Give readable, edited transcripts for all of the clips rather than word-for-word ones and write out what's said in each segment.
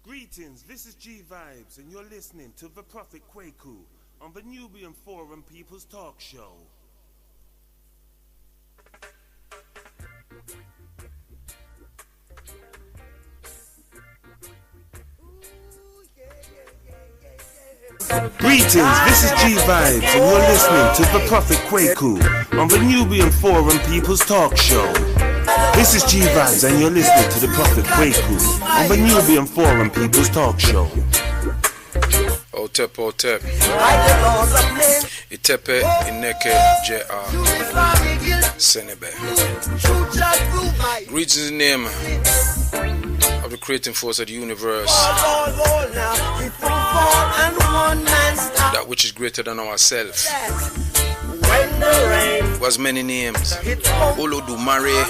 Greetings, this is G Vibes, and you're listening to the Prophet Kwaku on the Nubian Forum People's Talkshow. Greetings, this is G Vibes, and you're listening to the Prophet Kwaku on the Nubian Forum People's Talkshow. This is G Vibes, and you're listening to the Prophet Kwaku on the Nubian Forum People's Talkshow. Otep, Otep. Itepe, Ineke, J.R. Senebe. Greetings in the name of the creating force of the universe, that which is greater than ourselves. Was many names. Olodumare,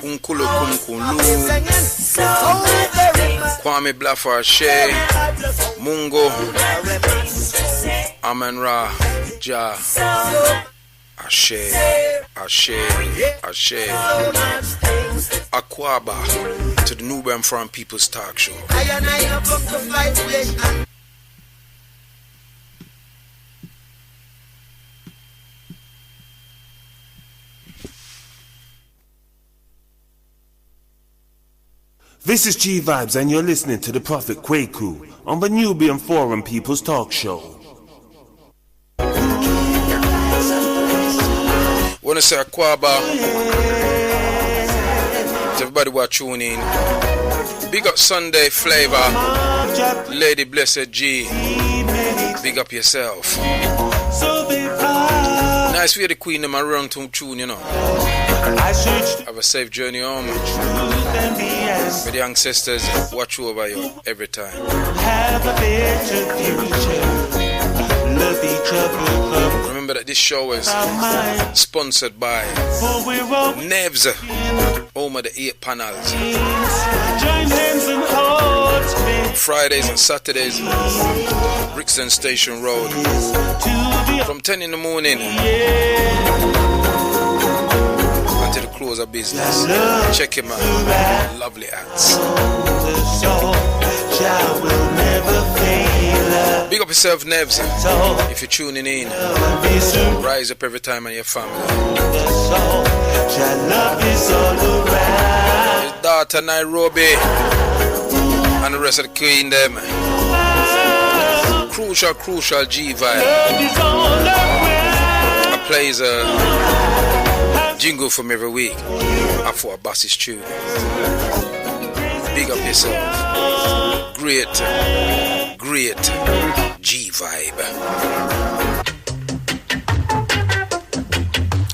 Unkulo Kumkulu, Kwame Blafar She, Mungo, Amen-Ra, Jah, Ashe, Ashe, Ashe, Akwaba, to the Nubian Forum People's Talk Show. This is G Vibes, and you're listening to the Prophet Kwaku on the Nubian Forum People's Talk Show. Wanna say Akwaba to everybody who are tuning in. Big up Sunday Flavor, Lady Blessed G. Big up yourself. Nice for the Queen of my run to tune, you know. Have a safe journey home. With the ancestors watch over you every time. Have a better future. Love each other. Remember that this show is sponsored by Nevs, home of the 8 panels. Fridays and Saturdays, Brixton Station Road, from 10 in the morning until the close of business. Check him out. Lovely acts. Big up yourself, Nevs. If you're tuning in, rise up every time and your family. His daughter Nairobi and the rest of the queen them. Crucial G vibe. I plays a jingle from every week after a bassist tune. Big up yourself. Great G vibe.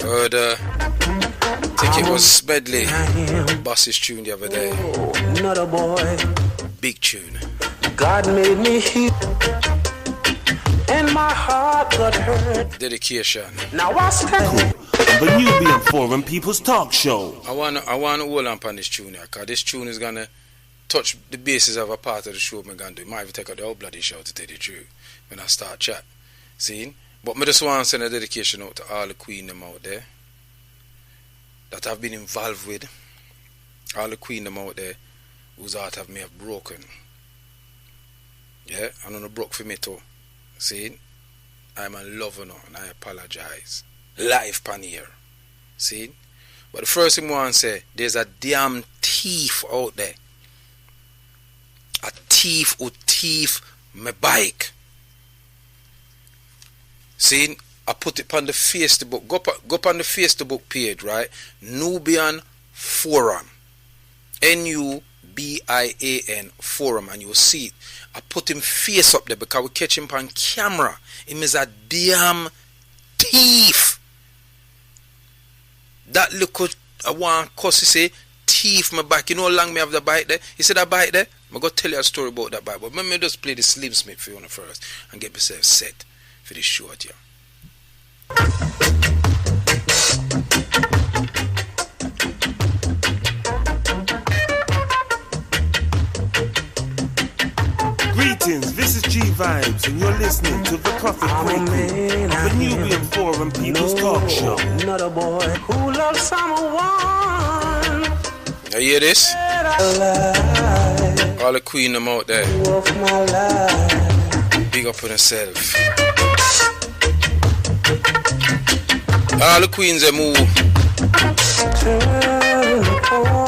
Heard I think it was Smedley bassist tune the other day. Not a boy. Big tune. God made me here, and my heart got hurt. Dedication. Now what's that? The Nubian Forum People's Talk Show. I wanna hold on this tune here, because this tune is gonna touch the basis of a part of the show. I'm gonna do. Might even take out the whole bloody show to tell the truth when I start chat. See? But me just want to send a dedication out to all the queen them out there that I've been involved with. All the queen them out there whose heart have may have broken. Yeah, I know broke for me too. See? I'm a lover now and I apologize. Live pan here. See? But the first thing I want to say, there's a damn thief out there. A thief who thief my bike. See? I put it on the Facebook. Go up on the Facebook page, right? Nubian Forum. Nubian Forum, and you'll see it. I put him face up there because we catch him on camera. Him is a damn thief. That look, I want cuss to say thief my bike. You know how long me have the bike there? You see that bike there? I'm going to tell you a story about that bike. But let me just play the Slim Smith for you first and get myself set for this short here. Greetings, this is G Vibes, and you're listening to the Prophet Kwaku on the Nubian Forum People's Talk Show. Not a boy who loves someone. You hear this? All the queen them out there. of my life. Big up on yourself. All the queens that move.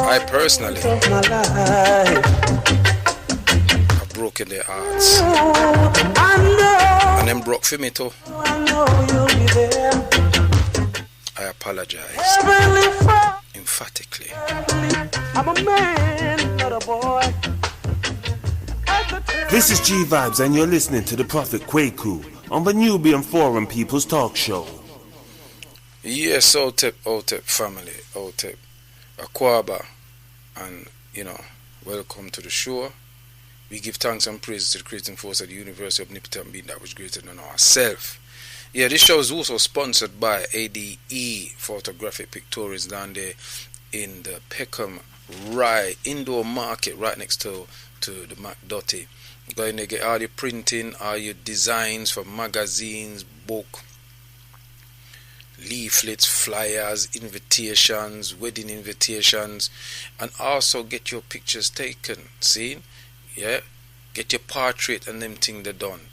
I personally Of my life. have broken their hearts. I know, And them broke for me too. I know you'll be there. I apologize. Heavenly Father, Emphatically. I'm a man, not a boy. This is G Vibes, and you're listening to the Prophet Kwaku on the Nubian Forum People's Talk Show. Yes, OTEP family, OTEP, Akwaba, and welcome to the show. We give thanks and praise to the creating force of the University of Omnipotent Being that was greater than ourselves. Yeah, this show is also sponsored by ADE Photographic Pictorials down there in the Peckham Indoor Market right next to the McDotty. Go in there, get all your printing, all your designs for magazines, book, leaflets, flyers, invitations, wedding invitations, and also get your pictures taken. See? Yeah? Get your portrait and them thing they done.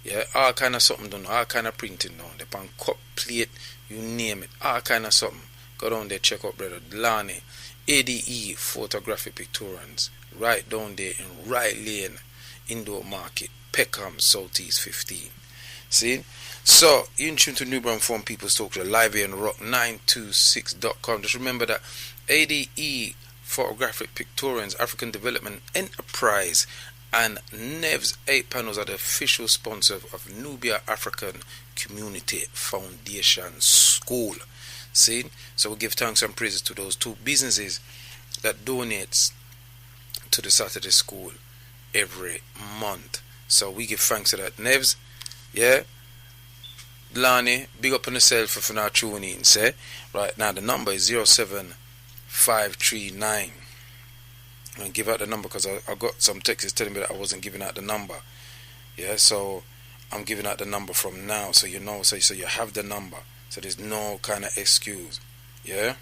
Yeah? All kind of something done, all kind of printing done. They pan cup, plate, you name it. All kind of something. Go down there, check out brother Lani, ADE Photographic Pictorials, right down there in Right Lane, Indoor Market, Peckham, Southeast 15. See? So, you're in tune to Nubian Forum People's Talk Show, live here on rock926.com. Just remember that ADE Photographic Pictorials, African Development Enterprise, and NEVS 8 panels are the official sponsor of Nubia African Community Foundation School. See? So we give thanks and praises to those two businesses that donates to the Saturday school every month. So we give thanks to that. NEVS, yeah? Lani, big up on yourself if you're not tuning in, say. Right now the number is 07539. I'm going to give out the number because I got some texts telling me that I wasn't giving out the number. Yeah, so I'm giving out the number from now, so you know, so you have the number. So there's no kind of excuse. Yeah?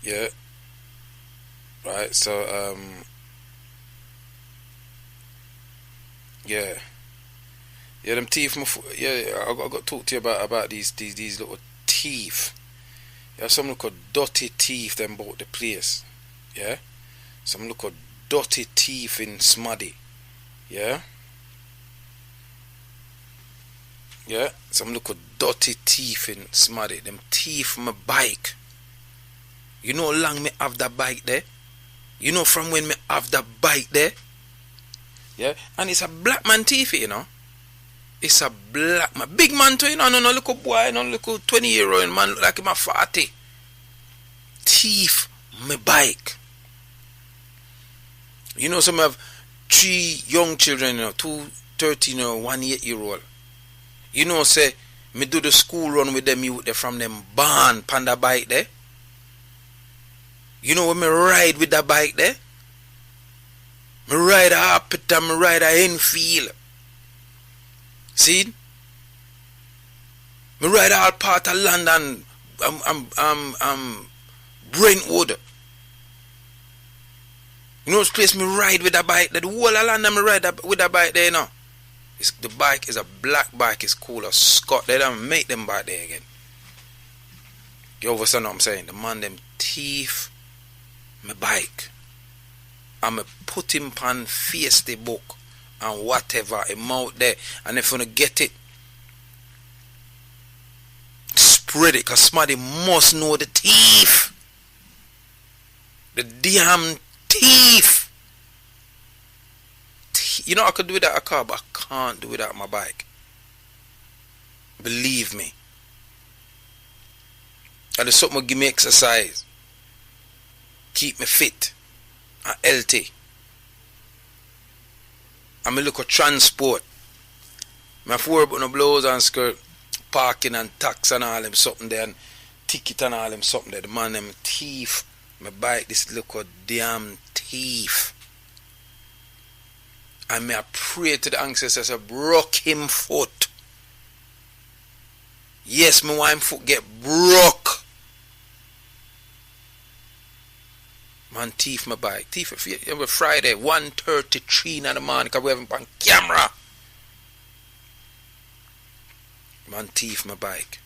Yeah. Right, so yeah. Yeah, them teeth. I got to talk to you about these little teeth. Yeah, some look at dirty teeth them bought the place. Yeah, some look at dirty teeth in Smuddy. Yeah, yeah, some look at dirty teeth in Smuddy. Them teeth from my bike. You know how long me have that bike there? You know from when me have that bike there? Yeah, and it's a black man teeth, you know. It's a black man, big man too, you know, no little boy, no little 20-year-old man like him a 40. Thief my bike. You know, some have 3 young children, 2 13 or 1 8-year-old. You know, say, me do the school run with them youth there from them barn panda bike there. You know when me ride with that bike there? Me ride a Harpet and me ride a Enfield. See? Me ride all part of London, Brentwood. You know this place me ride with a bike, the whole of London me ride with a bike there, you know. The bike is a black bike, it's called a Scott. They don't make them bike there again. You understand what I'm saying? The man them thief my bike. And me put him on face the book and whatever, him out there. And if you wanna get it, spread it, cause somebody must know the thief. The damn thief. You know I could do without a car, but I can't do without my bike. Believe me. And there's something that give me exercise. Keep me fit and healthy. And me look at transport. My four about no blouse and skirt, parking and tax and all them something there, and ticket and all them something there. The man them thief. My bike this look at damn thief. And me I pray to the ancestors I broke him foot. Yes, me want him foot get broke. Man thief my bike. Thief every Friday, 1:33 in the morning, because we have him on camera. Man thief my bike.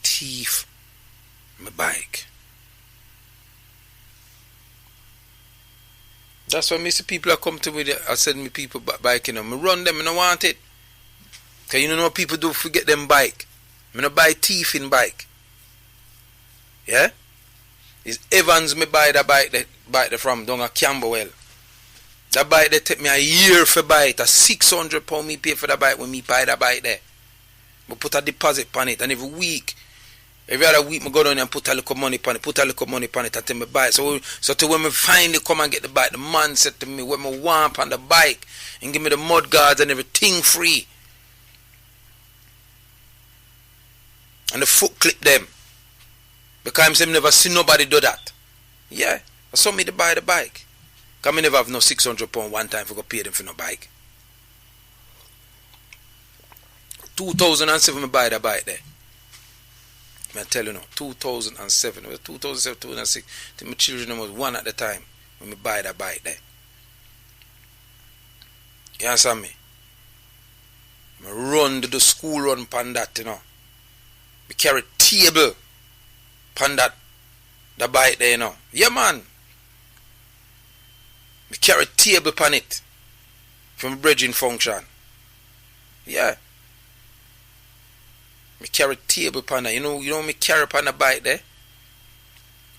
Thief my bike. That's why me see people that come to me, I send me people bike, you know. Me run them, I don't want it. Because you know what people do forget them bike. Me no buy thiefing bike. Yeah? It's Evans me buy the bike from down at Camberwell. That bike they take me a year for buy it. A £600 me pay for the bike when me buy the bike there. Me put a deposit on it, and every other week me go down and put a little money on it, until me buy it. So till when me finally come and get the bike, the man said to me, when me want on the bike and give me the mud guards and everything free. And the foot clip them. Because I'm never see nobody do that. Yeah. I saw me to buy the bike. Because I never have no £600 one time for go pay them for no bike. 2007 I buy the bike there. I tell you now, 2007. It was 2007, 2006. I think my children was one at the time when I buy the bike there. You understand me? I run to the school run pan that, you know. I carry table pan that, the bike there, you know. Yeah, man. I carry table pan it from bridging function. Yeah. I carry table pan that. You know me carry pan the bike there?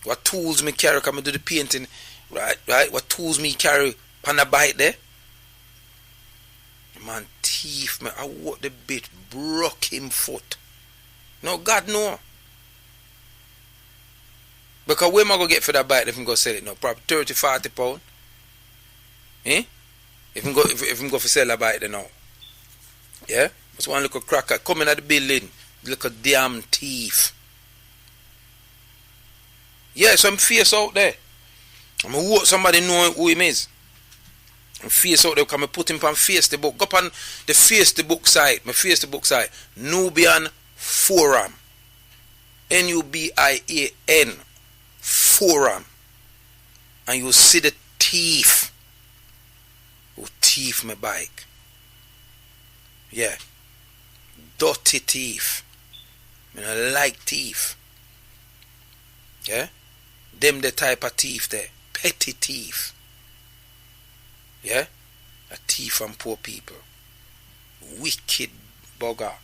What tools me carry, because I do the painting, right? What tools me carry pan the bike there? Man, thief, man. I walk the bit, broke him foot. No, God, no. Because where am I going to get for that bike if I'm going to sell it now? Probably 30, 40 pounds. Eh? If I'm going to sell that bike then now. Yeah? That's one little cracker coming at the building. Little damn thief. Yeah, so I'm fierce out there. I'm going to walk somebody know who him is. I'm fierce out there because I put him on Facebook. Go up on the Facebook site. My Facebook site. Nubian Forum. Nubian Forum. And you see the thief who thief my bike. Yeah. Dirty thief. I don't like thief. Yeah. Them the type of thief there. Petty thief. Yeah. A thief from poor people. Wicked bugger.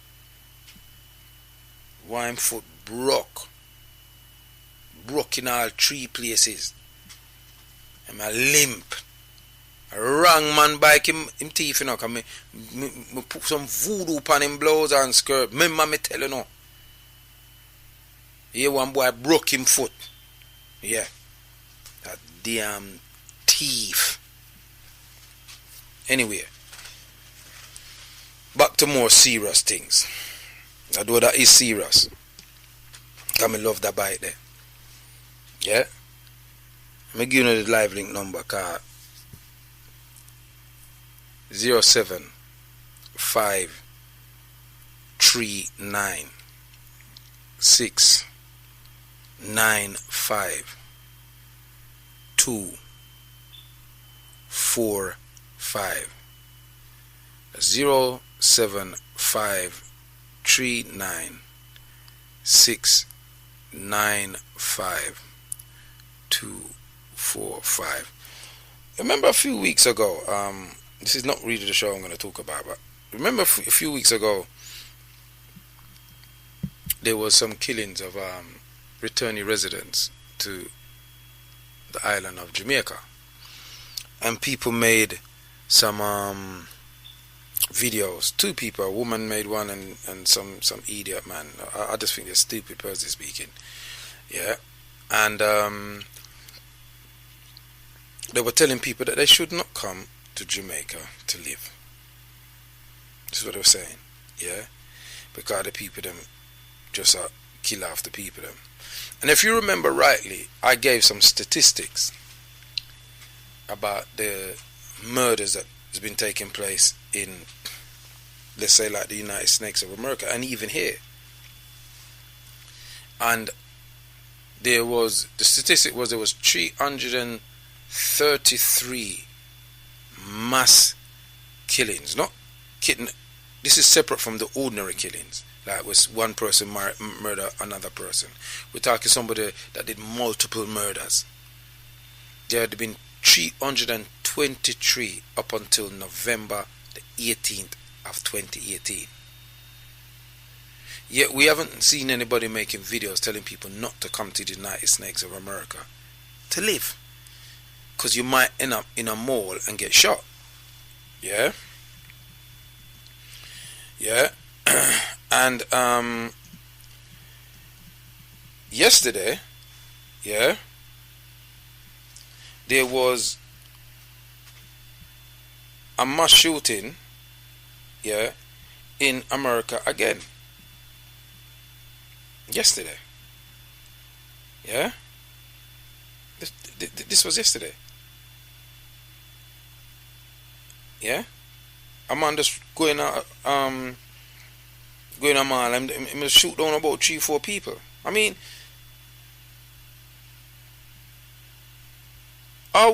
One foot broke in all three places. I'm a limp. A wrong man bike him thief, you know, because me put some voodoo on him blouse and skirt. Remember me tell you now. Here one boy broke him foot. Yeah. That damn thief. Anyway. Back to more serious things. Although that is serious. Because I love that bike there. Yeah? I'm going to give you the live link number. 07539695245. 07539695245. Remember a few weeks ago, this is not really the show I'm going to talk about, but remember a few weeks ago, there was some killings of returning residents to the island of Jamaica, and people made some videos. Two people, a woman made one and some idiot man. I just think they're stupid person speaking. Yeah, and they were telling people that they should not come to Jamaica to live. This is what they were saying. Yeah, because the people them just kill off the people them. And if you remember rightly, I gave some statistics about the murders that has been taking place in, let's say, like the United States of America, and even here. And the statistic was there was 333 mass killings. Not kidding. This is separate from the ordinary killings. Like was one person murder another person. We're talking somebody that did multiple murders. There had been 323 up until November the 18th of 2018. Yet we haven't seen anybody making videos telling people not to come to the United States of America to live. Because you might end up in a mall and get shot. Yeah? Yeah? And yesterday, yeah, there was a mass shooting, yeah, in America again. Yesterday. Yeah? This was yesterday. Yeah? A man just going out, going a mile and shoot down about 3-4 people. I mean, do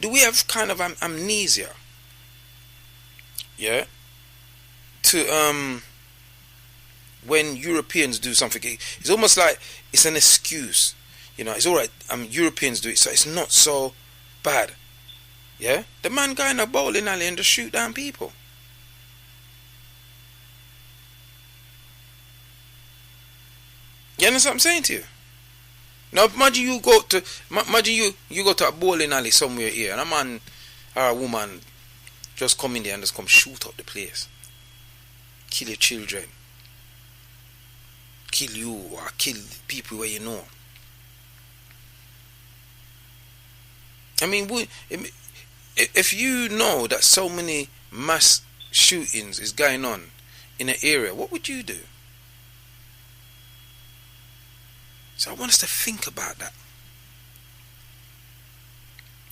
we have kind of amnesia? Yeah? To, when Europeans do something, it's almost like it's an excuse. You know, it's alright, Europeans do it, so it's not so bad. Yeah? The man guy in a bowling alley and just shoot down people. You understand what I'm saying to you? Now imagine you go to a bowling alley somewhere here and a man or a woman just come in there and just come shoot up the place. Kill your children. Kill you or kill people where you know. I mean, if you know that so many mass shootings is going on in an area, what would you do? So I want us to think about that.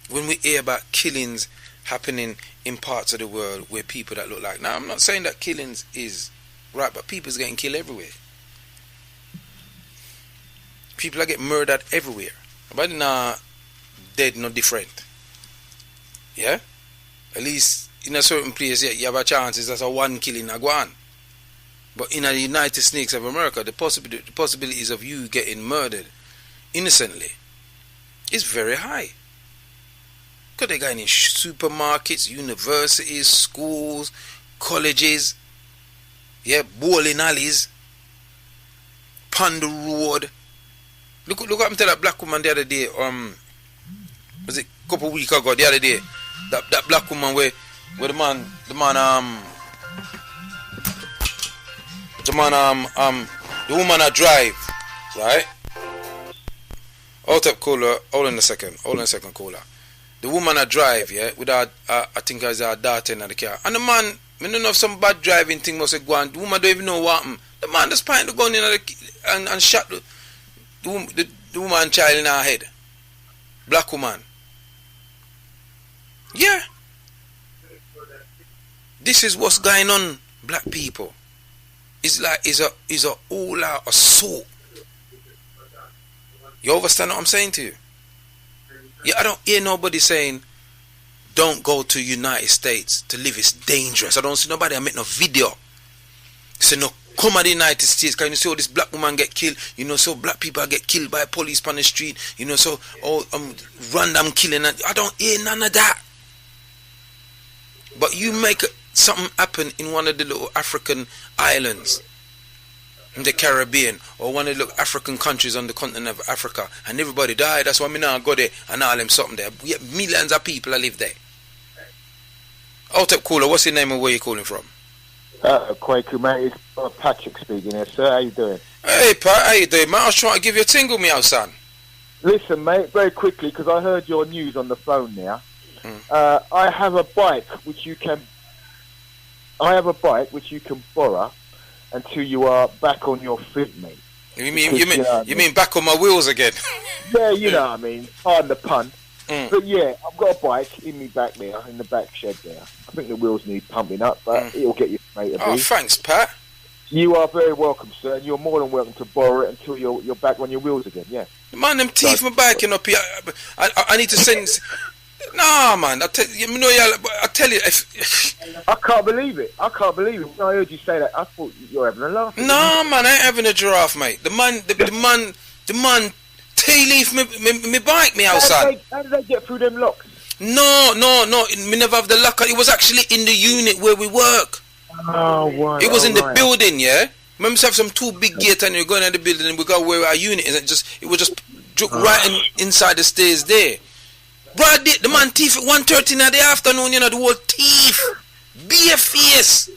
When we hear about killings happening in parts of the world where people that look like... Now, I'm not saying that killings is right, but people's getting killed everywhere. People are getting murdered everywhere. But not dead, no different. Yeah? At least in a certain place, yeah, you have a chance that's a one killing a go on. But in the United States of America, the possibilities of you getting murdered innocently is very high. Because they got in supermarkets, universities, schools, colleges, yeah, bowling alleys, Panda Road. Look what happened to that black woman the other day. Was it a couple of weeks ago? The other day, that black woman where the man the woman that drive, right? Hold up, caller. Hold on a second, caller. The woman that drive, yeah, with her, I think it's her daughter in the car. And the man, I don't know if some bad driving thing must have gone. The woman don't even know what happened. The man just pointed the gun in and shot the woman child in her head. Black woman. Yeah. This is what's going on, black people. It's like it's a all out assault. You understand what I'm saying to you? Yeah, I don't hear nobody saying don't go to United States to live, it's dangerous. I don't see nobody make no video. Say no, come to the United States, can you see all this black woman get killed? You know, so black people get killed by police on the street, you know, so random killing. I don't hear none of that. But you make something happen in one of the little African islands in the Caribbean or one of the little African countries on the continent of Africa and everybody died. That's why me now go there and all them something there. We have millions of people that live there. Out up caller, what's your name and where you calling from? Kwaku, mate, it's Patrick speaking here, sir. How you doing? Hey Pat, how you doing, mate? I was trying to give you a tingle, me out, son. Listen, mate, very quickly, because I heard your news on the phone now. I have a bike which you can borrow until you are back on your feet, mate. You mean back on my wheels again? Yeah, you know what I mean. Pardon the pun. But yeah, I've got a bike in me back there, in the back shed there. I think the wheels need pumping up, but it'll get you, mate. Oh, thanks, Pat. You are very welcome, sir, and you're more than welcome to borrow it until you're back on your wheels again. Yeah. Man, them teeth my biking up here. I need to send. Nah, man. I tell you, I can't believe it. When I heard you say that, I thought you were having a laugh. No, man, I ain't having a giraffe, mate. The man, tail leaf me bike me outside. How did they get through them locks? No. Me never have the luck. It was actually in the unit where we work. Oh, right. It was in the building, yeah. Remember, we have some two big gates, and you're going in the building, and we got where our unit is. It was just inside the stairs there. Bro, the man teeth at 1:30 in the afternoon. You know the whole teeth, bare face.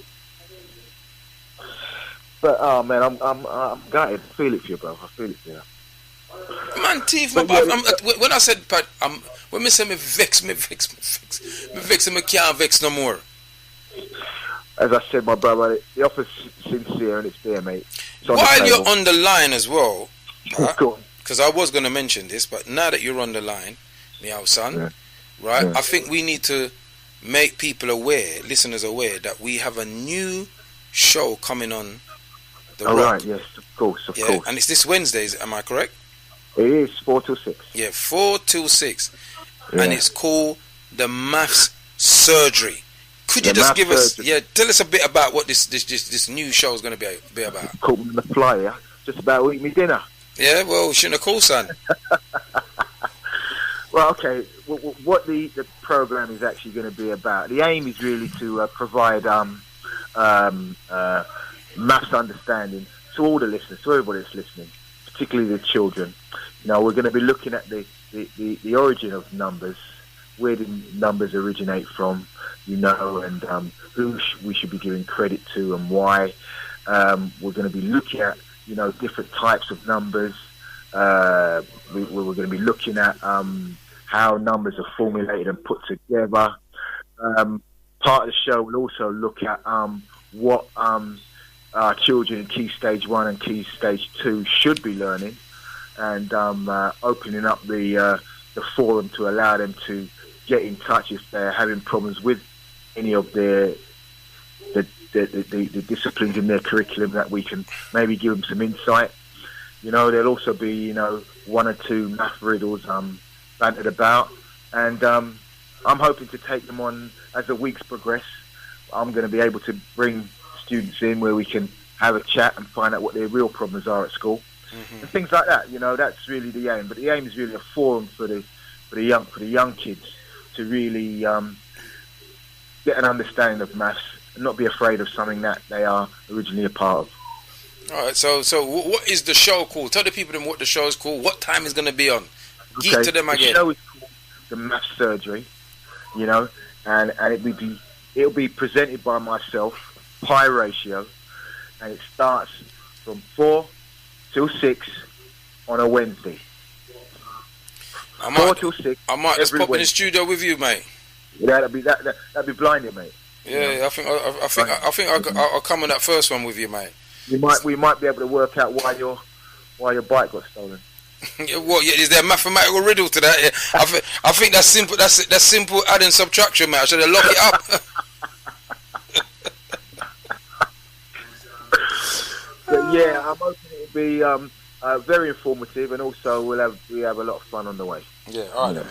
But man, I'm gutted. I feel it for you, bro. I feel it for you. Man, teeth. When I said, Pat, when me say me vex, me can't vex no more. As I said, my brother, the offer's sincere and it's there, mate. While you're on the line as well, Go on. because I was going to mention this, but now that you're on the line, meow son, right? Yeah. I think we need to make people aware, listeners aware, that we have a new show coming on the Rock. Right, yes, of course. And it's this Wednesday, am I correct? It is 4 till 6. Yeah, 4 till 6. Yeah. And it's called the Maths Surgery. Could you just give us, tell us a bit about what this new show is going to be about? Caught me on the fly, yeah? Just about eating me dinner. Yeah, well, shouldn't have called, son. Well, okay, what the program is actually going to be about, the aim is really to provide maths understanding to all the listeners, to everybody that's listening, particularly the children. You know, we're going to be looking at the origin of numbers, where the numbers originate from, you know, and who we should be giving credit to and why. We're going to be looking at, you know, different types of numbers. We're going to be looking at how numbers are formulated and put together. Part of the show will also look at what our children in Key Stage 1 and Key Stage 2 should be learning, and opening up the forum to allow them to get in touch if they're having problems with any of the disciplines in their curriculum, that we can maybe give them some insight. You know, there'll also be, you know, 1 or 2 math riddles bantered about, and I'm hoping to take them on as the weeks progress. I'm going to be able to bring students in where we can have a chat and find out what their real problems are at school, and things like that. You know, that's really the aim. But the aim is really a forum for the young kids to really get an understanding of maths and not be afraid of something that they are originally a part of. All right. So what is the show called? Tell the people what the show is called. What time is going to be on? Okay. Geek to them again. The show is called the Maths Surgery. You know, and it'll be presented by myself, Pi Ratio, and it starts from 4 till 6 on a Wednesday. 4 till 6. I might just pop in the studio with you, mate. Yeah, that'd be blinding, mate. Yeah, you know? I think I'll come on that first one with you, mate. We might be able to work out why your bike got stolen. Is there a mathematical riddle to that? Yeah. I think that's simple. That's simple add and subtraction, mate. I should have locked it up. But yeah, I'm hoping it'll be very informative, and also we have a lot of fun on the way. Yeah, all right,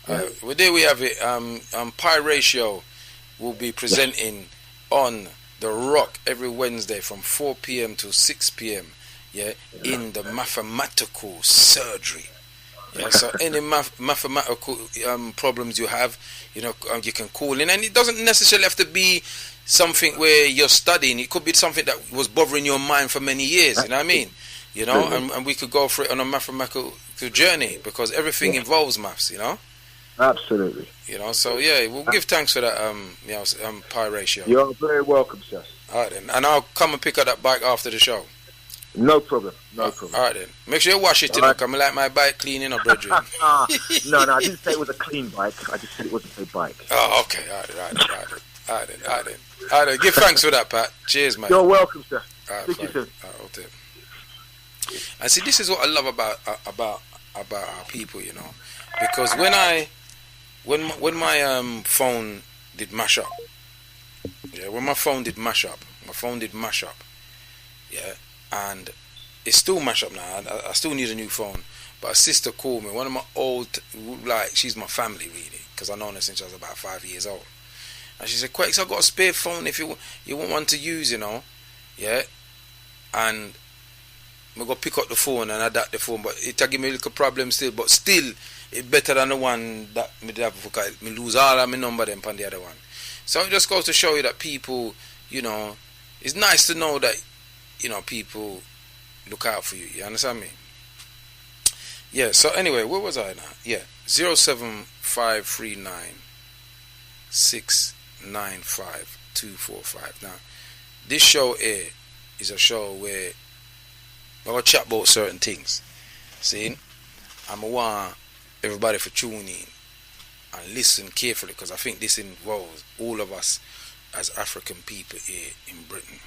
mate. Well, there we have it. Pi Ratio will be presenting on The Rock every Wednesday from 4 p.m. to 6 p.m. Yeah, in the mathematical surgery. Yeah, so any mathematical problems you have, you know, you can call in, and it doesn't necessarily have to be something where you're studying. It could be something that was bothering your mind for many years. You know what I mean? You know, and we could go for it on a mathematical journey, because everything involves maths. You know. Absolutely. You know, so yeah, we'll give thanks for that. Pi Ratio. You're very welcome, sir. All right then, and I'll come and pick up that bike after the show. No problem. All right then. Make sure you wash it, right. Come like my bike cleaning up, brethren. No, I didn't say it was a clean bike. I just said it wasn't a bike. Oh, okay. All right then. Give thanks for that, Pat. Cheers, mate. You're welcome, sir. Thank you, sir. And see, this is what I love about our people, you know, because when my phone did mash up, my phone did mash up. yeah, and it's still mashed up now. I still need a new phone. But a sister called me, one of my old, like, she's my family really, because I known her since I was about 5 years old. And she said, Quakes, I've got a spare phone if you want one to use, yeah. And I go pick up the phone and adapt the phone, but it give me a little problem still. But still, it's better than the one that me have, because me lose all of my number then on the other one. So it just goes to show you that people, it's nice to know that, people look out for you. You understand me? Yeah, so anyway, where was I now? Yeah, 07539 695 245. Now, this show here is a show where we're going to chat about certain things. See? I want everybody to tune in and listen carefully, because I think this involves all of us as African people here in Britain.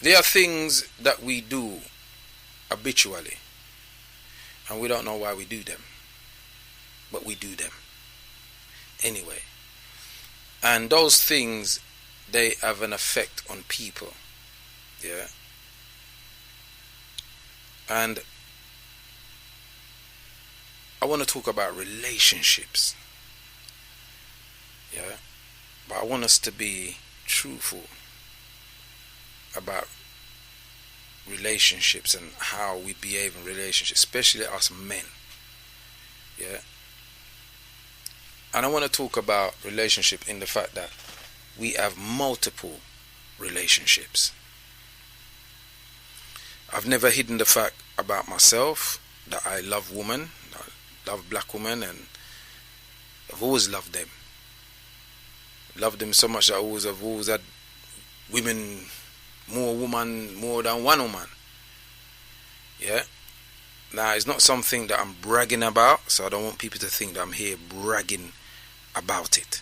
There are things that we do habitually, and we don't know why we do them, but we do them anyway. And those things, they have an effect on people, yeah. And I want to talk about relationships, yeah, but I want us to be truthful about relationships and how we behave in relationships, especially us men, yeah. And I want to talk about relationship in the fact that we have multiple relationships. I've never hidden the fact about myself that I love women, I love black women, and I've always loved them. Loved them so much that I've always had women, more than one woman. Yeah. Now, it's not something that I'm bragging about, so I don't want people to think that I'm here bragging about it.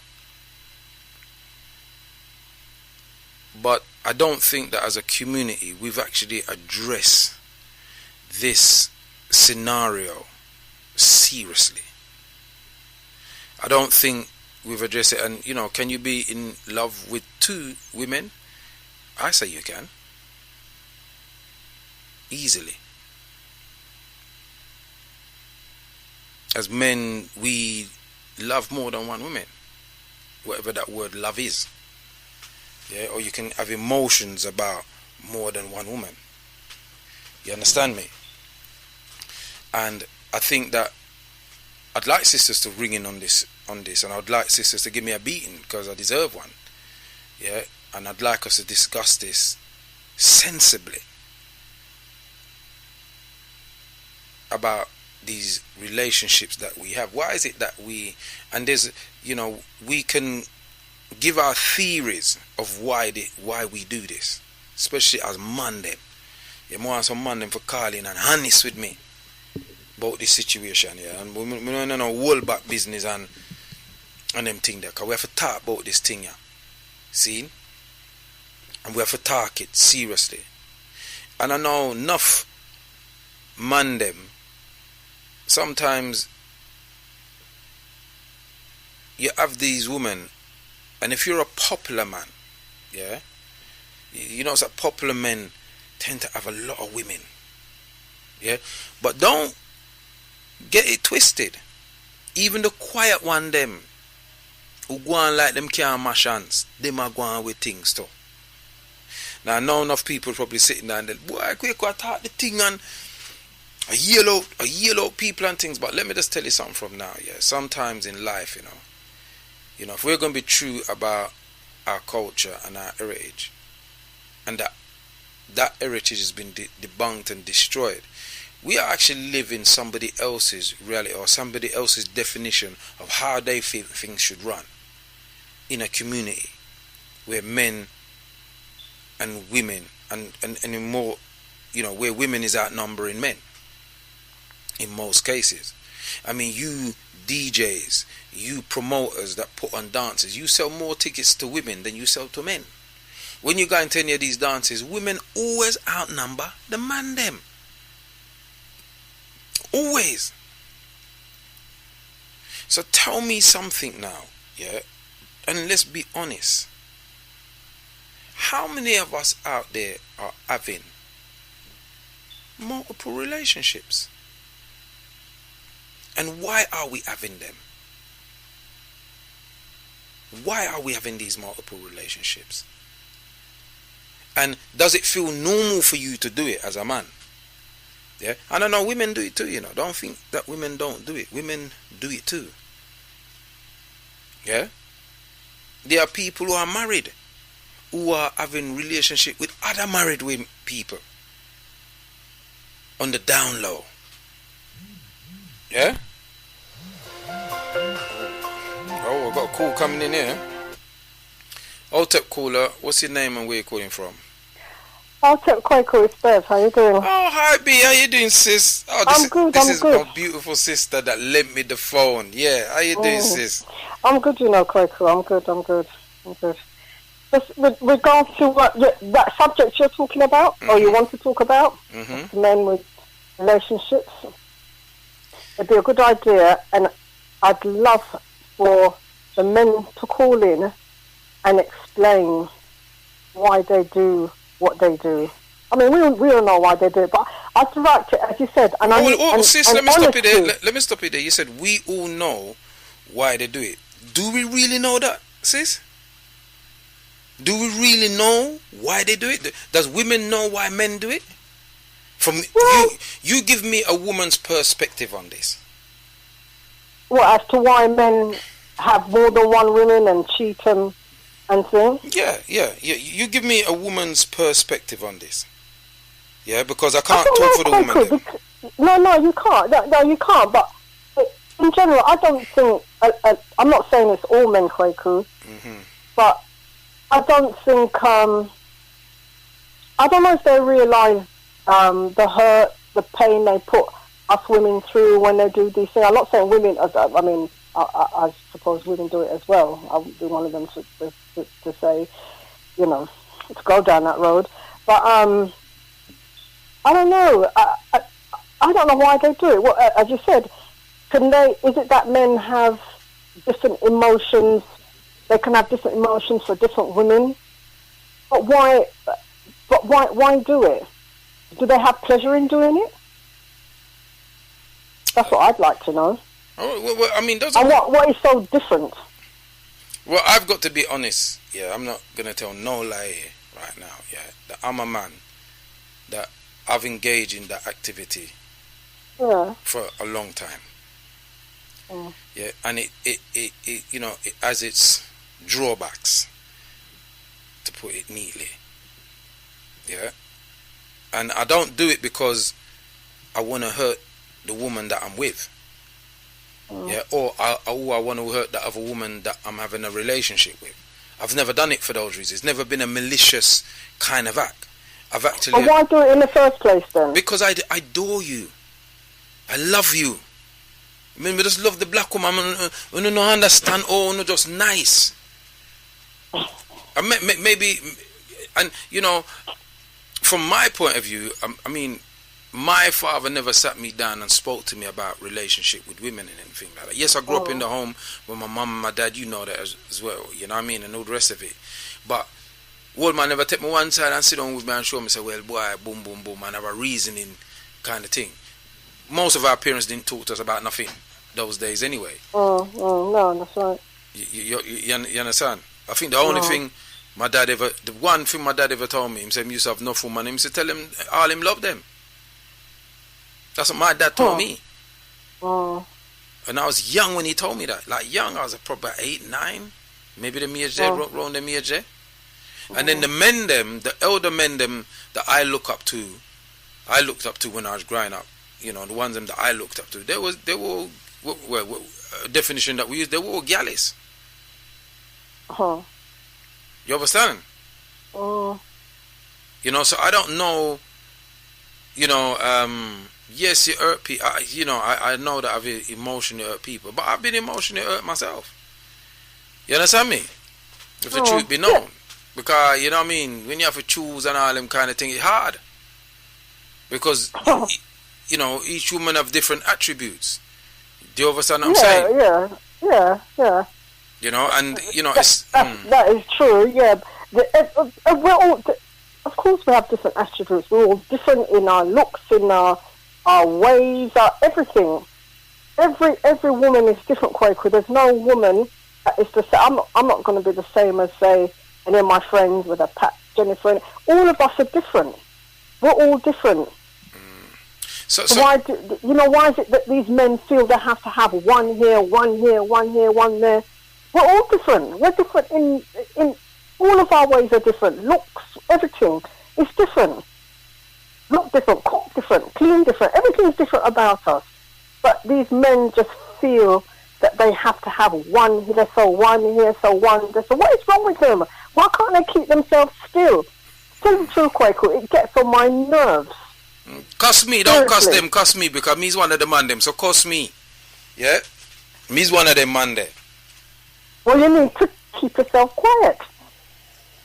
But I don't think that as a community we've actually addressed this scenario seriously. I don't think we've addressed it. And can you be in love with two women? I say you can. Easily. As men, we love more than one woman, whatever that word love is. Yeah, or you can have emotions about more than one woman. You understand me? And I think that I'd like sisters to ring in on this, and I'd like sisters to give me a beating because I deserve one. Yeah, and I'd like us to discuss this sensibly about these relationships that we have. Why is it that we can give our theories of why we do this, especially as man them. You want some man them for calling and honest with me about this situation, yeah. And we don't know hold back business and them thing there, because we have to talk about this thing, yeah. See? And we have to talk it seriously. And I know enough man them, sometimes you have these women, and if you're a popular man, yeah, so popular men tend to have a lot of women, yeah. But don't get it twisted. Even the quiet one, them who go on like them can't mash hands, them are going with things too. Now I know enough people probably sitting there and they're, boy, quick, I talk the thing and I yell out people and things. But let me just tell you something from now, yeah. Sometimes in life, if we're going to be true about our culture and our heritage, and that heritage has been debunked and destroyed, we are actually living somebody else's reality or somebody else's definition of how they feel things should run in a community where men and women and in more, where women is outnumbering men in most cases. I mean, you DJs, you promoters that put on dances, you sell more tickets to women than you sell to men. When you go into any of these dances, women always outnumber the man them. Always. So tell me something now, yeah, and let's be honest. how many of us out there are having multiple relationships? And why are we having them? Why are we having these multiple relationships? And does it feel normal for you to do it as a man? Yeah, and I know women do it too, you know. Don't think that women don't do it. Women do it too. Yeah? There are people who are married who are having relationship with other married women, people on the down low. Yeah? Oh, we've got a call coming in here. Otep caller, what's your name and where you calling from? Otep Kwaku, it's Bev. How you doing? Oh, hi B, how you doing, sis? Oh, I'm good. This is my beautiful sister that lent me the phone. Yeah, how you doing, sis? I'm good, you know, Kwaku. I'm good. Just with regards to that subject you're talking about, or you want to talk about, men with relationships, it'd be a good idea, and I'd love for the men to call in and explain why they do what they do. I mean, we all know why they do it, but I'd like to, as you said, and sis, let me stop you there. Let me stop you there. You said we all know why they do it. Do we really know that, sis? Do we really know why they do it? Does women know why men do it? You give me a woman's perspective on this. What, as to why men have more than one woman and cheat and things? Yeah. You give me a woman's perspective on this. Yeah, because I can't talk for the woman. No, you can't. No, you can't. But in general, I don't think. I'm not saying it's all men, Kwaku, but I don't think. I don't know if they realise the hurt, the pain they put us women through when they do these things. I'm not saying women. I mean, I suppose women do it as well. I wouldn't be one of them to say, you know, to go down that road. But I don't know. I don't know why they do it. Well, as you said, is it that men have different emotions? They can have different emotions for different women. But why? Why do it? Do they have pleasure in doing it? That's what I'd like to know. Oh, well, I mean, and what is so different? Well, I've got to be honest. Yeah, I'm not gonna tell no lie right now. Yeah, that I'm a man that I've engaged in that activity for a long time. Yeah, and it you know, it has its drawbacks, to put it neatly. Yeah, and I don't do it because I want to hurt the woman that I'm with. Yeah, or I want to hurt the other woman that I'm having a relationship with. I've never done it for those reasons. It's never been a malicious kind of act. I've actually. Well, why do it in the first place then? Because I adore you. I love you. I mean, we just love the black woman. We don't understand. Oh, no, just nice. Maybe, and you know, from my point of view, I mean, my father never sat me down and spoke to me about relationship with women and anything like that. Yes, I grew up in the home with my mum and my dad. You know that as well. You know what I mean, and all the rest of it. But old man never take me one side and sit down with me and show me, say, well, boy, boom, boom, boom, and have a reasoning kind of thing. Most of our parents didn't talk to us about nothing those days anyway. No, that's right. You understand? I think the only thing the one thing my dad ever told me, he said, you used to have enough woman, he said, tell him all him love them. That's what my dad told me. And I was young when he told me that. Like young, I was probably 8, 9, maybe the age there, around the age there. And then the elder men them that I looked up to when I was growing up. You know, the ones them that I looked up to, they were definition that we used, they were all galleys. You understand? You know, so I don't know. You know, yes, you hurt people. You know, I know that I've emotionally hurt people, but I've been emotionally hurt myself. You understand me? If the truth be known. Because, you know what I mean, when you have to choose and all them kind of thing, it's hard. Because, you know, each woman have different attributes. Do you understand what I'm saying? Yeah. You know, and, you know, that is true, yeah. We're all, of course, we have different attributes. We're all different in our looks, in our ways, our everything. Every woman is different, Kwaku. There's no woman that is the same. I'm not going to be the same as, say, any of my friends with a Pat, Jennifer. All of us are different. We're all different. So why is it that these men feel they have to have one here, one here, one here, one there? We're all different. We're different in all of our ways are different. Looks, everything is different. Look different, cook different, clean different. Everything's different about us. But these men just feel that they have to have one here, so one here, so one there. So what is wrong with them? Why can't they keep themselves still? Tell the truth, Kwaku, it gets on my nerves. Cuss me, don't cuss them, cuss me, because me's one of the man them, so cuss me. Yeah? Me's one of them man there. Well, you need to keep yourself quiet.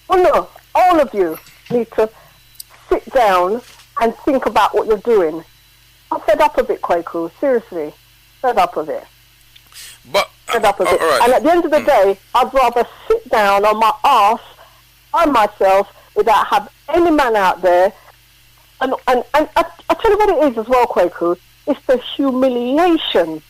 Well, no, all of you need to sit down and think about what you're doing. I'm fed up of it, Kwaku, seriously. Fed up of it. But, fed up of it. Right. And at the end of the day, I'd rather sit down on my arse by myself without have any man out there. And I tell you what it is as well, Kwaku. It's the humiliation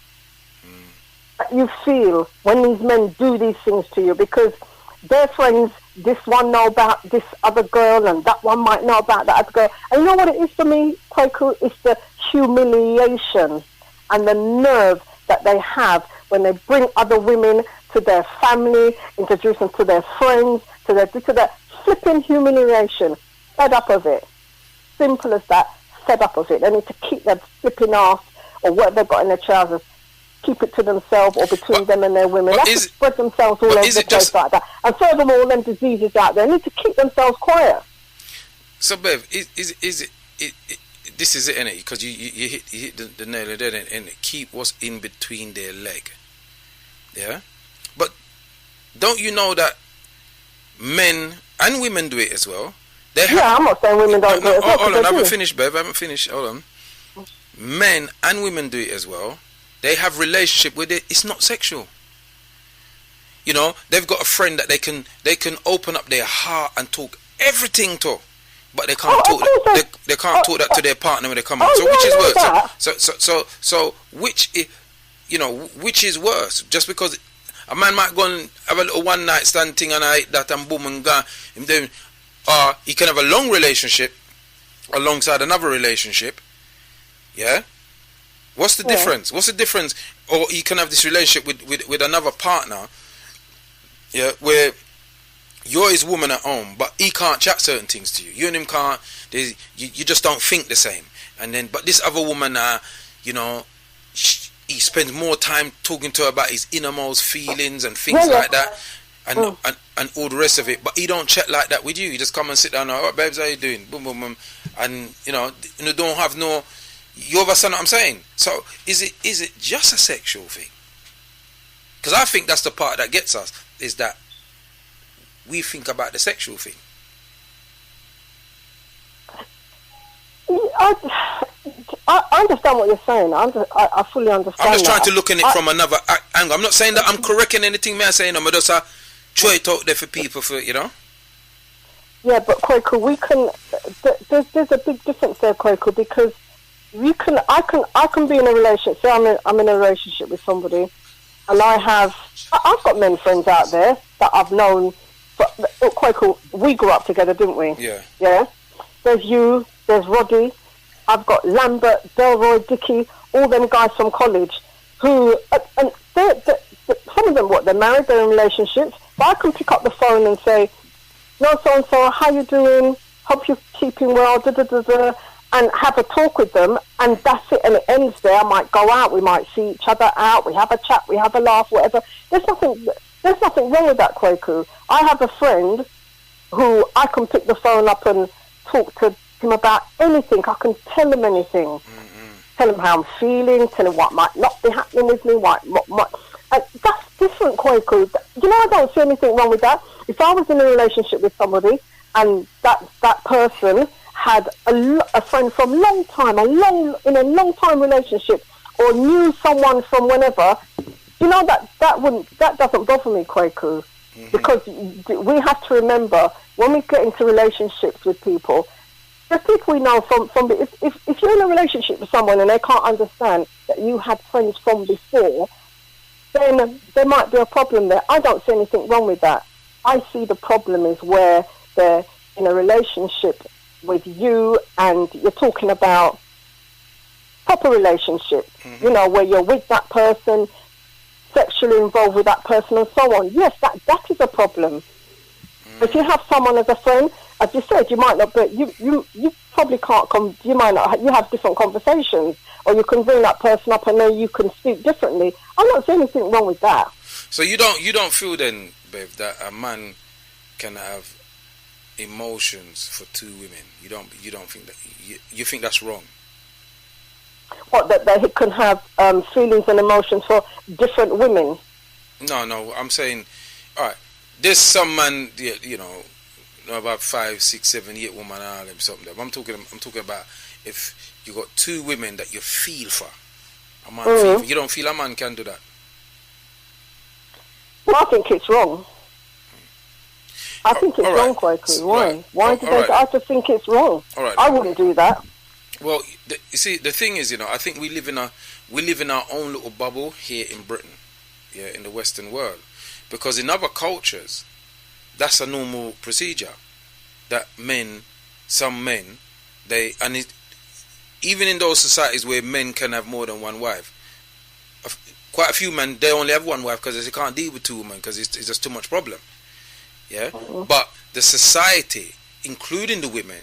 that you feel when these men do these things to you, because their friends, this one know about this other girl and that one might know about that other girl. And you know what it is for me, Kwaku? It's the humiliation and the nerve that they have when they bring other women to their family, introduce them to their friends, to their flipping humiliation. Fed up of it. Simple as that. Fed up of it. They need to keep their flipping ass or what they've got in their trousers, keep it to themselves or between them and their women. They have to spread themselves all over the place like that. And furthermore, them diseases out there, they need to keep themselves quiet. So, Bev, is it this is it, innit? Because you hit the nail on the head, and keep what's in between their leg. Yeah? But don't you know that men and women do it as well? I'm not saying women don't do it as well. Hold on, I haven't finished, Bev. I haven't finished. Hold on. Men and women do it as well. They have relationship with it. It's not sexual. You know, they've got a friend that they can open up their heart and talk everything to, but they can't talk. They can't talk that to their partner when they come home. So which is worse? So which is worse? Just because a man might go and have a little one night stand thing and I hate that and boom and gone. Or he can have a long relationship alongside another relationship. Yeah? What's the difference? What's the difference? Or he can have this relationship with another partner, yeah, where you're his woman at home, but he can't chat certain things to you. You and him can't. You just don't think the same. And then, but this other woman, he spends more time talking to her about his innermost feelings and things like that. And all the rest of it, but he don't chat like that with you. He just come and sit down. All right, babes, how you doing? Boom, boom, boom, and don't have no. You understand what I'm saying? So is it just a sexual thing? Because I think that's the part that gets us, is that we think about the sexual thing. I understand what you're saying. I fully understand. I'm just trying to look at it from another angle. I'm not saying that I'm correcting anything. I'm saying I'm just throw it out there for people, Yeah, but Kwaku, we can. There's a big difference there, Kwaku, because I can be in a relationship. Say I'm in a relationship with somebody, and I've got men friends out there that I've known. But Kwaku, we grew up together, didn't we? Yeah. Yeah. There's you. There's Roddy. I've got Lambert, Delroy, Dicky, all them guys from college, who and some of them they're married, they're in relationships. But I can pick up the phone and say, "No, so and so, how you doing? Hope you're keeping well." And have a talk with them, and that's it, and it ends there. I might go out, we might see each other out, we have a chat, we have a laugh, whatever. There's nothing wrong with that, Kwaku. I have a friend who I can pick the phone up and talk to him about anything. I can tell him anything. Mm-hmm. Tell him how I'm feeling, tell him what might not be happening with me, what that's different, Kwaku. I don't see anything wrong with that. If I was in a relationship with somebody and that person had a friend from a long time relationship, or knew someone from whenever, that doesn't bother me, Kwaku, because we have to remember when we get into relationships with people, the people we know from if you're in a relationship with someone and they can't understand that you had friends from before, then there might be a problem there. I don't see anything wrong with that. I see the problem is where they're in a relationship with you and you're talking about proper relationship, you know, where you're with that person, sexually involved with that person and so on. Yes, that is a problem. If you have someone as a friend, as you said, you might not, but you probably can't you might not, you have different conversations, or you can bring that person up and then you can speak differently. I'm not saying anything wrong with that. So you don't feel then, babe, that a man can have emotions for two women? You don't think that, you think that's wrong? What, that they can have feelings and emotions for different women? No, I'm saying, all right, there's some man, you know, about 5, 6, 7, 8 women and all them something. I'm talking about if you got two women that you feel for. A man feel for. You don't feel a man can do that? Well, I think it's wrong. I think it's wrong, Kwaku. Why? Right. Why do they? Right. I just think it's wrong. All right. I wouldn't do that. Well, you see, the thing is, you know, I think we live in our own little bubble here in Britain, yeah, in the Western world, because in other cultures, that's a normal procedure. That some men, even in those societies where men can have more than one wife, quite a few men, they only have one wife because they can't deal with two women because it's just too much problem. Yeah, but the society, including the women,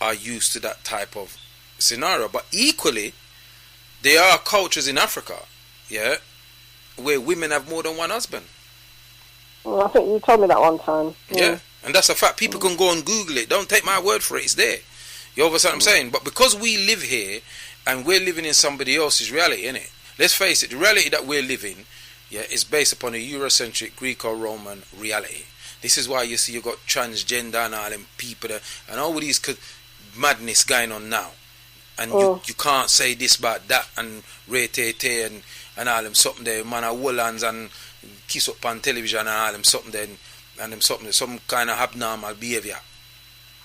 are used to that type of scenario. But equally, there are cultures in Africa, yeah, where women have more than one husband. Well, I think you told me that one time. Yeah, and that's a fact. People can go and Google it. Don't take my word for it. It's there. You understand what I'm saying? But because we live here and we're living in somebody else's reality, innit? Let's face it, the reality that we're living, yeah, is based upon a Eurocentric Greco-Roman reality. This is why you see you got transgender and all them people there, and all of these madness going on now. And you can't say this about that and re-te-te and all them something there, man of Woollands and kiss up on television and all them something there, and them something there, some kind of abnormal behavior.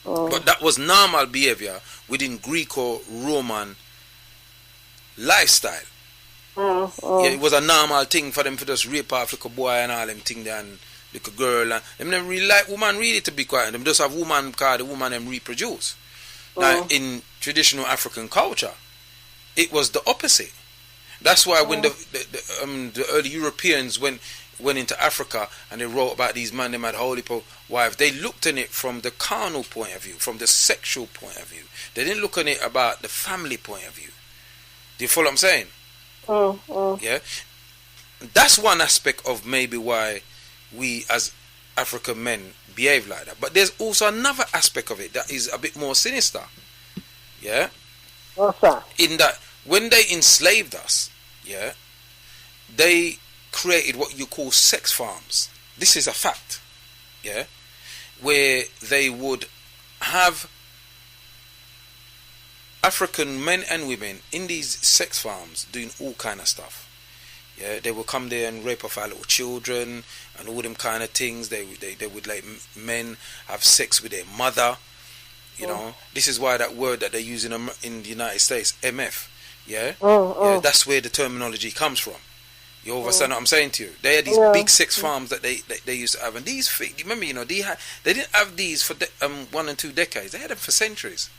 But that was normal behavior within Greco-Roman lifestyle. Yeah, it was a normal thing for them to just rape off like a boy and all them thing there and like a girl, and them never really like woman really, to be quiet. Them just have woman because the woman them reproduce. Now in traditional African culture, it was the opposite. That's why when the early Europeans went into Africa and they wrote about these men, they had holy wives, they looked at it from the carnal point of view, from the sexual point of view. They didn't look at it about the family point of view. Do you follow what I'm saying? Yeah, that's one aspect of maybe why we as African men behave like that. But there's also another aspect of it that is a bit more sinister. Yeah. What's that? In that when they enslaved us, yeah, they created what you call sex farms. This is a fact. Yeah, where they would have African men and women in these sex farms doing all kind of stuff. Yeah, they would come there and rape off our little children and all them kind of things. They would let men have sex with their mother. You know, this is why that word that they use in the United States, MF. Yeah, yeah, that's where the terminology comes from. You understand what I'm saying to you? They had these big sex farms that they used to have, and these remember, you know, they didn't have these for 1 and 2 decades. They had them for centuries.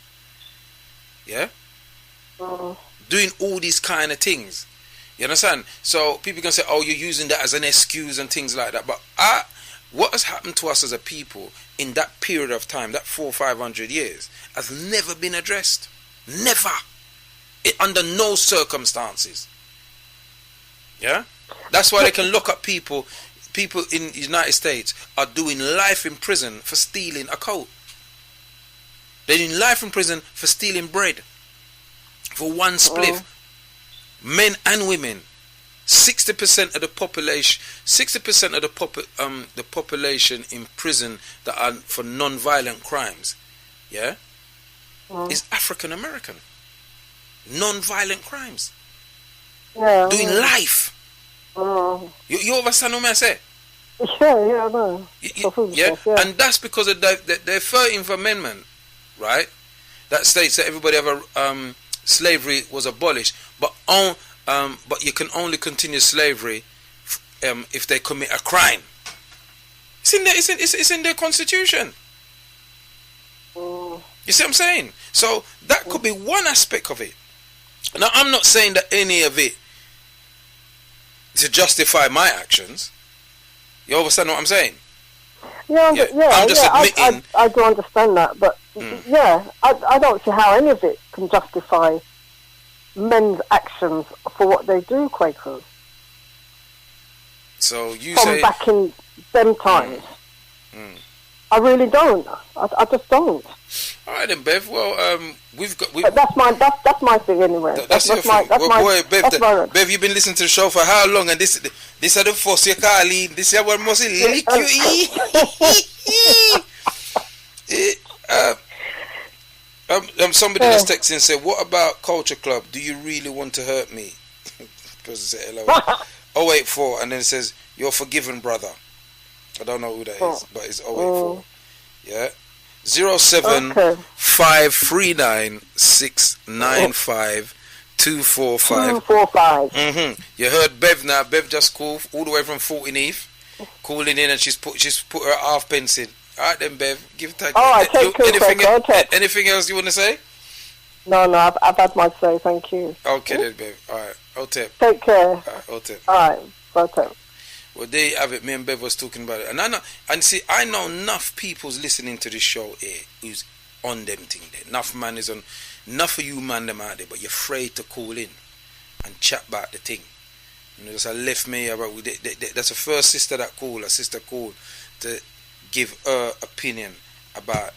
Yeah, doing all these kind of things. You understand? So people can say, "Oh, you're using that as an excuse and things like that." But what has happened to us as a people in that period of time, that 400 or 500 years, has never been addressed. Never, under no circumstances. Yeah, that's why they can look at people. People in the United States are doing life in prison for stealing a coat. They're doing life in prison for stealing bread, for one spliff. Men and women. 60% of the population. 60% of the population in prison that are for non-violent crimes, yeah, is African American. Non-violent crimes. Doing life. You understand what I say? Yeah, I know. For foolishness, yeah. And that's because of the 13th Amendment, right? That states that everybody ever slavery was abolished, but you can only continue slavery if they commit a crime. It's in their constitution. You see what I'm saying? So that could be one aspect of it. Now, I'm not saying that any of it to justify my actions. You understand what I'm saying? Yeah, I'm just admitting. I do understand that, but I don't see how any of it can justify men's actions for what they do, Kwaku. So you From say back in them times. I really don't. I just don't. All right then, Bev. Well, But that's my thing anyway. That's your thing. Boy, Bev, you've been listening to the show for how long? And this are the force you call in. This is what must lick you. Somebody just texted and said, "What about Culture Club? Do you really want to hurt me?" Because it's 084, and then it says, "You're forgiven, brother." I don't know who that is, but it's 084. Yeah. 07539695245. 245. You heard Bev now. Bev just called all the way from 14 Eve, calling in, and she's put her half pence in. All right then, Bev. Give it. All right, anything else you want to say? No, I've had my say. Thank you. Okay then, Bev. All right. Otep. Take care. Otep. All right. Otep. Well, there you have it. Me and Bev was talking about it, and I know enough people's listening to this show here who's on them thing there. Enough man is on. Enough of you man them out there, but you're afraid to call in and chat about the thing. You know, just I left me about. That's the first sister that called. A sister called to give her opinion about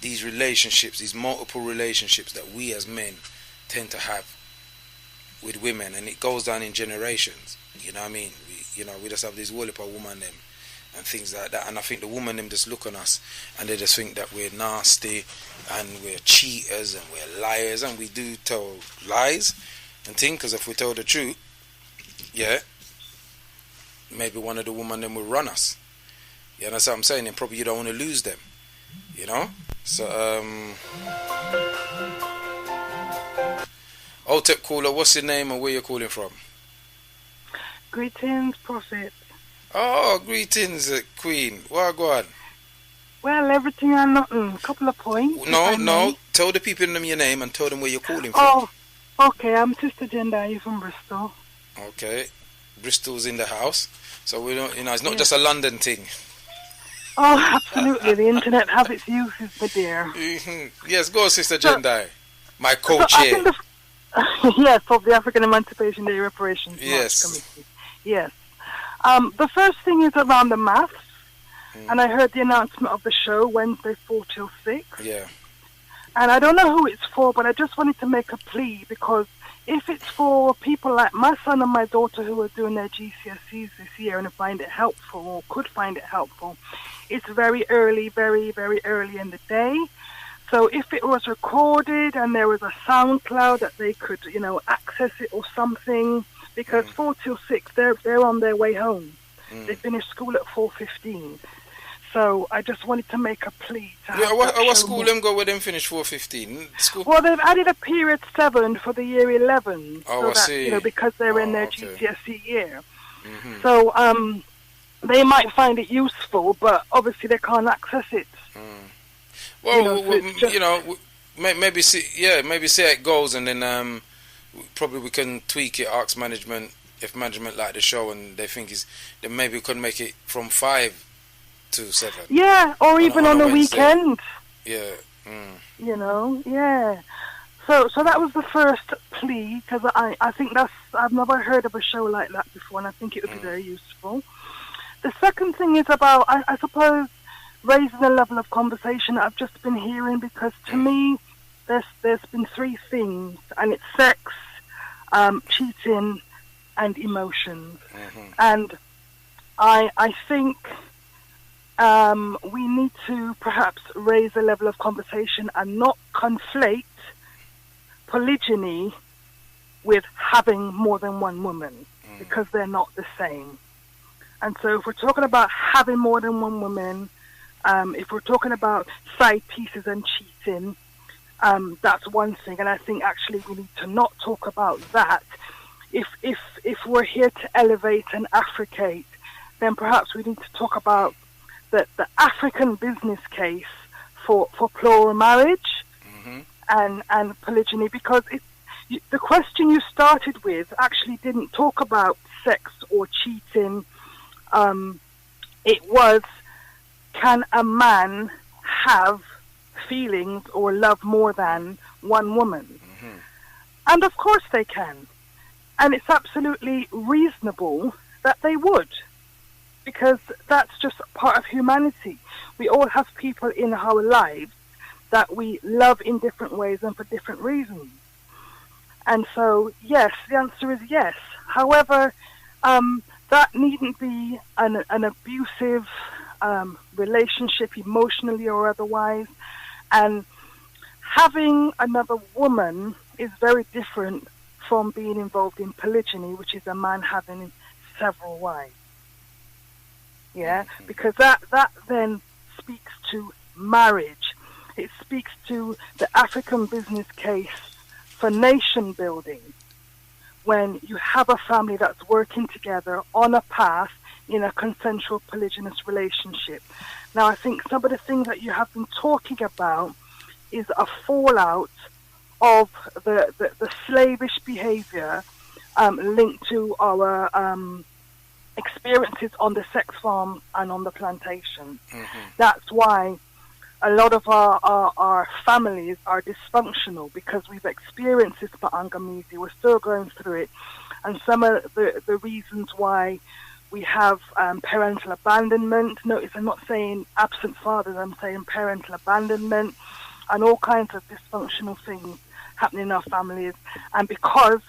these relationships, these multiple relationships that we as men tend to have with women, and it goes down in generations. You know what I mean? We just have these wallop woman them and things like that, and I think the woman them just look on us and they just think that we're nasty and we're cheaters and we're liars, and we do tell lies and things, because if we tell the truth, maybe one of the woman them will run us. You understand what I'm saying? And probably you don't want to lose them, you know? So Otep caller, what's your name and where you're calling from? Greetings, Prophet. Oh, greetings, Queen. What go on? Well, everything and nothing. A couple of points. No. Tell the people your name and tell them where you're calling from. Oh, okay. I'm Sister Jendai from Bristol. Okay. Bristol's in the house. So we don't, it's not just a London thing. Oh, absolutely. The internet has its uses, my dear. Yes, go, Sister Jendai. My co-chair. Yes, of the African Emancipation Day Reparations Yes. Committee. Yes. The first thing is around the maths, and I heard the announcement of the show Wednesday 4 till 6. Yeah. And I don't know who it's for, but I just wanted to make a plea, because if it's for people like my son and my daughter who are doing their GCSEs this year and find it helpful or could find it helpful, it's very early, very, very early in the day. So if it was recorded and there was a SoundCloud that they could, access it or something, because 4 till 6, they're on their way home. They finish school at 4:15. So I just wanted to make a plea. What school them go where them finish 4:15? Well, they've added a period 7 for the year 11. Oh, so I see. because they're in their GCSE year. So they might find it useful, but obviously they can't access it. Well, maybe see how it goes, and then probably we can tweak it. Ask management if management like the show and they think then maybe we could make it from 5 to 7. Yeah, or even on the weekend. Yeah. Yeah. So that was the first plea, because I think I've never heard of a show like that before, and I think it would be very useful. The second thing is about, I suppose, raising the level of conversation that I've just been hearing, because to me, there's been 3 things, and it's sex, cheating, and emotions. And I think we need to perhaps raise the level of conversation and not conflate polygyny with having more than one woman, because they're not the same. And so if we're talking about having more than one woman, if we're talking about side pieces and cheating, that's one thing. And I think actually we need to not talk about that. If we're here to elevate and Africate, then perhaps we need to talk about the African business case for plural marriage and polygyny, because the question you started with actually didn't talk about sex or cheating. It was, can a man have feelings or love more than one woman? And of course they can. And it's absolutely reasonable that they would, because that's just part of humanity. We all have people in our lives that we love in different ways and for different reasons. And so, yes, the answer is yes. However, that needn't be an abusive relationship, emotionally or otherwise. And having another woman is very different from being involved in polygyny, which is a man having several wives. Yeah, because that then speaks to marriage. It speaks to the African business case for nation building, when you have a family that's working together on a path in a consensual polygynous relationship. Now, I think some of the things that you have been talking about is a fallout of the slavish behavior linked to our experiences on the sex farm and on the plantation. That's why a lot of our families are dysfunctional, because we've experienced this Angamisi. We're still going through it. And some of the reasons why we have parental abandonment. Notice I'm not saying absent fathers, I'm saying parental abandonment and all kinds of dysfunctional things happening in our families. And because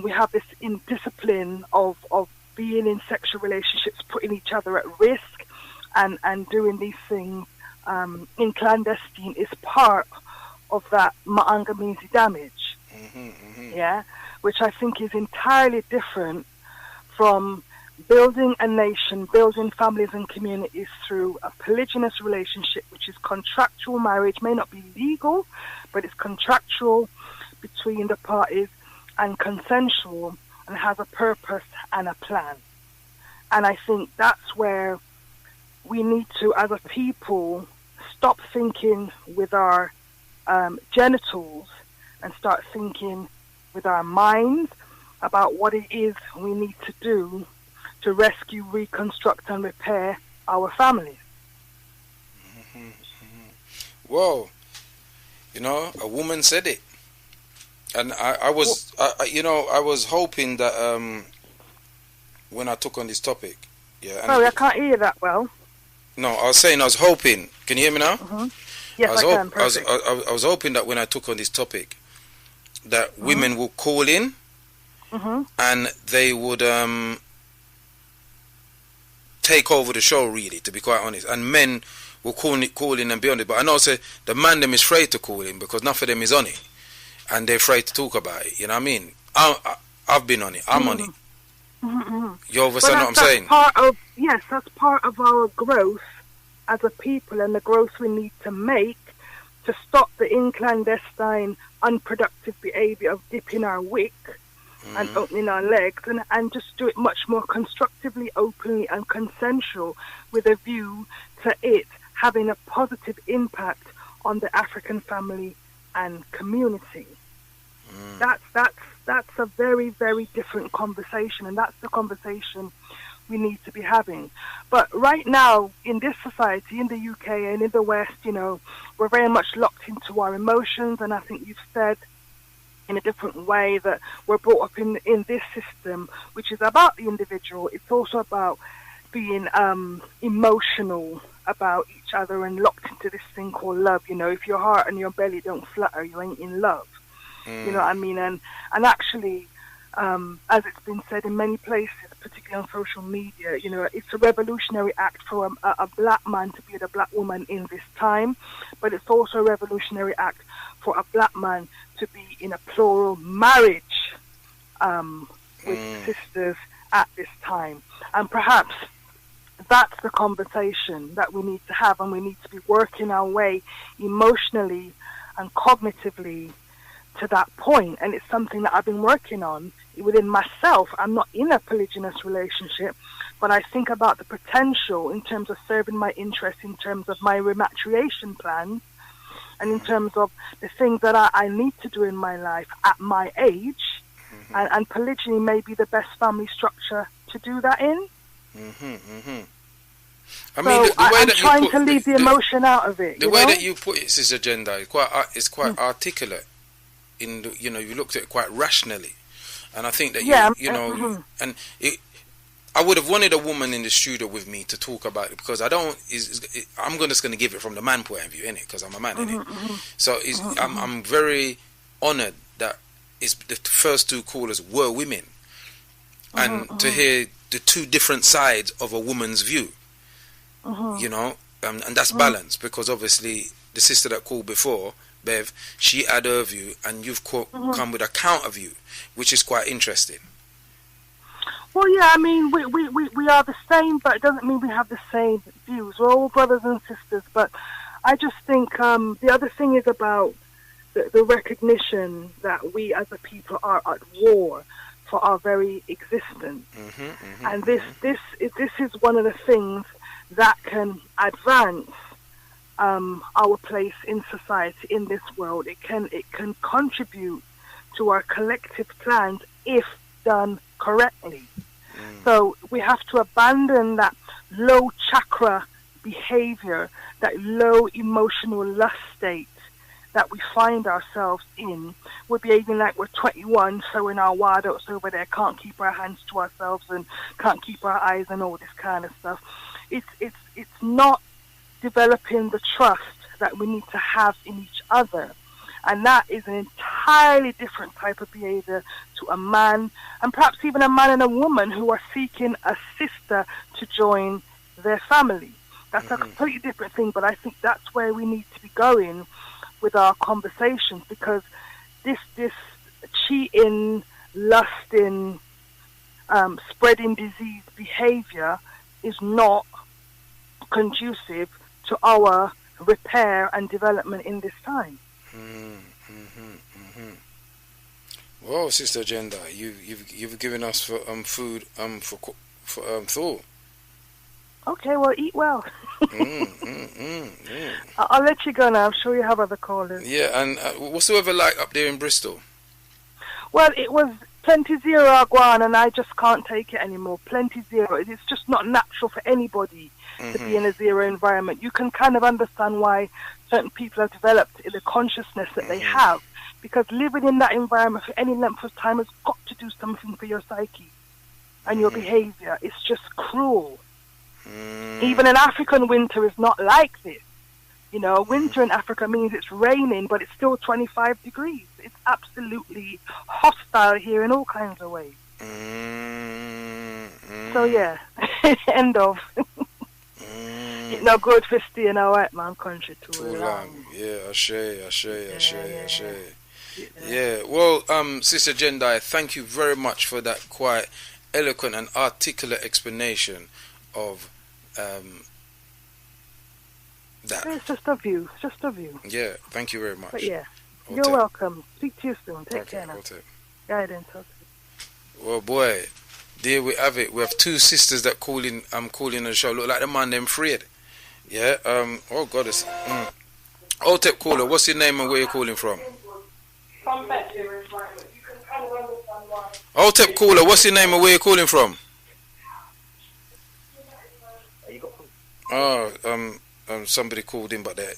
we have this indiscipline of being in sexual relationships, putting each other at risk and doing these things in clandestine, is part of that Ma'angamisi damage. Yeah, which I think is entirely different from building a nation, building families and communities through a polygynous relationship, which is contractual marriage, may not be legal, but it's contractual between the parties and consensual and has a purpose and a plan. And I think that's where we need to, as a people, stop thinking with our genitals and start thinking with our minds about what it is we need to do to rescue, reconstruct and repair our families. Whoa, you know, a woman said it. And I was hoping that when I took on this topic, Sorry, I can't hear that well. No, I was saying I was hoping. Can you hear me now? Yes, I can. Perfect. I was hoping that when I took on this topic, that women will call in and they would take over the show, really, to be quite honest. And men will call in and be on it. But I know the man them is afraid to call in because none of them is on it. And they're afraid to talk about it. You know what I mean? I've been on it. I'm on it. You understand what I'm saying? That's part of our growth as a people and the growth we need to make to stop the clandestine, unproductive behaviour of dipping our wick and opening our legs and just do it much more constructively, openly and consensual, with a view to it having a positive impact on the African family and community. That's a very, very different conversation, and that's the conversation we need to be having. But right now, in this society, in the UK and in the West, you know, we're very much locked into our emotions, and I think you've said in a different way that we're brought up in this system, which is about the individual. It's also about being emotional about each other and locked into this thing called love. You know, if your heart and your belly don't flutter, you ain't in love. You know what I mean? And actually, as it's been said in many places, particularly on social media, you know, it's a revolutionary act for a black man to be with a black woman in this time, but it's also a revolutionary act for a black man to be in a plural marriage with sisters at this time. And perhaps that's the conversation that we need to have, and we need to be working our way emotionally and cognitively to that point. And it's something that I've been working on within myself. I'm not in a polygynous relationship, but I think about the potential in terms of serving my interests, in terms of my repatriation plans, and in terms of the things that I need to do in my life at my age. And polygyny may be the best family structure to do that in. I mean, the way I'm that trying you put to leave the emotion out of it. The way that you put it, Sister Agenda, is quite articulate. In the, you looked at it quite rationally, and I think that and I would have wanted a woman in the studio with me to talk about it, because I don't. I'm just going to give it from the man point of view, innit? Because I'm a man, innit? So I'm very honoured that the first two callers were women, and to hear the two different sides of a woman's view, and that's balance, because obviously the sister that called before, Bev, she had her view, and you've come with a counter view, which is quite interesting. Well, yeah, I mean, we are the same, but it doesn't mean we have the same views. We're all brothers and sisters, but I just think the other thing is about the recognition that we as a people are at war for our very existence. And this is one of the things that can advance our place in society, in this world. It can contribute to our collective plans if done correctly. So we have to abandon that low chakra behavior, that low emotional lust state that we find ourselves in. We're behaving like we're 21, throwing our wild oats over there, can't keep our hands to ourselves and can't keep our eyes and all this kind of stuff. It's not developing the trust that we need to have in each other. And that is an entirely different type of behavior to a man, and perhaps even a man and a woman who are seeking a sister to join their family. That's a completely different thing, but I think that's where we need to be going with our conversations, because this cheating, lusting, spreading disease behavior is not conducive to our repair and development in this time. Well, Sister Agenda, you've given us food for thought. Okay, well, eat well. I'll let you go now. I'm sure you have other callers. Yeah, and what's the weather like up there in Bristol? Well, it was plenty zero Aguan, and I just can't take it anymore. Plenty zero. It's just not natural for anybody to be in a zero environment. You can kind of understand why certain people have developed in the consciousness that they have, because living in that environment for any length of time has got to do something for your psyche and your behavior. It's just cruel. Even an African winter is not like this. Winter in Africa means it's raining, but it's still 25 degrees. It's absolutely hostile here in all kinds of ways. So yeah, end of. It's no good for staying a white man country too long. Yeah, Ashe. Yeah, well, Sister Jendai, thank you very much for that quite eloquent and articulate explanation of that. It's just a view. Yeah, thank you very much. But yeah, you're welcome. Speak to you soon. Take care now. Guidance. Well, boy, there we have it. We have two sisters that call in. Calling the show. Look like the man them freed. Yeah. Oh God. Otep caller. What's your name and where you calling from? From Bedford. You can kind of understand why. Otep caller. What's your name and where you calling from? Oh, somebody called in, but they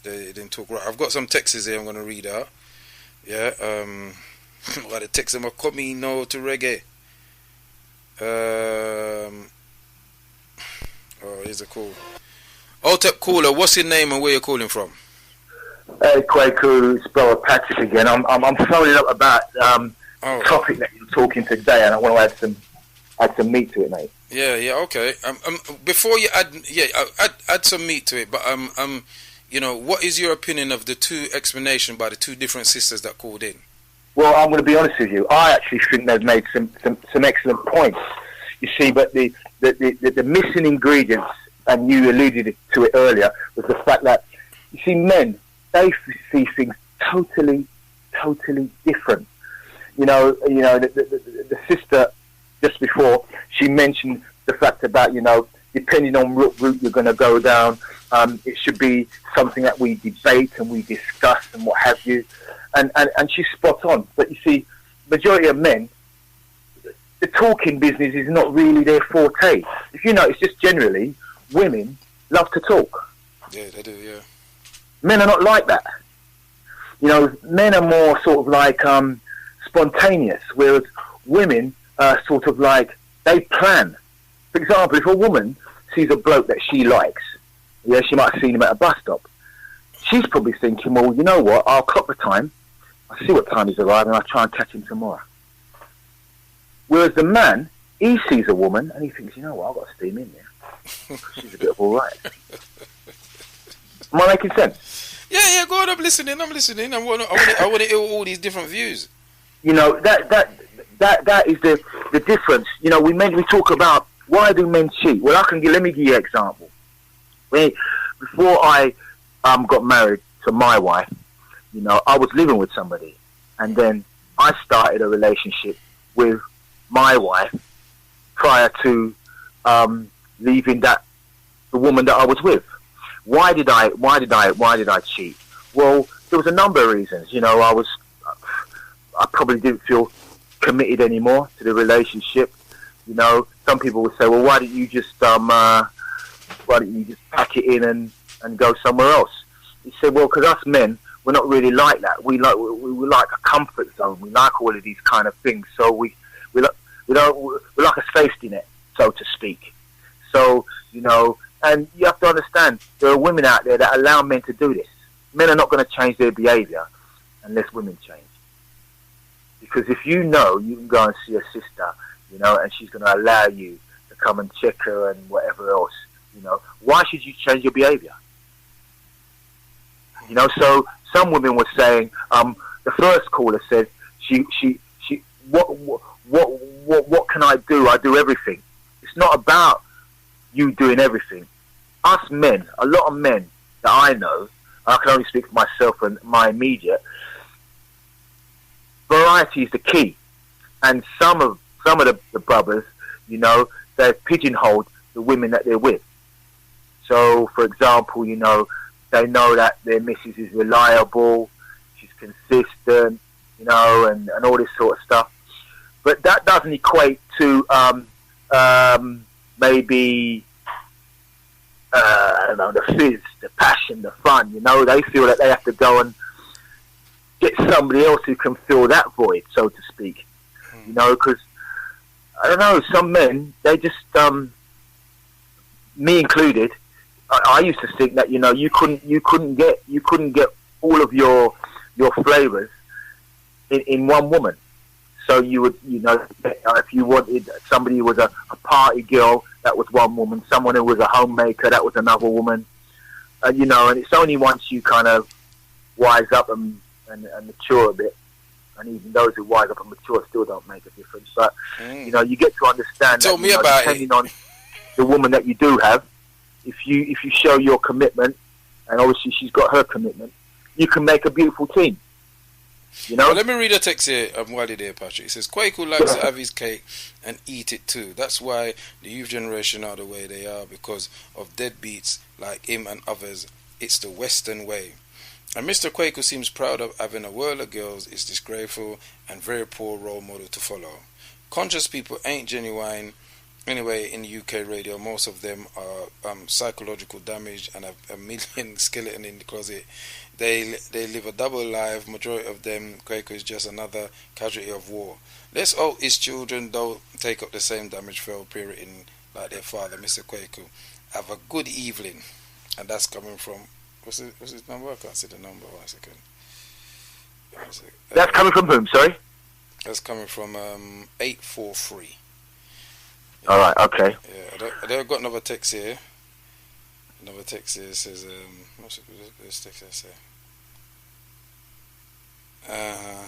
didn't talk right. I've got some texts here I'm going to read out. Yeah, well, the text them are coming now to reggae. Here's a call. Otep caller, what's your name and where you're calling from? Hey, Kwaku, it's Brother Patrick again. I'm phoning up about topic that you're talking today, and I want to add some meat to it, mate. Yeah, okay. Before you add some meat to it, but what is your opinion of the two explanation by the two different sisters that called in? Well, I'm going to be honest with you. I actually think they've made some excellent points. You see, but the missing ingredients, and you alluded to it earlier, was the fact that, you see, men, they see things totally different. The sister just before, she mentioned the fact about, depending on what route you're going to go down, it should be something that we debate and we discuss and what have you. And she's spot on. But you see, majority of men, the talking business is not really their forte. If you notice, just generally, women love to talk. Yeah, they do, yeah. Men are not like that. Men are more sort of like spontaneous, whereas women are sort of like, they plan. For example, if a woman sees a bloke that she likes, she might have seen him at a bus stop, she's probably thinking, well, you know what, I'll clock the time, I'll see what time he's arriving, and I'll try and catch him tomorrow. Whereas the man, he sees a woman and he thinks, you know what, I've got to steam in there. She's a bit of all right. Am I making sense? Yeah, go on, I'm listening. I want to hear all these different views. That is the difference. We talk about, why do men cheat? Well, let me give you an example. Before I got married to my wife, I was living with somebody, and then I started a relationship with my wife prior to leaving the woman that I was with. Why did I cheat? Well, there was a number of reasons. I probably didn't feel committed anymore to the relationship. Some people would say, well, why don't you just pack it in and go somewhere else? He said, well, because us men, we're not really like that. We like a comfort zone. We like all of these kind of things. So we're like a safety net, so to speak. So, and you have to understand, there are women out there that allow men to do this. Men are not going to change their behaviour unless women change. Because if you can go and see a sister, and she's going to allow you to come and check her and whatever else, why should you change your behaviour? So some women were saying, the first caller said, what can I do? I do everything. It's not about you doing everything. Us men, a lot of men that I know, I can only speak for myself and my immediate, variety is the key. And some of the brothers, they've pigeonholed the women that they're with. So, for example, they know that their missus is reliable, she's consistent, and all this sort of stuff. But that doesn't equate to maybe the fizz, the passion, the fun. They feel that they have to go and get somebody else who can fill that void, so to speak. Because I don't know, some men, they just, me included, I used to think that you couldn't get all of your flavors in one woman. So you would, if you wanted somebody who was a party girl, that was one woman. Someone who was a homemaker, that was another woman. And it's only once you kind of wise up and mature a bit, and even those who wise up and mature still don't make a difference. But you get to understand Tell that me about depending on the woman that you do have, if you show your commitment, and obviously she's got her commitment, you can make a beautiful team. Well, let me read a text here while you're there, Patrick. It says, Kwaku likes to have his cake and eat it too. That's why the youth generation are the way they are, because of deadbeats like him and others. It's the Western way. And Mr. Kwaku seems proud of having a world of girls. It's disgraceful and very poor role model to follow. Conscious people ain't genuine. Anyway, in the UK radio, most of them are psychological damage and have a million skeleton in the closet. They live a double life. Majority of them, Kwaku is just another casualty of war. Let's hope his children don't take up the same damage felt period in like their father, Mr. Kwaku. Have a good evening. And that's coming from, what's his number? I can't see the number. 1 second. That's coming from whom, sorry? That's coming from 843. All right, okay. Yeah, I've got another text here. Another text here says, what's this text here say? No.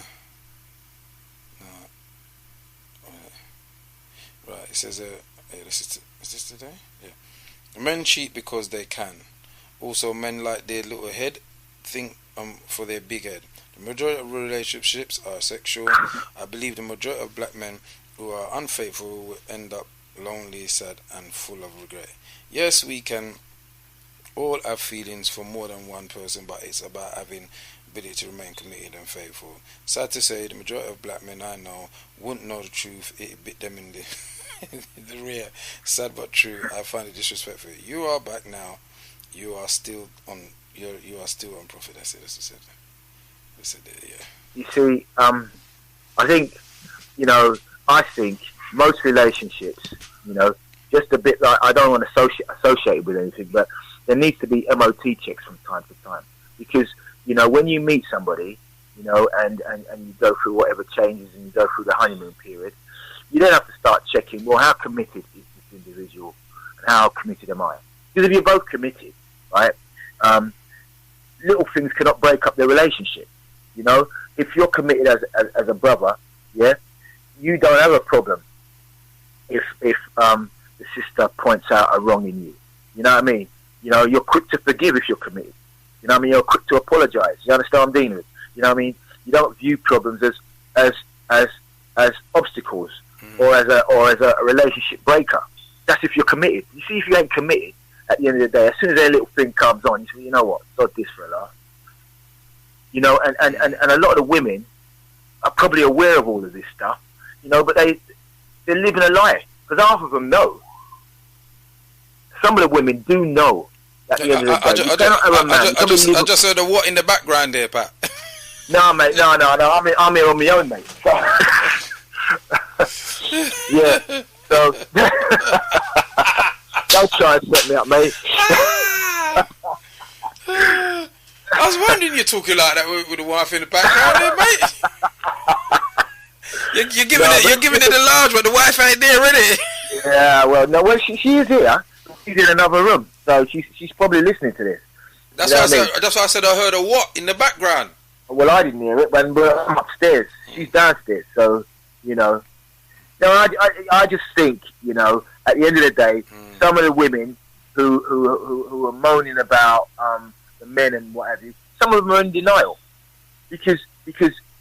Right, it says, is this today? Yeah. Men cheat because they can. Also, men like their little head, think for their big head. The majority of relationships are sexual. I believe the majority of black men who are unfaithful will end up lonely, sad, and full of regret. Yes, we can all have feelings for more than one person, but it's about having ability to remain committed and faithful. Sad to say, the majority of black men I know wouldn't know the truth. It bit them in the in the rear. Sad but true. I find it disrespectful. You are back now. You are still on. You are still on Prophet. That's it. That's what I said. Yeah. You see, I think, I think most relationships, just a bit like, I don't want to associate with anything, but there needs to be MOT checks from time to time. Because, when you meet somebody, and you go through whatever changes and you go through the honeymoon period, you then have to start checking, well, how committed is this individual and how committed am I? Because if you're both committed, right, little things cannot break up the relationship. If you're committed as a brother, yeah, you don't have a problem if the sister points out a wrong in you. You know what I mean? You're quick to forgive if you're committed. You know what I mean? You're quick to apologise. You understand what I'm dealing with? You know what I mean? You don't view problems as obstacles or as a relationship breaker. That's if you're committed. You see, if you ain't committed, at the end of the day, as soon as that little thing comes on, you say, you know what, sod this for a laugh. And a lot of the women are probably aware of all of this stuff, but they're living a lie. Because half of them know. Some of the women do know at the end of the day. I just heard a what in the background there, Pat. No, mate, no. I'm here on my own, mate. So, yeah. So, don't try and set me up, mate. I was wondering you're talking like that with the wife in the background there, mate. You're giving it a large, but the wife ain't there, really. Yeah, well, she is here. She's in another room, so she's probably listening to this. That's why I said I heard a what in the background. Well, I didn't hear it when I'm upstairs. She's downstairs, so No, I just think at the end of the day, some of the women who are moaning about the men and what have you, some of them are in denial because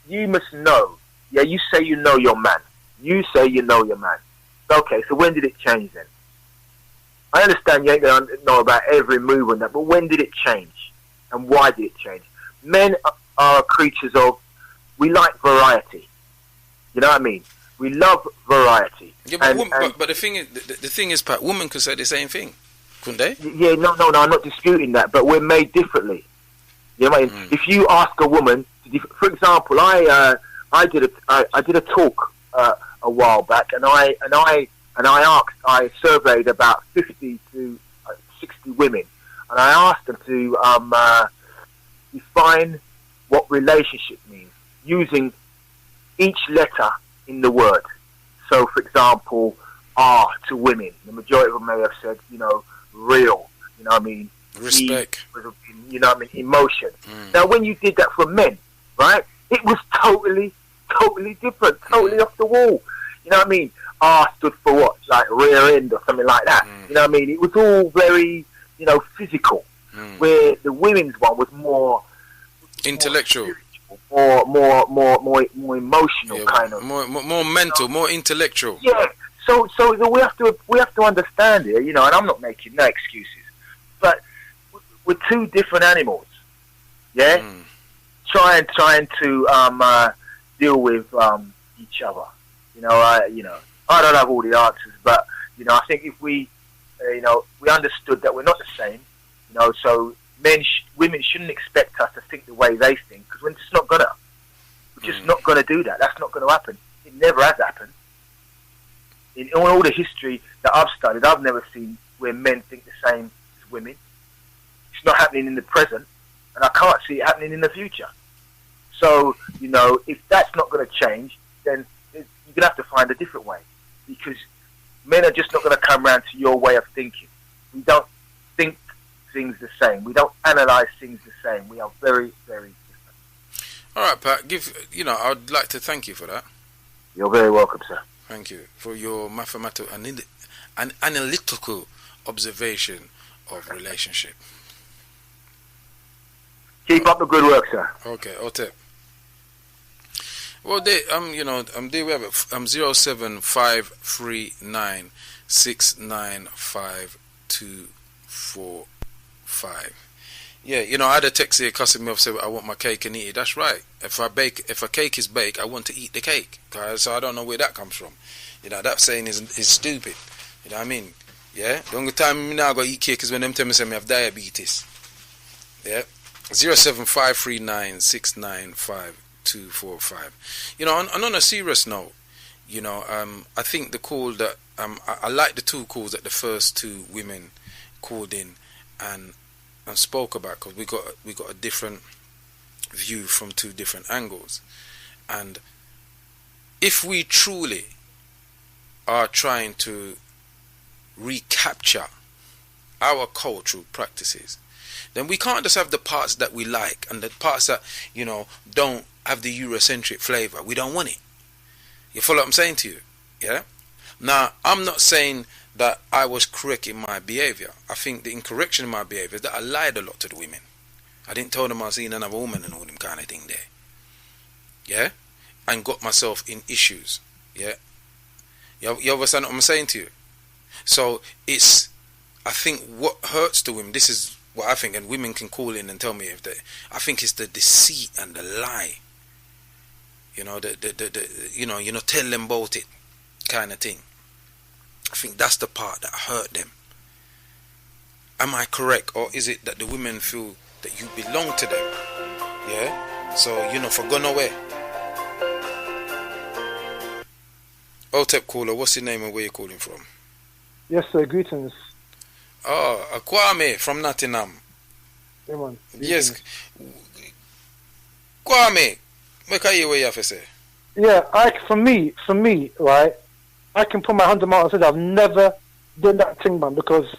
you must know. Yeah, you say you know your man. You say you know your man. Okay, so when did it change then? I understand you ain't going to know about every move on that, but when did it change? And why did it change? Men are creatures of, we like variety. You know what I mean? We love variety. Yeah, but the thing is, Pat, women could say the same thing, couldn't they? Yeah, no, I'm not disputing that, but we're made differently. You know what I mean? If you ask a woman, for example, I did a talk a while back, and I surveyed about 50 to 60 women, and I asked them to define what relationship means using each letter in the word. So, for example, R to women, the majority of them may have said, real, what I mean? Respect. Emotion. Now, when you did that for men, right, it was totally different, totally off the wall. You know what I mean? R stood for what? Like rear end or something like that. You know what I mean? It was all very, physical, where the women's one was more intellectual. More emotional, kind of more mental, more intellectual. Yeah. So we have to understand it, and I'm not making no excuses, but we're two different animals. Yeah. Trying to deal with each other. I don't have all the answers, but I think if we understood that we're not the same, so women shouldn't expect us to think the way they think, because we're just not gonna. We're just not gonna do that. That's not gonna happen. It never has happened. In all the history that I've studied, I've never seen where men think the same as women. It's not happening in the present, and I can't see it happening in the future. So, if that's not going to change, then you're going to have to find a different way, because men are just not going to come around to your way of thinking. We don't think things the same. We don't analyse things the same. We are very, very different. All right, Pat. I'd like to thank you for that. You're very welcome, sir. Thank you for your mathematical and analytical observation of relationship. Keep up the good work, sir. Okay, Otep. Well, there we have it. 07539695245. Yeah, I had a text here cussing me off, saying I want my cake and eat it. That's right. If a cake is baked, I want to eat the cake. So I don't know where that comes from. That saying is stupid. You know what I mean? Yeah. The only time me now go eat cake is when them tell me say me have diabetes. Yeah. 07539695245. On a serious note, I think the call that I like the two calls that the first two women called in and spoke about, because we got a different view from two different angles. And if we truly are trying to recapture our cultural practices, then we can't just have the parts that we like and the parts that don't have the Eurocentric flavor. We don't want it. You follow what I'm saying to you? Yeah. Now, I'm not saying that I was correct in my behavior. I think the incorrection in my behavior is that I lied a lot to the women. I didn't tell them I was seeing another woman and all them kind of thing there. Yeah? And got myself in issues. Yeah? You understand what I'm saying to you? So I think what hurts the women, this is what I think, and women can call in and tell me I think it's the deceit and the lie. Tell them about it kind of thing. I think that's the part that hurt them. Am I correct, or is it that the women feel that you belong to them? Yeah. So for go nowhere. Otep caller, what's your name and where you calling from? Yes, sir. Greetings. Oh, Kwame from Nottingham. Yeah, man. Yes. Kwame, make I hear what you have to say. Yeah, for me, right, I can put my hand on my heart and say I've never done that thing, man, because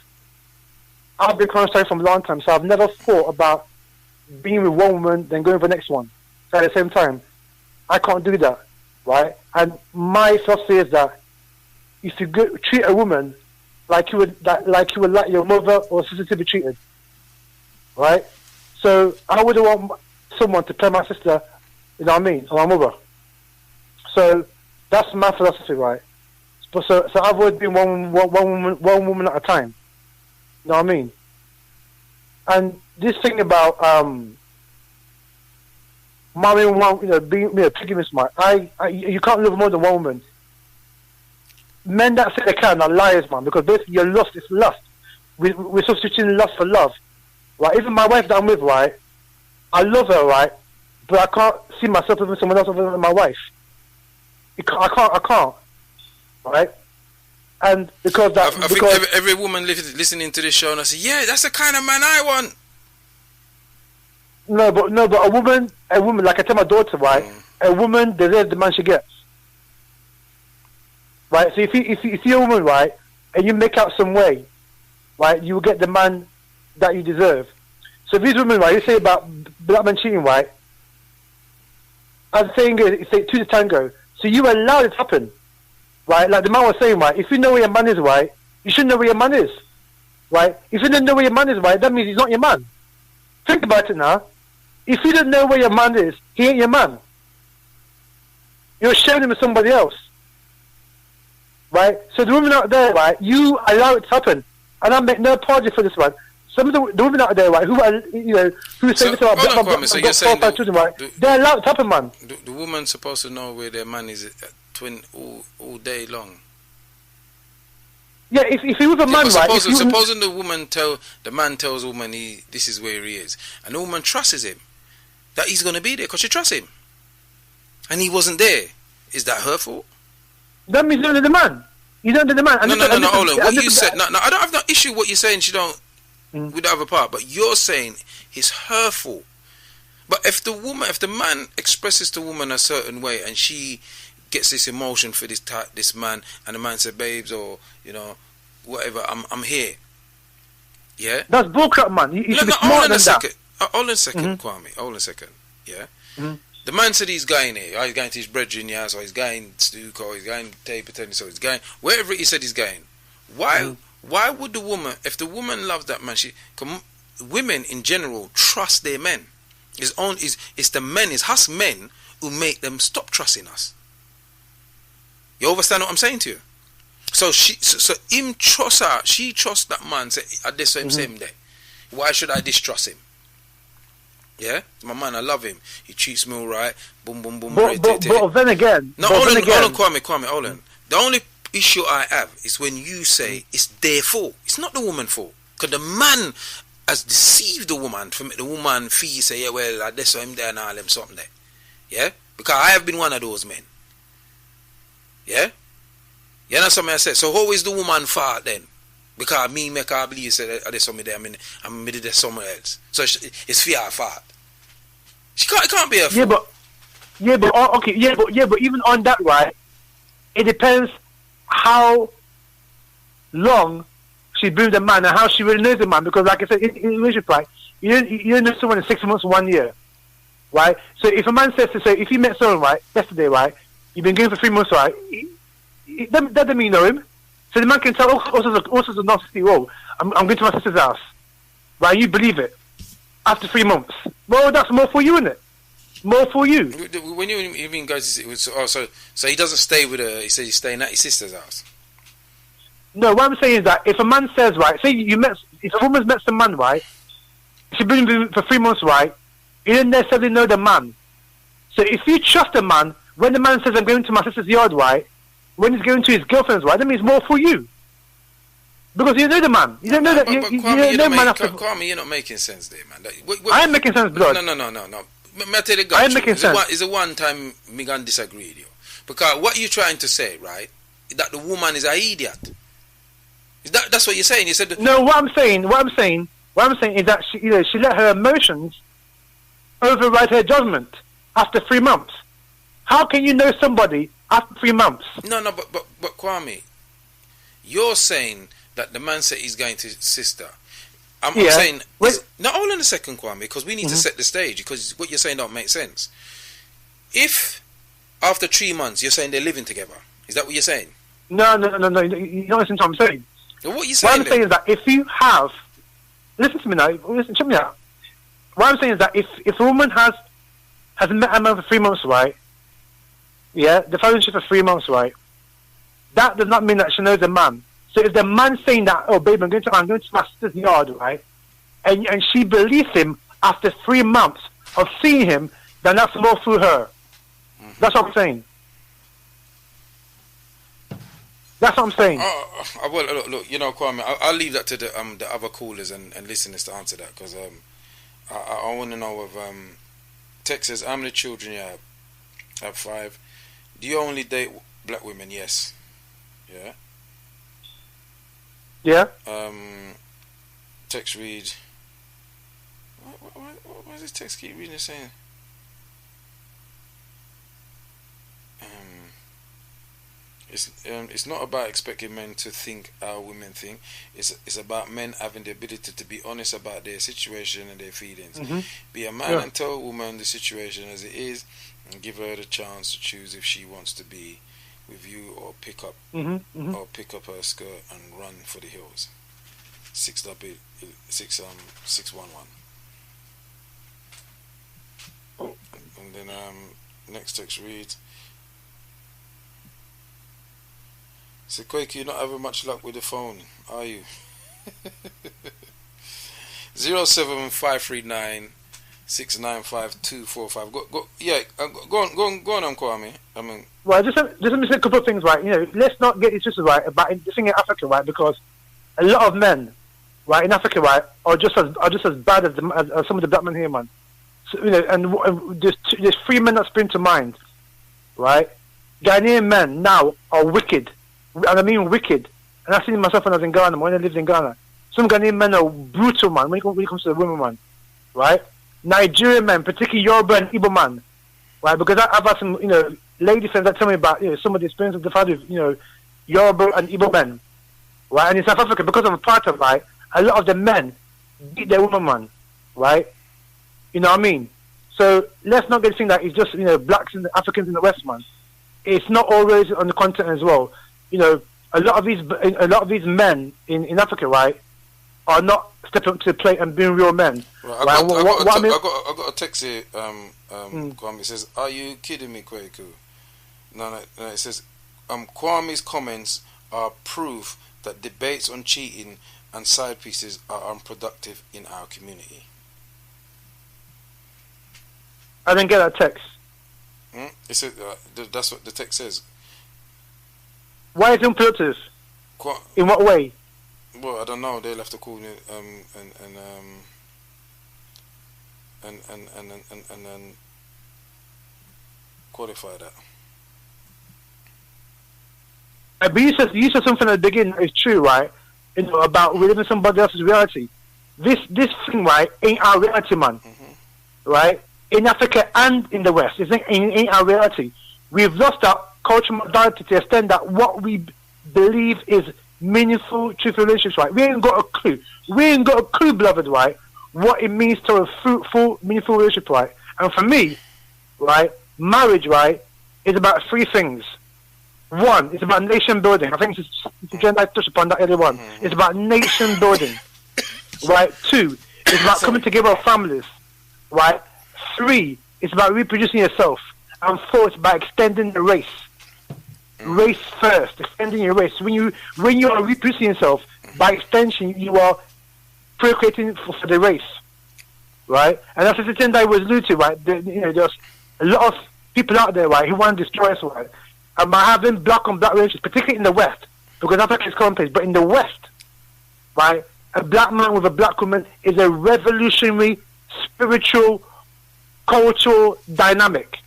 I've been concentrating from a long time, so I've never thought about being with one woman, then going for the next one. So at the same time, I can't do that, right? And my philosophy is that if you treat a woman like you would like your mother or sister to be treated, right? So I wouldn't want someone to play my sister, you know what I mean, or my mother. So that's my philosophy, right? So I've always been one woman at a time. You know what I mean? And this thing about marrying one, being polygamous, man. You can't live with more than one woman. Men that say they can are liars, man, because basically you're lost. It's lust. We're substituting lust for love, right? Even my wife that I'm with, right? I love her, right? But I can't see myself with someone else other than my wife. I can't, right? And because that, I think every woman listening to this show and I say, yeah, that's the kind of man I want. No, but a woman, like I tell my daughter, right? A woman deserves the man she gets, right? So if you're a woman, right, and you make out some way, right, you will get the man that you deserve. So these women, right, you say about black men cheating, right? As saying is, say to the tango. So you allow it to happen, right? Like the man was saying, right? If you know where your man is, right, you should know where your man is, right? If you don't know where your man is, right, that means he's not your man. Think about it now. If you don't know where your man is, he ain't your man. You're sharing him with somebody else, right? So the women out there, right, you allow it to happen, and I make no apology for this one. Some of the women out there, right, who are, who say this about children, right, they're allowed to happen, man. The woman's supposed to know where their man is all day long. Yeah, if you with a man, right. Supposing the man tells the woman this is where he is, and the woman trusts him that he's going to be there because she trusts him, and he wasn't there. Is that her fault? That means you don't know the man. You don't know the man. No, hold on. What you said? No, I don't have no issue with what you're saying. She don't. With the other part, but you're saying it's her fault. But if the man expresses to woman a certain way and she gets this emotion for this man, and the man said, "Babes," or whatever, I'm here. Yeah, that's bullcrap, man. You should be smarter than that. Hold on a second, Kwame. Hold on a second. Yeah. The man said he's going here. He's going to his brethren house, or he's going to Stoke, or he's going to table tennis, or he's going wherever he said he's going. Why would the woman, if the woman loves that man, women in general trust their men. It's the men, it's us men who make them stop trusting us. You understand what I'm saying to you? So him trust her, she trusts that man. Say, I distrust him same day. Why should I distrust him? Yeah, my man, I love him. He treats me all right. Boom, boom, boom. But then again, hold on, Kwame, hold on. The only issue I have is when you say it's their fault. It's not the woman's fault, because the man has deceived the woman to make the woman feel say, yeah, well, I just saw him there and all them something there. Yeah, because I have been one of those men. Yeah, you know something I said. So how is the woman fault then? Because me make her believe say I just saw me there. I did there somewhere else. So it's for her fault. It can't be her fault. But even on that, right? It depends how long she's been with the man and how she really knows the man. Because, like I said, in relationship, right, you don't know someone in 6 months, 1 year, right? So if a man says to say, if you met someone, right, yesterday, right, you've been going for 3 months, right, that doesn't mean you know him. So the man can tell all sorts of nasty, I'm going to my sister's house, right? You believe it after 3 months. Well, that's more for you, isn't it? More for you. When you mean goes, so he doesn't stay with her. He says he's staying at his sister's house. No, what I'm saying is that if a man says, right, say if a woman's met some man, right, she's been with him for 3 months, right, you don't necessarily know the man. So if you trust a man, when the man says, I'm going to my sister's yard, right, when he's going to his girlfriend's, right, that means more for you. Because you know the man. You don't know that. You don't know man after. Kwame, you're not making sense there, man. I am making sense, blood. No. I tell you, I am making sense. It's a one time me gonna disagree with you. Because what you're trying to say, right, is that the woman is an idiot. That's what you're saying. You said no. What I'm saying is that she let her emotions override her judgment after 3 months. How can you know somebody after 3 months? No, but Kwame, you're saying that the man said he's going to his sister. I'm saying no. Hold on a second, Kwame, because we need to set the stage. Because what you're saying don't make sense. If after 3 months you're saying they're living together, is that what you're saying? No. You don't listen to what I'm saying. What are you saying? What I'm saying is that if you have, listen to me now. Check me out. What I'm saying is that if a woman has met a man for 3 months, right? Yeah, the relationship for 3 months, right? That does not mean that she knows the man. So if the man saying that, oh babe, I'm going to my sister's yard, right? And she believes him after 3 months of seeing him, then that's more through her. That's what I'm saying. That's what I'm saying. Well, look, you know, Kwame, I'll leave that to the other callers and listeners to answer that, because I want to know if Texas, how many children you have? I have 5. Do you only date black women? Yes. Yeah. Yeah. Text read. Why does this text keep reading and saying? It's not about expecting men to think how women think. It's about men having the ability to be honest about their situation and their feelings. Be a man and tell a woman the situation as it is, and give her the chance to choose if she wants to be with you or pick up her skirt and run for the hills. 611. And then next text reads. So Kwaku, you're not having much luck with the phone, are you? 07539 695 Go on, Kwame. I mean, well, just let me say a couple of things, right? You know, let's not get it twisted, right, about the thing in Africa, right? Because a lot of men, right, in Africa, right, are just as bad as some of the black men here, man. So, you know, and there's 3 men that spring to mind, right? Ghanaian men now are wicked, and I mean wicked. And I've seen it myself when I was in Ghana, when I lived in Ghana. Some Ghanaian men are brutal, man, when it comes to the women, man, right? Nigerian men, particularly Yoruba and Igbo man, right? Because I've had some, you know, lady friends that tell me about, you know, some of the experiences they've had with, you know, Yoruba and Igbo men, right? And in South Africa, because of apartheid, right, a lot of the men beat their women, man, right? You know what I mean? So let's not get the thing that it's just blacks and Africans in the West, man. It's not always on the continent as well. A lot of these men in Africa, right, are not stepping up to the plate and being real men. Right, I got a text here. Kwame says, "Are you kidding me, Kwaku?" No. It says, Kwame's comments are proof that debates on cheating and side pieces are unproductive in our community. I didn't get that text. It says, that's what the text says. Why is it unproductive? In what way? Well, I don't know. They'll have to call me and then qualify that. But you said something at the beginning that is true, right? About we live in somebody else's reality. This thing, right, ain't our reality, man. Right? In Africa and in the West, it ain't our reality. We've lost our cultural modality to the extent that what we believe is meaningful, truthful relationships, right? We ain't got a clue. We ain't got a clue, beloved, right? What it means to a fruitful, meaningful relationship, right? And for me, right, marriage, right, is about three things. One, it's about nation building. I think I touched upon that earlier on. It's about nation building, right? Two, it's about coming together as families, right? Three, it's about reproducing yourself. And four, it's about extending the race. Race first, extending your race. When you are reproducing yourself, by extension, you are procreating for the race, right? And that's the thing that I was alluding to, right? There's a lot of people out there, right, who want to destroy us, right? And by having black on black relationships, particularly in the West, because Africa is complex, but in the West, right, a black man with a black woman is a revolutionary, spiritual, cultural dynamic.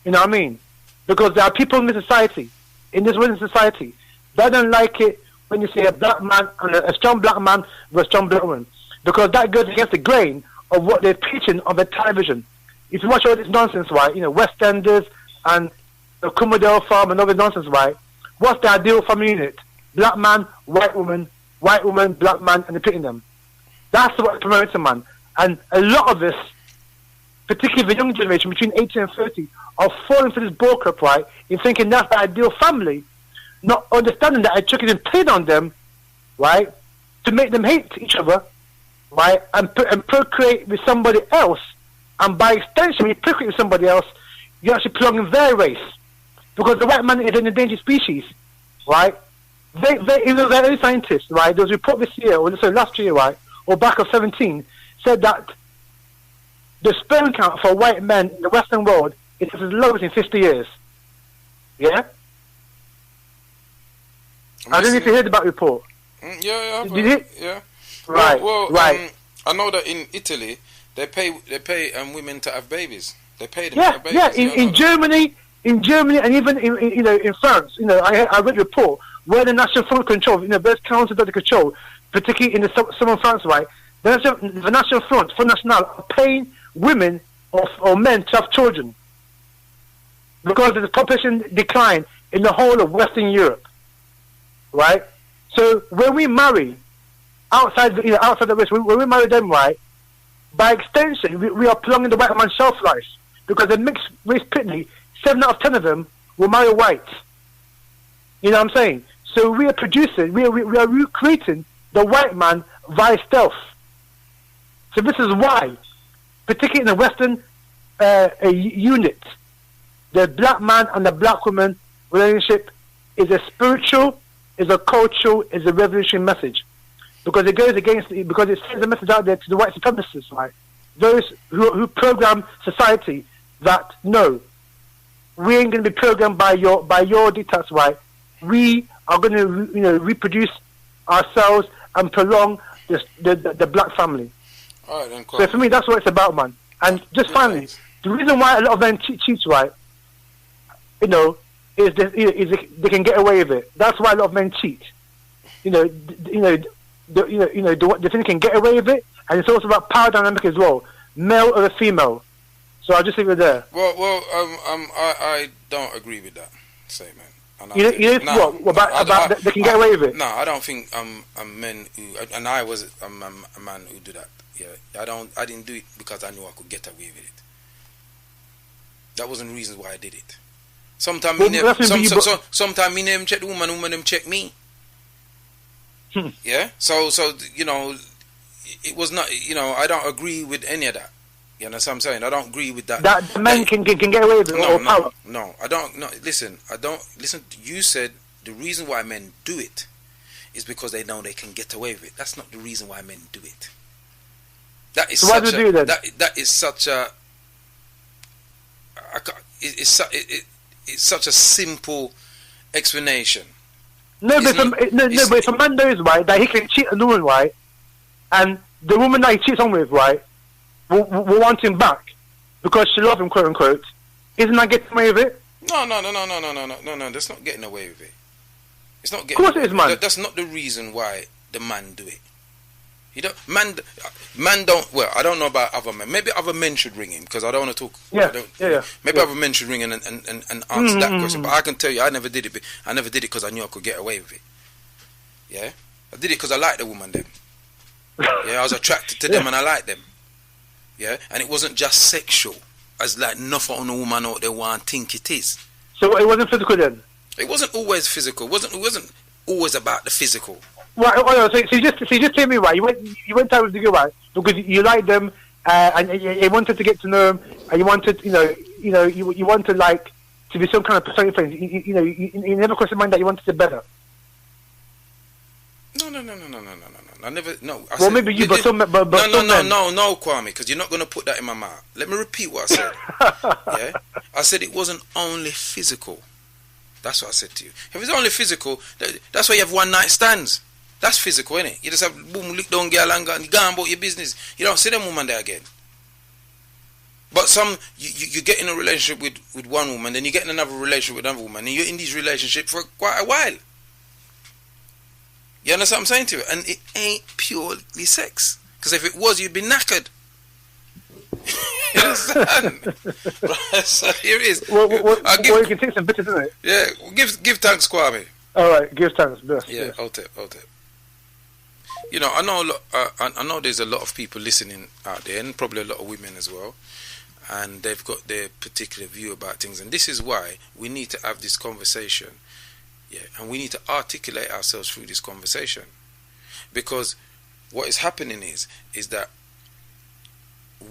You know what I mean? Because there are people in this society, in this Western society, that don't like it when you see a black man and a strong black man with a strong black woman, because that goes against the grain of what they're preaching on the television. If you watch all this nonsense, right, West Enders and the Commodore Farm and all this nonsense, right, what's the ideal family unit? Black man, white woman, black man, and they're picking them. That's what promotes a man. And a lot of us, particularly the young generation between 18 and 30, are falling for this bullcrap, right, in thinking that's the ideal family, not understanding that a trick is played on them, right, to make them hate each other, right, and procreate with somebody else, and by extension, when you procreate with somebody else, you actually belong in their race, because the white man is an endangered species, right? They're own scientists, right? There was a report this year, or last year, right, or back of 17, said that the sperm count for white men in the Western world is as low as in 50 years. Yeah? I don't know if you heard about the report. Yeah. Did you? Yeah. Right. Well, right. I know that in Italy they pay women to have babies. They pay them to have babies. Yeah. In Germany, and even in France, I read a report where the National Front control, there's councils that they control, particularly in the southern France, right? The National Front National are paying women or men to have children because of the population decline in the whole of Western Europe, right? So when we marry outside the West, when we marry them, right, by extension, we are prolonging the white man's shelf life, because the mixed race pitney, 7 out of 10 of them will marry white. You know what I'm saying? So we are producing, we are recreating the white man via stealth. So this is why, particularly in the Western unit, the black man and the black woman relationship is a spiritual, is a cultural, is a revolutionary message. Because it goes against, because it sends a message out there to the white supremacists, right? Those who program society that, no, we ain't going to be programmed by your dictats, right? We are going to, reproduce ourselves and prolong the black family. All right, then, so for me, that's what it's about, man. And just finally, the reason why a lot of men cheat, right, is they can get away with it. That's why a lot of men cheat. The thing can get away with it, and it's also about power dynamic as well, male or female. So I'll just leave it there. Well, I don't agree with that statement. About they can get away with it? No, I don't think men who, and I was a man who do that. Yeah, I didn't do it because I knew I could get away with it. That wasn't the reason why I did it. Sometimes me name check the woman them check me. Yeah? So, you know, it was not, you know, I don't agree with any of that. You know what I'm saying? I don't agree with that. That the man can get away with it. No, I don't. No, listen, you said the reason why men do it is because they know they can get away with it. That's not the reason why men do it. That is so that is such a... It's such a simple explanation. But if a man knows, right, that he can cheat on a woman, right, and the woman that he cheats on with, right, will want him back because she loves him, quote unquote, isn't that getting away with it? No. That's not getting away with it. It's not getting. Of course it is, man. That's not the reason why the man do it. Man don't. Well, I don't know about other men. Maybe other men should ring him because I don't want to talk. Yeah. Maybe other men should ring in and answer that question. But I can tell you, I never did it. I never did it because I knew I could get away with it. Yeah, I did it because I liked the woman. Them. Yeah, I was attracted to them and I liked them. Yeah, and it wasn't just sexual. As like nothing on a woman out there want to think it is. So it wasn't physical then. It wasn't always physical. It wasn't always about the physical. Right, so you just tell me, right, you went out with the girl, right, because you liked them, and you wanted to get to know them, and you wanted, you wanted, like, to be some kind of personal friend. You never crossed your mind that you wanted it better. No. I never, no. I well, said, maybe you, but some men. No, Kwame, because you're not going to put that in my mouth. Let me repeat what I said. Yeah? I said it wasn't only physical. That's what I said to you. If it's only physical, that's why you have one night stands. That's physical, innit? You just have boom, lick down girl and go about your business. You don't see them woman there again. But you get in a relationship with one woman, then you get in another relationship with another woman, and you're in these relationships for quite a while. You understand what I'm saying to you? And it ain't purely sex. Because if it was, you'd be knackered. You understand? Right, so here it is. Well, you can take some bitters, isn't it? Yeah, give thanks, Kwame. Alright, give thanks. Best, yeah, hold it. You know, I know there's a lot of people listening out there, and probably a lot of women as well, and they've got their particular view about things, and this is why we need to have this conversation, yeah, and we need to articulate ourselves through this conversation, because what is happening is that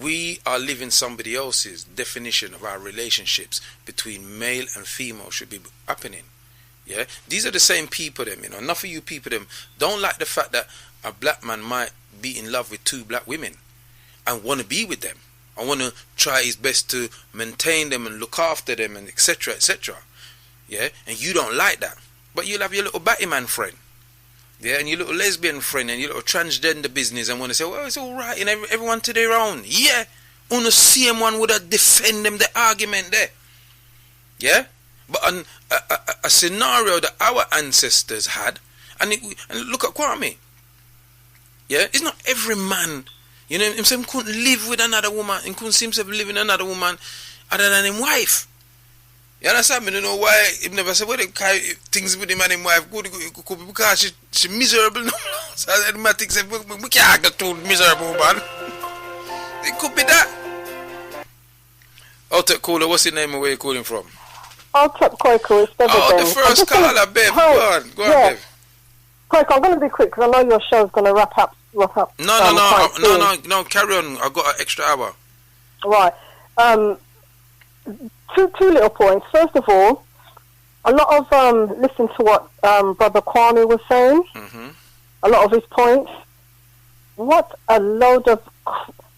we are living somebody else's definition of our relationships between male and female should be happening. Yeah, these are the same people them, enough of you people them don't like the fact that a black man might be in love with two black women and want to be with them. I want to try his best to maintain them and look after them and etc. Yeah, and you don't like that, but you'll have your little batty man friend, yeah, and your little lesbian friend and your little transgender business and want to say, well, it's all right, and everyone to their own. Yeah, on the same one would have defend them the argument there. Yeah. But a scenario that our ancestors had, and look at Kwame. Yeah, it's not every man, himself couldn't live with another woman, and couldn't see himself living with another woman other than his wife. You understand? I don't know why he never said, well, things with him and his wife could be because she miserable. So I think we can't get too miserable, man. It could be that. Outer caller, what's your name and where you calling from? I'll take Kwaku. It's Bev again. The first caller, Bev. Go on, Bev. Kwaku, I'm going to be quick because I know your show's going to wrap up. No, carry on. I've got an extra hour. Right. Two little points. First of all, a lot of listen to what Brother Kwame was saying. Mm-hmm. A lot of his points. What a load of...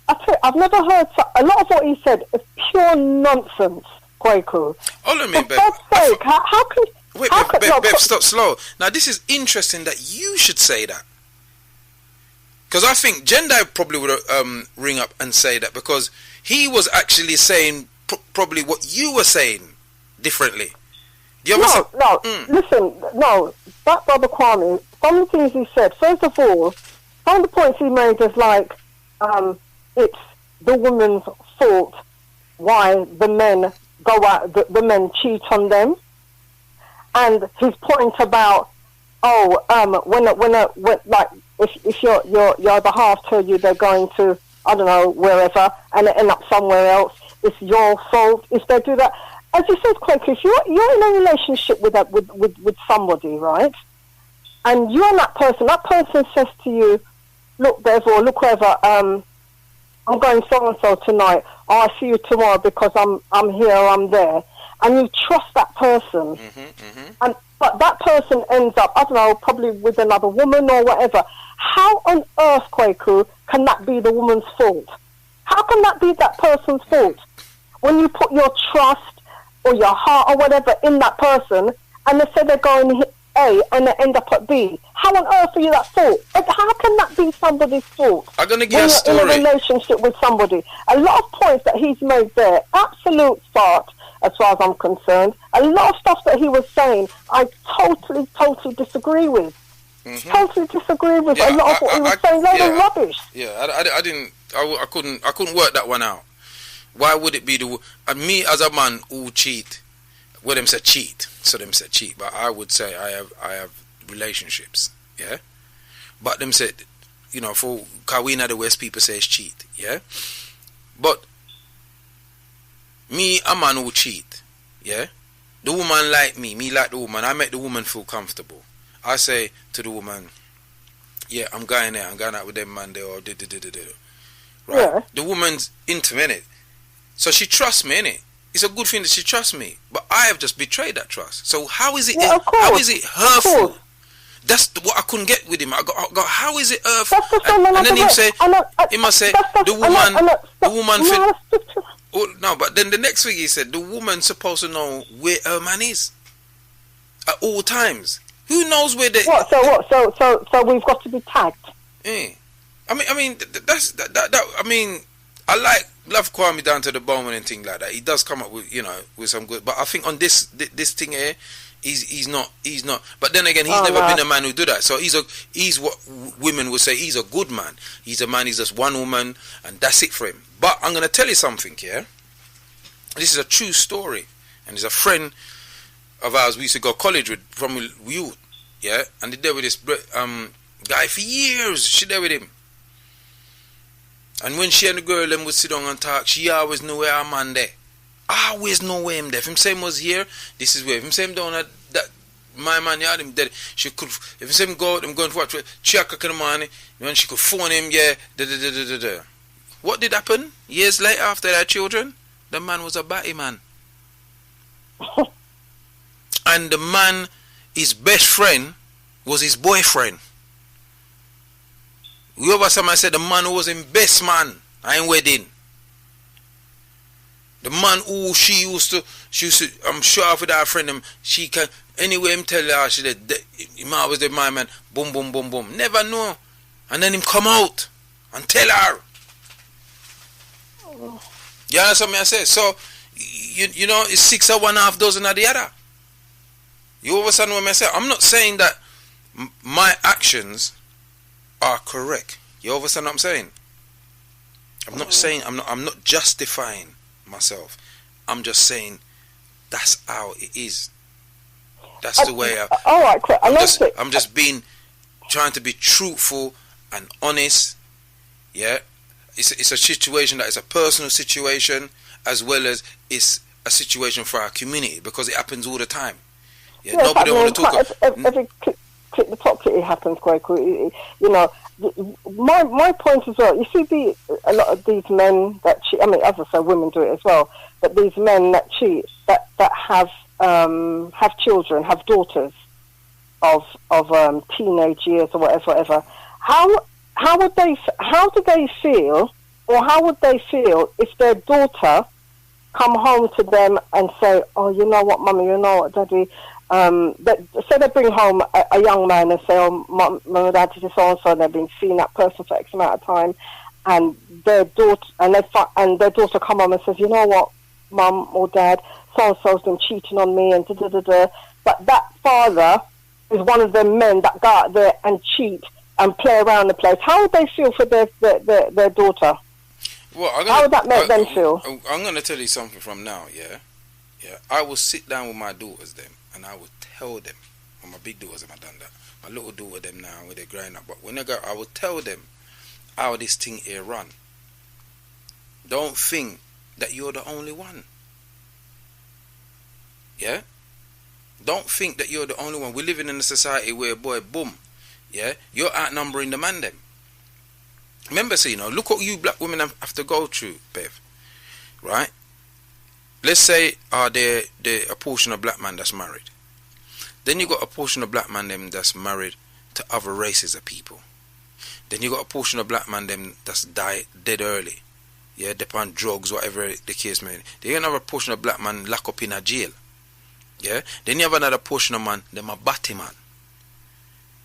I've never heard... A lot of what he said is pure nonsense. Kwaku. Hold on a minute, For God's sake, how can... Wait, Bev, stop slow. Now, this is interesting that you should say that. Because I think Jendai probably would ring up and say that, because he was actually saying probably what you were saying differently. Listen, that Brother Kwame, some of the things he said, first of all, some of the points he made is like, it's the woman's fault why the men go out, the men cheat on them, and his point about when like if your other half tell you they're going to, I don't know, wherever, and they end up somewhere else, it's your fault if they do that. As you said, Kwaku, if you're in a relationship with somebody, right, and you and that person says to you, look, Bev, or look, whoever, I'm going so-and-so tonight, I'll see you tomorrow because I'm here or I'm there, and you trust that person, but that person ends up, I don't know, probably with another woman or whatever. How on earth, Kwaku, can that be the woman's fault? How can that be that person's fault? When you put your trust or your heart or whatever in that person, and they say they're going A and they end up at B. How on earth are you that fault? How can that be somebody's fault? I'm going to give a story. When you're in a relationship with somebody. A lot of points that he's made there, absolute fart, as far as I'm concerned. A lot of stuff that he was saying, I totally disagree with. Totally disagree with a lot of what he was saying. Load of rubbish. Yeah, I couldn't work that one out. Why would it be me as a man who cheat? Well, them say cheat, so them say cheat. But I would say I have relationships, yeah. But them said, you know, for Kawina the West people say it's cheat, yeah. But me, a man who cheat, yeah. The woman like me like the woman. I make the woman feel comfortable. I say to the woman, yeah, I'm going there. I'm going out with them man there or right. Yeah. The woman's into me, innit? So she trusts me, innit? It's a good thing that she trusts me, but I have just betrayed that trust. So how is it? Yeah, how is it hurtful? That's what I couldn't get with him. I got how is it hurtful? And then he must say the woman. No, but then the next thing he said, the woman's supposed to know where her man is at all times. Who knows where they? What? So we've got to be tagged. Yeah. I mean, that's that. I mean, I love Kwame down to the bone and thing like that. He does come up with, you know, with some good. But I think on this thing here, he's not. But then again, he's never been a man who do that. So he's what women would say. He's a good man. He's a man. He's just one woman, and that's it for him. But I'm gonna tell you something here. This is a true story, and there's a friend of ours we used to go to college with from youth, yeah, and they there with this guy for years. She there with him. And when she and the girl them would sit down and talk, she always knew where her man there. Always know where him there. If him say him was here, this is where. If him say him down at that, my man yard him dead. She could, if him say him go out, I'm going to watch 3 o'clock in the morning, when she could phone him, yeah, da. What did happen? Years later, after their children, the man was a batty man. And the man, his best friend, was his boyfriend. Whoever somebody said the man who was in best man, I ain't wedding. The man who she used to, I'm sure with her friend, she can, anyway, him tell her, she said, him always the my man, boom, boom, boom, boom. Never know. And then him come out and tell her. You understand what I say? So, you know, it's 6 or 1/2 dozen of the other. You understand what I say? I'm not saying that my actions are correct. You understand what I'm saying? I'm not saying, I'm not justifying myself. I'm just saying that's how it is. That's the way all right, I'm just trying to be truthful and honest. Yeah, it's a situation that is a personal situation as well as it's a situation for our community because it happens all the time. Yeah, nobody want to talk. Every click the pocket, it happens quite quickly. You know, my point as well. You see, a lot of these men that cheat. I mean, as I say, women do it as well. But these men that cheat, that have children, have daughters of teenage years or whatever. How do they feel, or how would they feel if their daughter come home to them and say, "Oh, you know what, mummy, you know what, daddy." So they bring home a young man and say, "Oh, mum and dad is so and so." They've been seeing that person for X amount of time, and their daughter come home and says, "You know what, mum or dad, so and so's been cheating on me," and da. But that father is one of them men that go out there and cheat and play around the place. How would they feel for their daughter? Well, how would that make them feel? I'm going to tell you something from now, yeah? I will sit down with my daughters, them, and I will tell them, and my big daughters have done that, my little daughter, them now, where they're growing up, but when they go, I will tell them how this thing here run. Don't think that you're the only one. Yeah? Don't think that you're the only one. We're living in a society where, boy, boom, yeah, you're outnumbering the man them. Remember, so, look what you black women have to go through, Bev. Right? Let's say there a portion of black man that's married. Then you got a portion of black man them that's married to other races of people. Then you got a portion of black man them that's dead early. Yeah, depend on drugs, whatever the case may be. Then you have another portion of black man locked up in a jail. Yeah? Then you have another portion of man, them a batty man.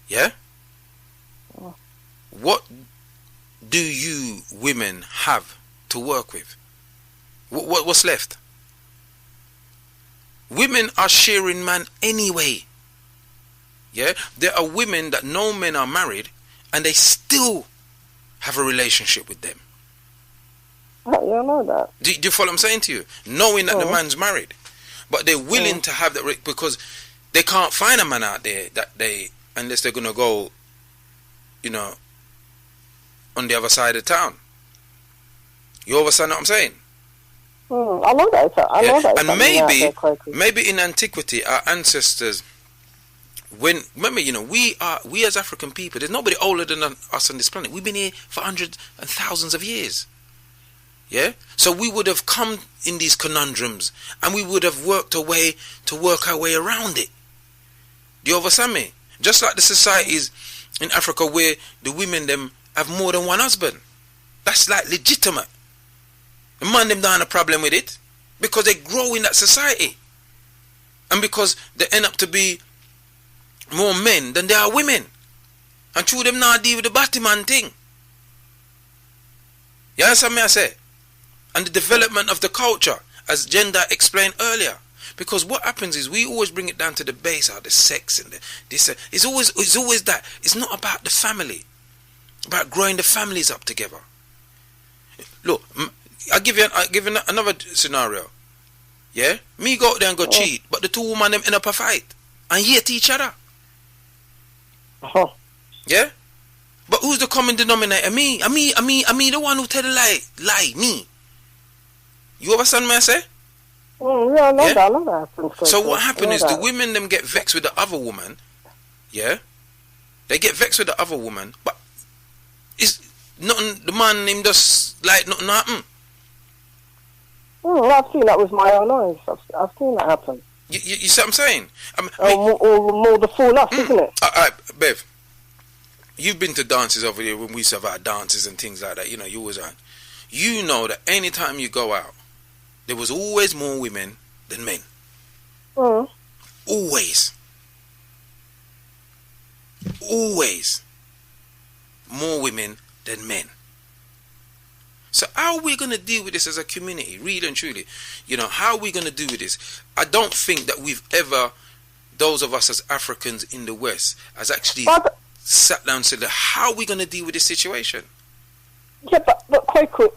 Yeah? What do you women have to work with? What's left? Women are sharing man anyway. Yeah? There are women that know men are married and they still have a relationship with them. You know that. Do you follow what I'm saying to you? Knowing that the man's married. But they're willing to have that because they can't find a man out there that unless they're going to go, on the other side of town. You understand what I'm saying? I know that. I know that. And maybe in antiquity, our ancestors, remember, we as African people, there's nobody older than us on this planet. We've been here for hundreds and thousands of years. Yeah? So we would have come in these conundrums and we would have worked our way around it. Do you understand me? Just like the societies in Africa where the women them have more than one husband. That's like legitimate. The man them don't have a problem with it because they grow in that society. And because they end up to be more men than they are women. And two of them now deal with the Batman thing. You understand me I say? And the development of the culture, as Gender explained earlier. Because what happens is we always bring it down to the base, the sex and this. It's always that. It's not about the family. About growing the families up together. Look, I'll give you another scenario. Yeah? Me go out there and go cheat, but the two women them end up a fight. And hate each other. Yeah? But who's the common denominator? Me, the one who tell the lie, me. You understand what I say? Yeah, I know that. So what happened is the women them get vexed with the other woman. Yeah? They get vexed with the other woman, but it's nothing, the man him just like nothing happen. I've seen that with my own eyes. I've seen that happen. You see what I'm saying? Or more the fool us, isn't it? Alright, Bev. You've been to dances over here when we used to have our dances and things like that. You always are. You know that anytime you go out, there was always more women than men. Always. Always. More women than men. So how are we going to deal with this as a community, really and truly? How are we going to deal with this? I don't think that we've ever, those of us as Africans in the West, has actually sat down and said, how are we going to deal with this situation? Yeah, but Kwaku,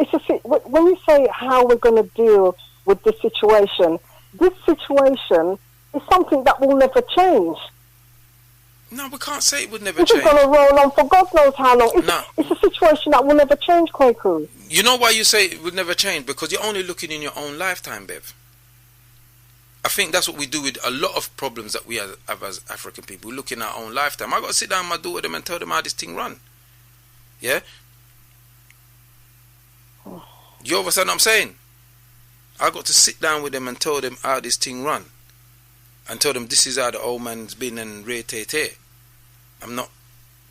when you say how we're going to deal with this situation is something that will never change. No, we can't say it would never change. change. It's going to roll on for God knows how long. It's a situation that will never change, Kwaku. You know why you say it would never change? Because you're only looking in your own lifetime, Bev. I think that's what we do with a lot of problems that we have as African people. We look in our own lifetime. I got to sit down with my daughter and tell them how this thing run. Yeah? You understand what I'm saying? I got to sit down with them and tell them how this thing run. And tell them this is how the old man's been and re-tay-tay. I'm not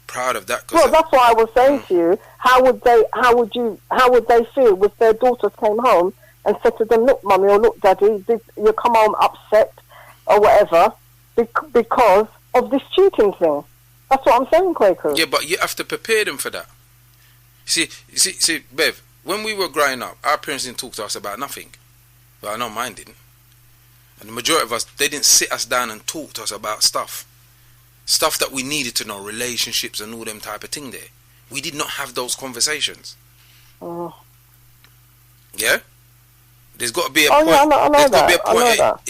proud of that. Well, that's what I was saying to you. How would they feel if their daughters came home and said to them, look, mummy, or look, daddy, you come home upset or whatever because of this cheating thing? That's what I'm saying, Kwaku. Yeah, but you have to prepare them for that. See, Bev, when we were growing up, our parents didn't talk to us about nothing. Well, I know mine didn't. And the majority of us, they didn't sit us down and talk to us about stuff. Stuff that we needed to know, relationships and all them type of thing there. We did not have those conversations. Yeah? There's got to be a point. Yeah, I know that.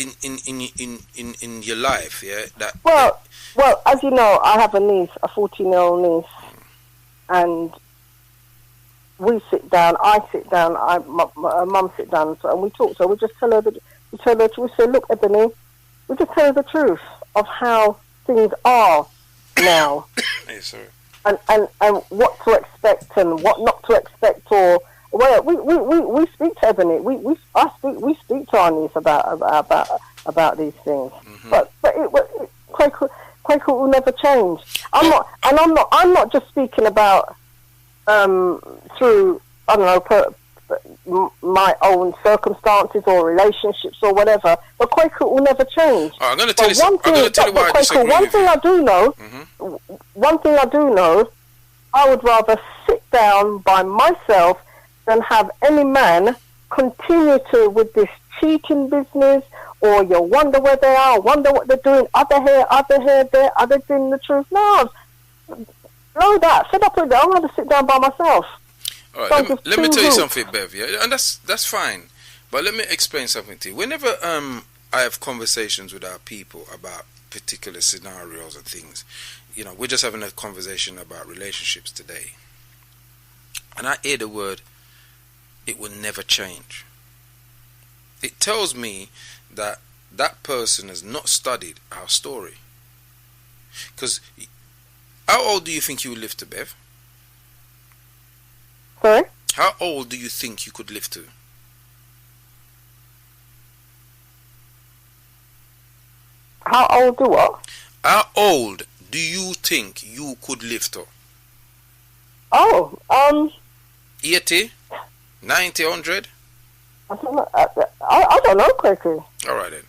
In your life, yeah? Well, as you know, I have a niece, a 14-year-old niece. And we sit down, I sit down, my mum sit down, and we talk. So we just tell her we say, look, Ebony, we just tell her the truth of how things are now. Yes, sir. And what to expect and what not to expect, or well, we speak to Ebony. We speak to our niece about these things. Mm-hmm. But Quaker will never change. I'm not just speaking about through, I don't know, my own circumstances or relationships or whatever. But Quaker will never change. I'm going to tell you why I disagree one with thing you. I do know. Mm-hmm. One thing I do know. I would rather sit down by myself than have any man continue to with this cheating business, or you wonder where they are, wonder what they're doing, other here, there, other than the truth. No, know that. Fed up with it. I'd rather sit down by myself. All right, let me tell you something, Bev, yeah? And that's fine. But let me explain something to you. Whenever I have conversations with our people about particular scenarios and things, you know, we're just having a conversation about relationships today, and I hear the word, it will never change. It tells me that that person has not studied our story. Because how old do you think you will live to, Bev? Sorry? How old do you think you could live to? How old do what? How old do you think you could live to? Oh, 80? 90? 100? I don't know, Quaker. All right then.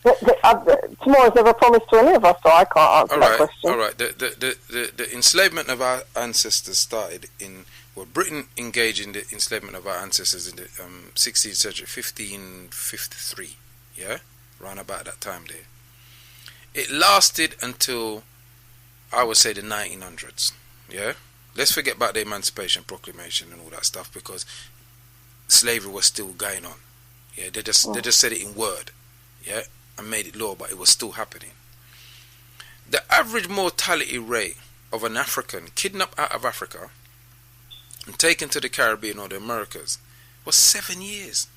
Tomorrow's never promised to any of us, so I can't answer that question. All right. The enslavement of our ancestors started in... Well, Britain engaged in the enslavement of our ancestors in the 16th century, 1553. Yeah? Around about that time there. It lasted until, I would say, the 1900s. Yeah? Let's forget about the Emancipation Proclamation and all that stuff, because slavery was still going on. Yeah, they just said it in word, yeah, and made it law, but it was still happening. The average mortality rate of an African kidnapped out of Africa and taken to the Caribbean or the Americas was 7 years.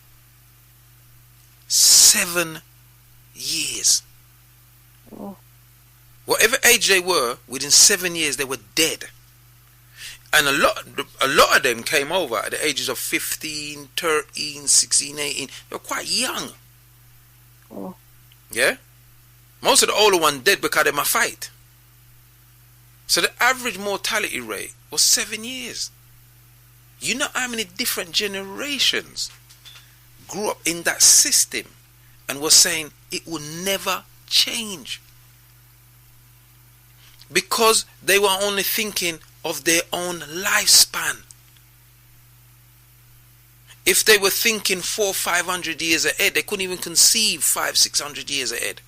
7 years. Whatever age they were, within 7 years they were dead. And a lot of them came over at the ages of 15, 13, 16, 18. They were quite young. Yeah? Most of the older ones dead because they must fight. So the average mortality rate was 7 years. You know how many different generations grew up in that system and was saying it will never change. Because they were only thinking of their own lifespan. If they were thinking 400-500 years ahead, they couldn't even conceive 500-600 years ahead.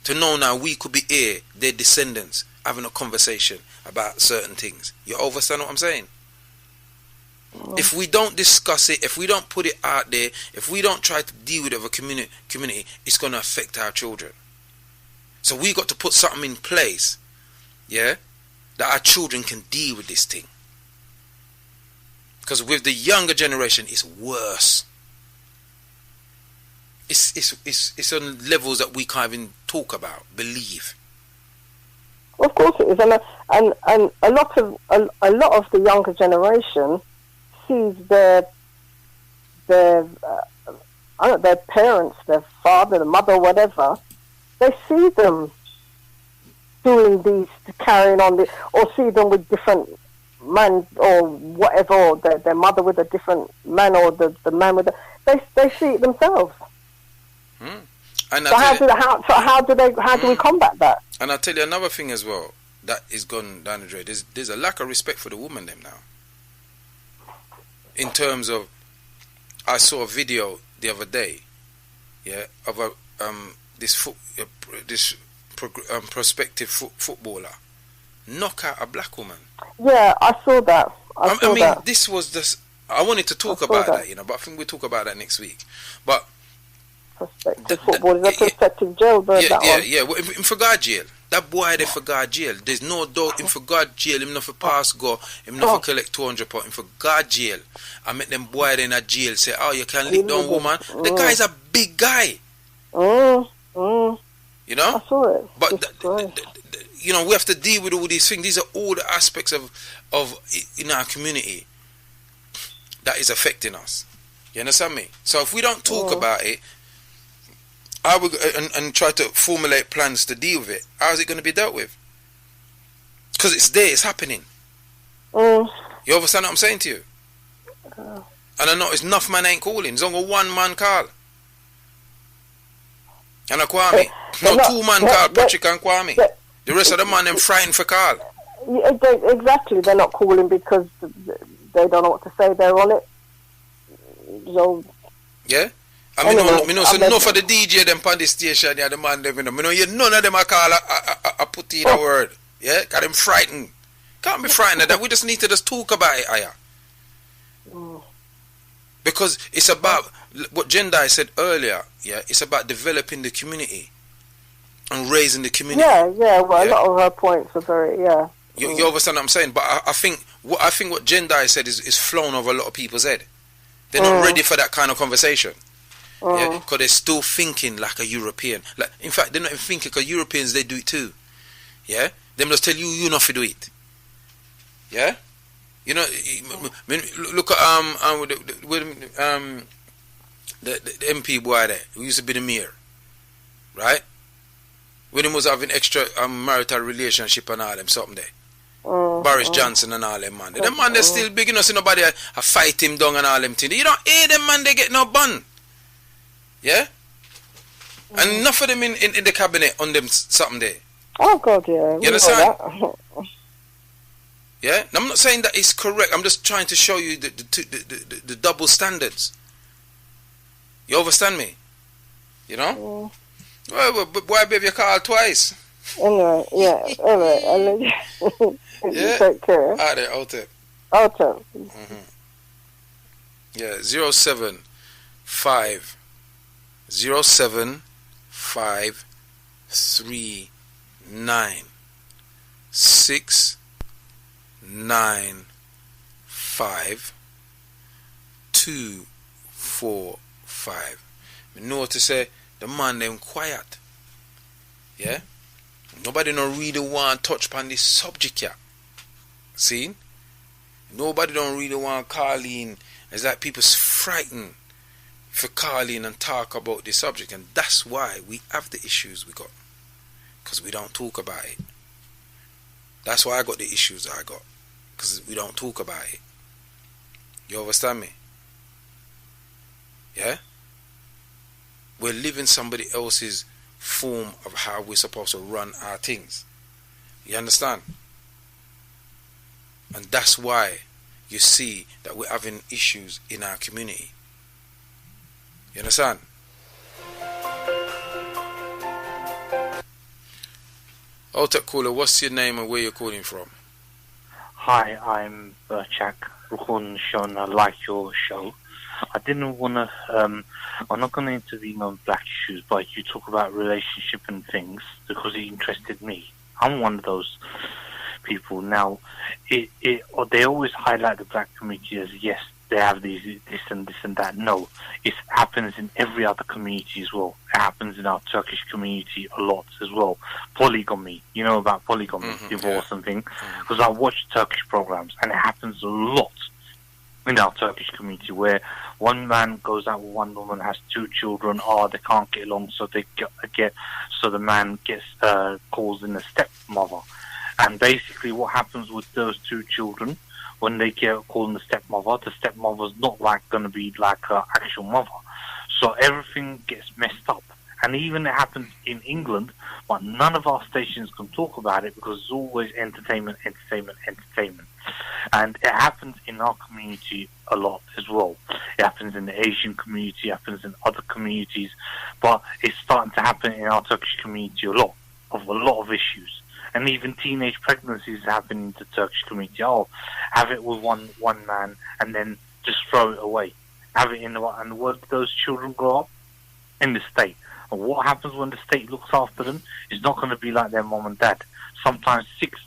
To know now we could be here, their descendants, having a conversation about certain things. You understand what I'm saying? If we don't discuss it, if we don't put it out there, if we don't try to deal with it as a community, it's going to affect our children. So we got to put something in place, yeah, that our children can deal with this thing. Because with the younger generation, it's worse. It's on levels that we can't even talk about, believe. Of course it is, and a lot of the younger generation sees their parents, their father, the mother, whatever. They see them doing these, carrying on, or see them with different man or whatever, or their mother with a different man, or the man with they see it themselves. And so how do we combat that? And I'll tell you another thing as well that is gone down the drain. There's a lack of respect for the woman them now. In terms of, I saw a video the other day, yeah, of a prospective footballer knock out a black woman. Yeah, I saw that. I mean, this was this. I wanted to talk about that, you know, but I think we'll talk about that next week. But prospective football is a prospective jail bird. Yeah. Well, in for God jail, That boy they for God jail. There's no doubt him for God jail. Him not for pass go. Him not for collect 200 pounds. Him for God jail. I met them boy in a jail say, oh, you can lick down woman. The guy's a big guy. You know? I saw it. But you know, we have to deal with all these things. These are all the aspects of in our community that is affecting us. You understand me? So if we don't talk about it, I would and try to formulate plans to deal with it, how is it going to be dealt with? Because it's there, it's happening. You understand what I'm saying to you? And I know it's enough man ain't calling. There's only one man call. And I Kwame. No, two man call, Patrick and Kwame. The rest of the man them frightened for call. Exactly, they're not calling because they don't know what to say. They're on it. So, yeah? I mean, anyway, so enough of the DJ them on the station, yeah, the man them, you know, none of them are call a put in a word. Yeah? Got them frightened. Can't be frightened of that. We just need to just talk about it, Aya. Because it's about what Jendai said earlier, yeah, it's about developing the community and raising the community. Yeah, well, a lot of her points are very, You understand what I'm saying? But I think what Jendai said is flown over a lot of people's head. They're not ready for that kind of conversation. Yeah, because they're still thinking like a European. Like, in fact, they're not even thinking, because Europeans, they do it too. Yeah, them just tell you not to do it. Yeah, you know, look at the MP boy there, who used to be the mayor, right? When he was having extra marital relationship and all them something there. Boris Johnson and all them man. Them man, they're still big, you know, see nobody a fight him down and all them things. You don't hear them man, they get no bun. Yeah? And enough of them in the cabinet on them something there. Oh God, yeah. You understand? Yeah? Now, I'm not saying that it's correct. I'm just trying to show you the double standards. You understand me? You know? Well, why baby you call twice? Anyway, anyway. Yeah. Take care. Alright, out there. Yeah, 075 39 695 245. You know what to say? The man them quiet. Yeah? Nobody don't really want to touch upon this subject yet. See? Nobody don't really want to call in. It's like people's frightened for calling and talk about this subject, and that's why we have the issues we got, because we don't talk about it. That's why I got the issues I got, because we don't talk about it. You understand me? Yeah? We're living somebody else's form of how we're supposed to run our things. You understand? And that's why you see that we're having issues in our community. You understand? Altek Caller, what's your name and where you're calling from? Hi, I'm Berchak, recording the show, and I like your show. I didn't want to, I'm not going to intervene on black issues, but you talk about relationship and things because it interested me. I'm one of those people. Now, they always highlight the black community as, yes, they have this and that. No, it happens in every other community as well. It happens in our Turkish community a lot as well. Polygamy, you know about polygamy, divorce and things, because I watch Turkish programs, and it happens a lot in our Turkish community where one man goes out with one woman, has two children, they can't get along, so they so the man gets calls in a stepmother. And basically what happens with those two children, when they get called the stepmother's not going to be like her actual mother. So everything gets messed up. And even it happens in England, but none of our stations can talk about it because it's always entertainment. And it happens in our community a lot as well. It happens in the Asian community, it happens in other communities, but it's starting to happen in our Turkish community a lot of issues. And even teenage pregnancies happen in the Turkish community. Have it with one man and then just throw it away. Have it and where do those children grow up? In the state. And what happens when the state looks after them is not going to be like their mom and dad. Sometimes six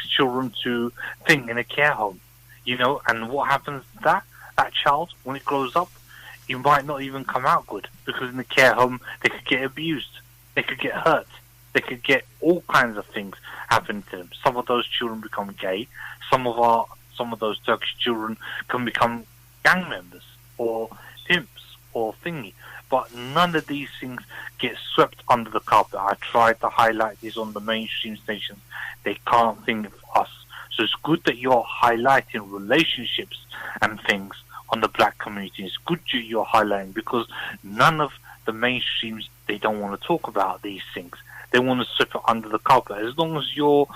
children to thing in a care home, and what happens to that child when it grows up? It might not even come out good, because in the care home they could get abused, they could get hurt, they could get all kinds of things happen to them. Some of those children become gay. Some of those Turkish children can become gang members or pimps or thingy. But none of these things get swept under the carpet. I tried to highlight this on the mainstream stations. They can't think of us. So it's good that you're highlighting relationships and things on the black community. It's good that you're highlighting, because none of the mainstreams, they don't want to talk about these things. They want to sweep it under the carpet. As long as your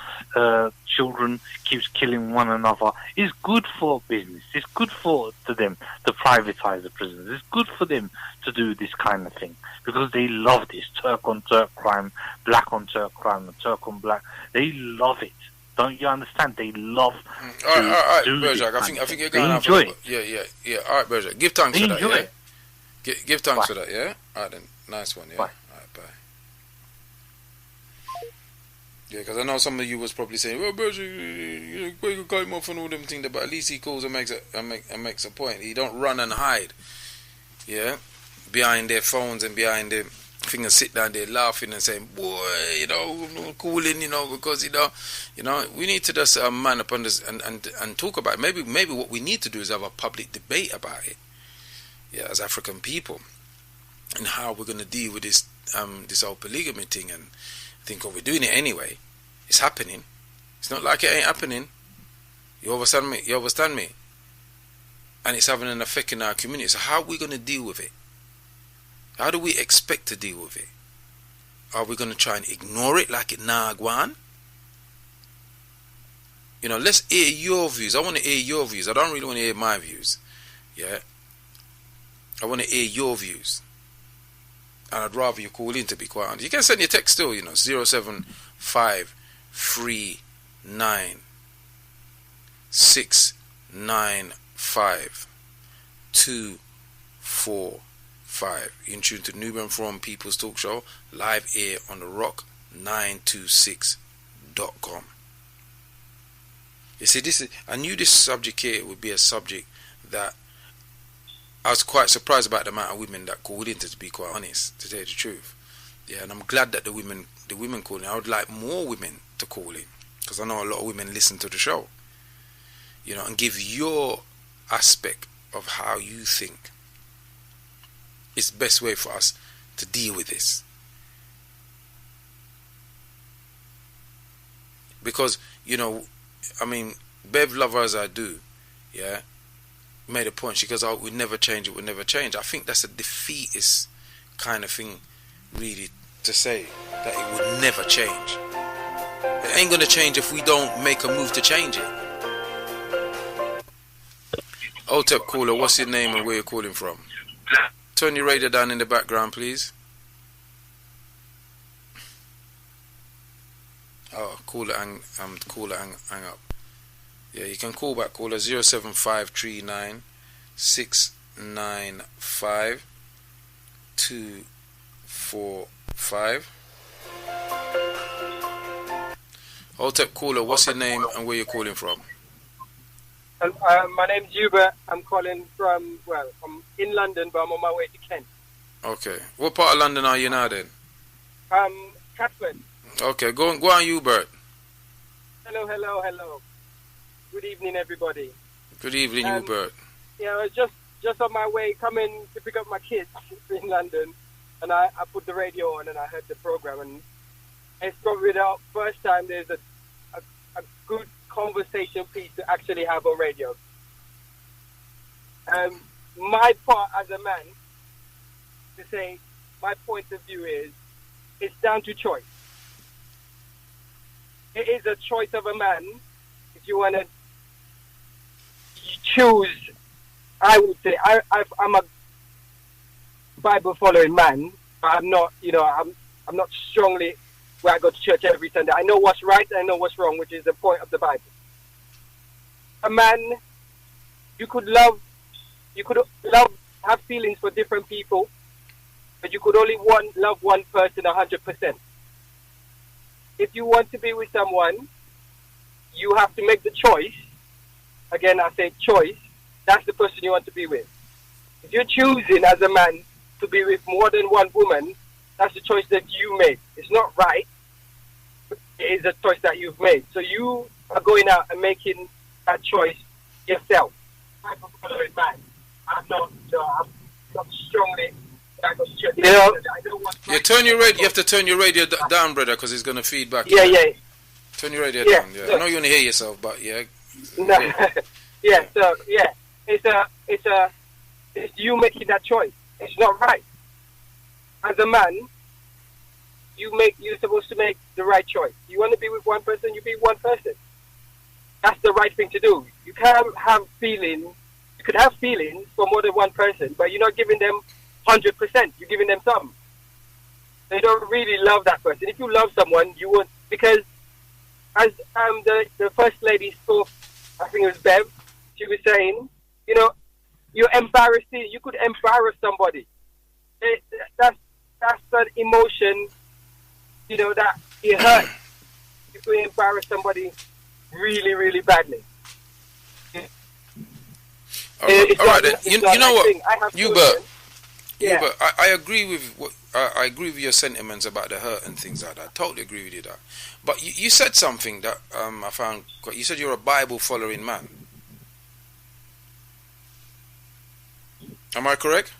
children keeps killing one another, it's good for business. It's good to them to privatize the prisons. It's good for them to do this kind of thing, because they love this Turk on Turk crime, black on Turk crime, and Turk on black. They love it. Don't you understand? They love all right, Berjak. I think you're going off. Enjoy it. Yeah. All right, Berjak. Give thanks for that. Enjoy Yeah. it. Give thanks Bye. for that. Yeah. All right then. Nice one. Yeah. Bye. All right. Bye. Yeah, because I know some of you was probably saying, "Well, Berjak, you can cut him off and all them things," but at least he calls and makes a point. He don't run and hide. Yeah. Behind their phones and behind their fingers, sit down there laughing and saying, "Boy, I'm cooling, because we need to just man up on this and talk about it. Maybe what we need to do is have a public debate about it, yeah, as African people, and how we're going to deal with this whole polygamy thing. And I think, we're doing it anyway. It's happening. It's not like it ain't happening. You understand me? And it's having an effect in our community. So how are we going to deal with it? How do we expect to deal with it? Are we going to try and ignore it like it nagwan? Let's hear your views. I want to hear your views. I don't really want to hear my views. Yeah? I want to hear your views. And I'd rather you call in, to be quite honest. You can send your text still, 07539 695 245. You're in tune to Nubian Forum People's Talk Show, live here on the Rock 926.com. You see, I knew this subject here would be a subject that I was quite surprised about the amount of women that called in, to be quite honest, to tell you the truth. Yeah, and I'm glad that the women called in. I would like more women to call in, because I know a lot of women listen to the show, and give your aspect of how you think it's the best way for us to deal with this. Because, Bev, lover as I do, yeah, made a point. She goes, "Oh, we'd never change, it would never change." I think that's a defeatist kind of thing, really, to say that it would never change. It ain't gonna change if we don't make a move to change it. OTEP caller, what's your name and where you're calling from? Turn your radio down in the background, please. Oh, caller hang up. Yeah, you can call back, caller 07539 695 245. Hotep caller, what's your name and where you're calling from? My name's Hubert. I'm calling from, I'm in London, but I'm on my way to Kent. Okay. What part of London are you now then? Catford. Okay, go on, Hubert. Hello. Good evening, everybody. Good evening, Hubert. Yeah, I was just on my way coming to pick up my kids in London, and I put the radio on and I heard the program, and it's probably the first time there's a good conversation piece to actually have on radio. My part as a man, to say my point of view is, it's down to choice. It is a choice of a man. If you want to choose, I would say I'm a Bible following man, but I'm not. I'm not strongly where I go to church every Sunday. I know what's right and I know what's wrong, which is the point of the Bible. A man, you could love, have feelings for different people, but you could only love one person 100%. If you want to be with someone, you have to make the choice. Again, I say choice. That's the person you want to be with. If you're choosing as a man to be with more than one woman, that's the choice that you made. It's not right. It is a choice that you've made. So you are going out and making that choice yourself. I'm a following man. I'm not strongly. You know, you turn your radio. You have to turn your radio down, brother, because it's gonna feed back. Yeah. Turn your radio down. Yeah. I know you want to hear yourself, but yeah. No. Yeah. So yeah, it's you making that choice. It's not right. As a man, you're supposed to make the right choice. You want to be with one person, you be one person. That's the right thing to do. You can't have feelings. You could have feelings for more than one person, but you're not giving them 100%. You're giving them some. They don't really love that person. If you love someone, you would, because as the first lady spoke, I think it was Bev, she was saying, you know, you're embarrassing. You could embarrass somebody. That's an emotion, you know, that it hurts. You could embarrass somebody really, really badly. All right, then. You know what, Hubert? Hubert, I agree with I agree with your sentiments about the hurt and things like that. I totally agree with you that. But you said something that I found. You said you're a Bible following man. Am I correct?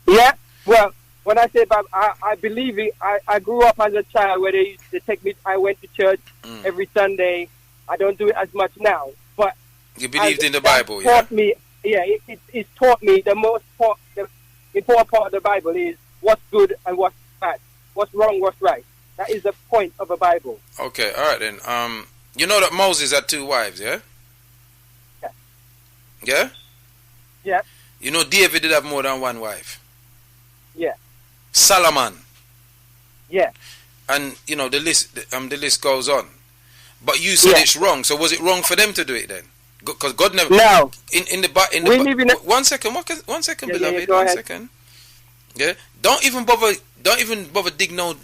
Yeah. Well, when I say Bible, I believe it. I grew up as a child where they used to take me. I went to church every Sunday. I don't do it as much now, but you believed in the Bible. Taught me. Yeah, it taught me the important part of the Bible is what's good and what's bad, what's wrong, what's right. That is the point of a Bible. Okay, all right then. You know that Moses had 2 wives, yeah? Yeah. Yeah? Yeah. You know David did have more than 1 wife. Yeah. Solomon. Yeah. And you know the list goes on. But you said it's wrong. So was it wrong for them to do it then? Because God never. No. In the one second, beloved. 1 second. Yeah. Don't even bother dig no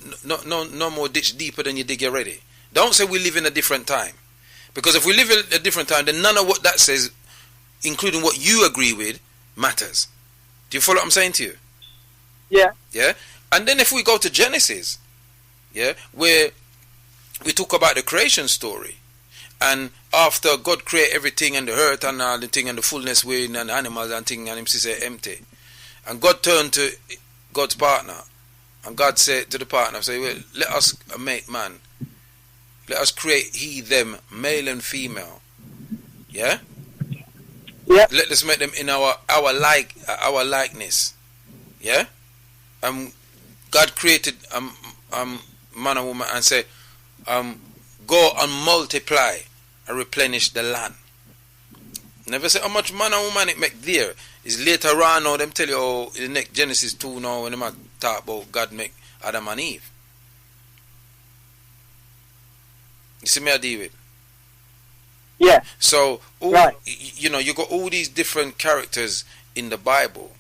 more ditch deeper than you dig already. Don't say we live in a different time. Because if we live in a different time, then none of what that says, including what you agree with, matters. Do you follow what I'm saying to you? Yeah. Yeah. And then if we go to Genesis, yeah, where we talk about the creation story, and after God create everything and the earth and all the thing and the fullness within and the animals and thing and him say empty, and God turned to God's partner, and God said to the partner, say, well, let us make man, let us create he them male and female, yeah. Let us make them in our likeness, yeah. God created man and woman and say, go and multiply and replenish the land. Never say how much man and woman it make there. Is later on now them tell you in the next Genesis 2 now when them talk about God make Adam and Eve. You see me I deal with? Yeah. So right. You know, you got all these different characters in the Bible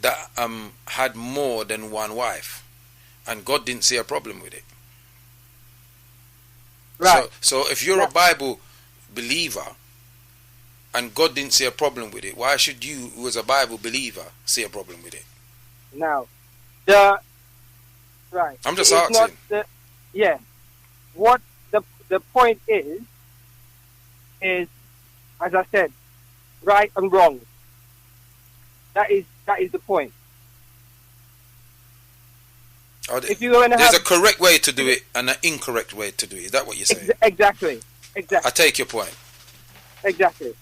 that had more than 1 wife, and God didn't see a problem with it. Right. So if you're a Bible believer and God didn't see a problem with it, why should you, who is a Bible believer, see a problem with it? Now, right. I'm just asking. What the point is, as I said, right and wrong. That is the point. If you're going to there's a correct way to do it and an incorrect way to do it. Is that what you're saying? Exactly. I take your point. Exactly.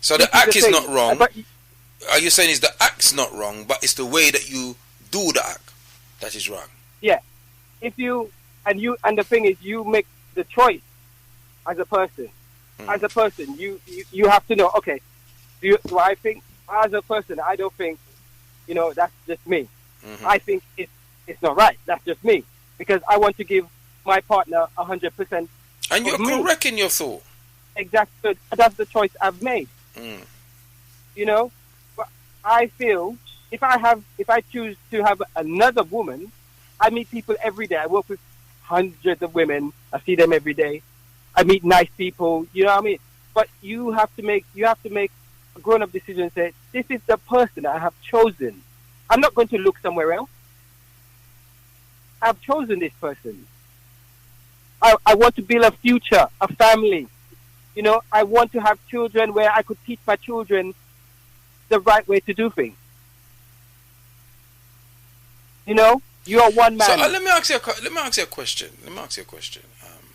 So the act is not wrong. Are you saying is the act's not wrong, but it's the way that you do the act that is wrong? Yeah. If you and the thing is, you make the choice as a person. As a person, you have to know. Okay, do I think as a person? I don't think, that's just me. Mm-hmm. I think it's not right. That's just me, because I want to give my partner 100%. And you're correct in your thought. Exactly. That's the choice I've made. Mm. But I feel if I choose to have another woman, I meet people every day. I work with hundreds of women. I see them every day. I meet nice people. You know what I mean? But you have to make a grown-up decision and say, this is the person I have chosen. I'm not going to look somewhere else. I've chosen this person. I want to build a future, a family. You know, I want to have children where I could teach my children the right way to do things. You know, you are one man. So let me ask you a question.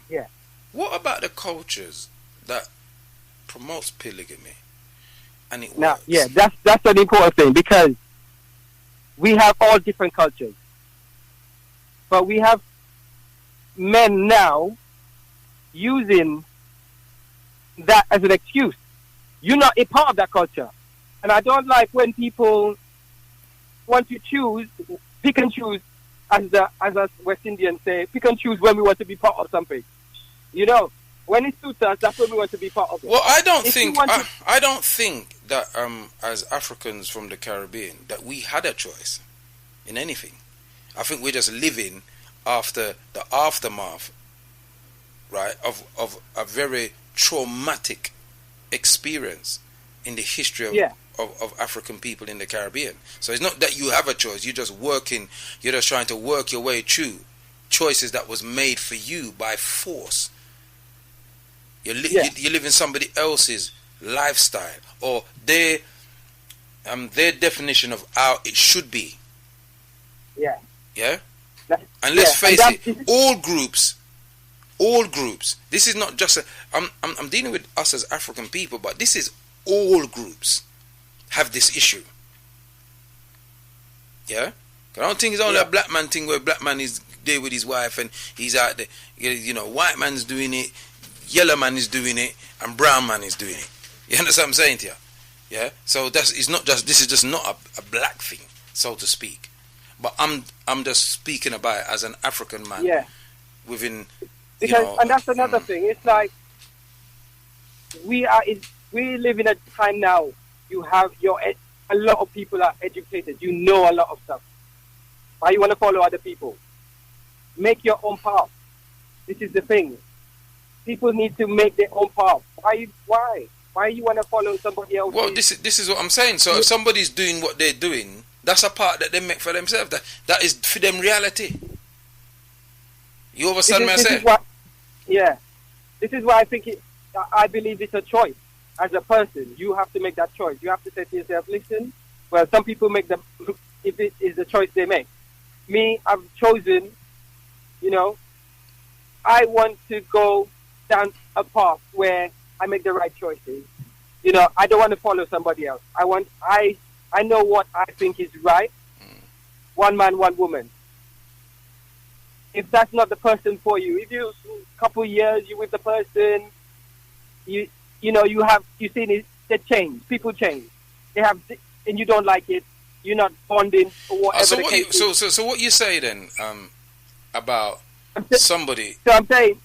Yeah. What about the cultures that promotes polygamy and it Now, works? yeah, that's an important thing because we have all different cultures, but we have men now using that as an excuse. You're not a part of that culture, and I don't like when people want to choose, pick and choose, as us West Indians say, pick and choose when we want to be part of something. You know, when it suits us, that's when we want to be part of it. Well, I don't think that as Africans from the Caribbean that we had a choice in anything. I think we're just living after the aftermath, right, of a very traumatic experience in the history of African people in the Caribbean. So it's not that you have a choice. You're just trying to work your way through choices that was made for you by force. You're living somebody else's lifestyle or their definition of how it should be. Yeah. Yeah? And let's face it, all groups, this is not just I'm dealing with us as African people, but this is all groups have this issue. Yeah? I don't think it's only a black man thing where black man is there with his wife and he's out there. You know, white man's doing it, yellow man is doing it, and brown man is doing it. You understand what I'm saying to you? Yeah? So this is just not a black thing, so to speak. But I'm just speaking about it as an African man. Yeah. Within, and that's another thing. It's like we live in a time now. You have a lot of people are educated. You know a lot of stuff. Why you want to follow other people? Make your own path. This is the thing. People need to make their own path. Why you want to follow somebody else? Well, this is what I'm saying. So if somebody's doing what they're doing, that's a part that they make for themselves. That is for them reality. You understand what I say? This is why I believe it's a choice. As a person, you have to make that choice. You have to say to yourself, listen, well, some people make them, if it is the choice they make. Me, I've chosen, I want to go down a path where I make the right choices. I don't want to follow somebody else. I know what I think is right. One man, one woman. If that's not the person for you, if you couple years you with the person, you seen it, they change. People change. They have, and you don't like it. You're not bonding or whatever. So what you say then about somebody? So I'm saying,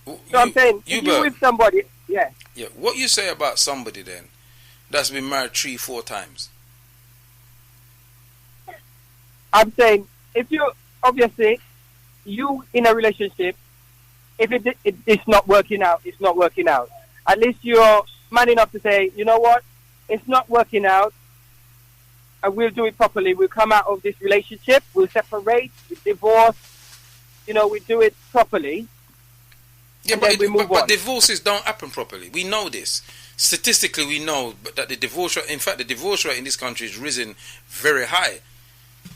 if you're with somebody, yeah. What you say about somebody then that's been married 3-4 times? I'm saying if you obviously you in a relationship, if it's not working out, it's not working out. At least you're man enough to say, you know what, it's not working out, and we'll do it properly. We'll come out of this relationship, we'll separate, we'll divorce, we do it properly. Yeah, but divorces don't happen properly. We know this. Statistically, we know that the divorce rate, in fact, the divorce rate in this country has risen very high.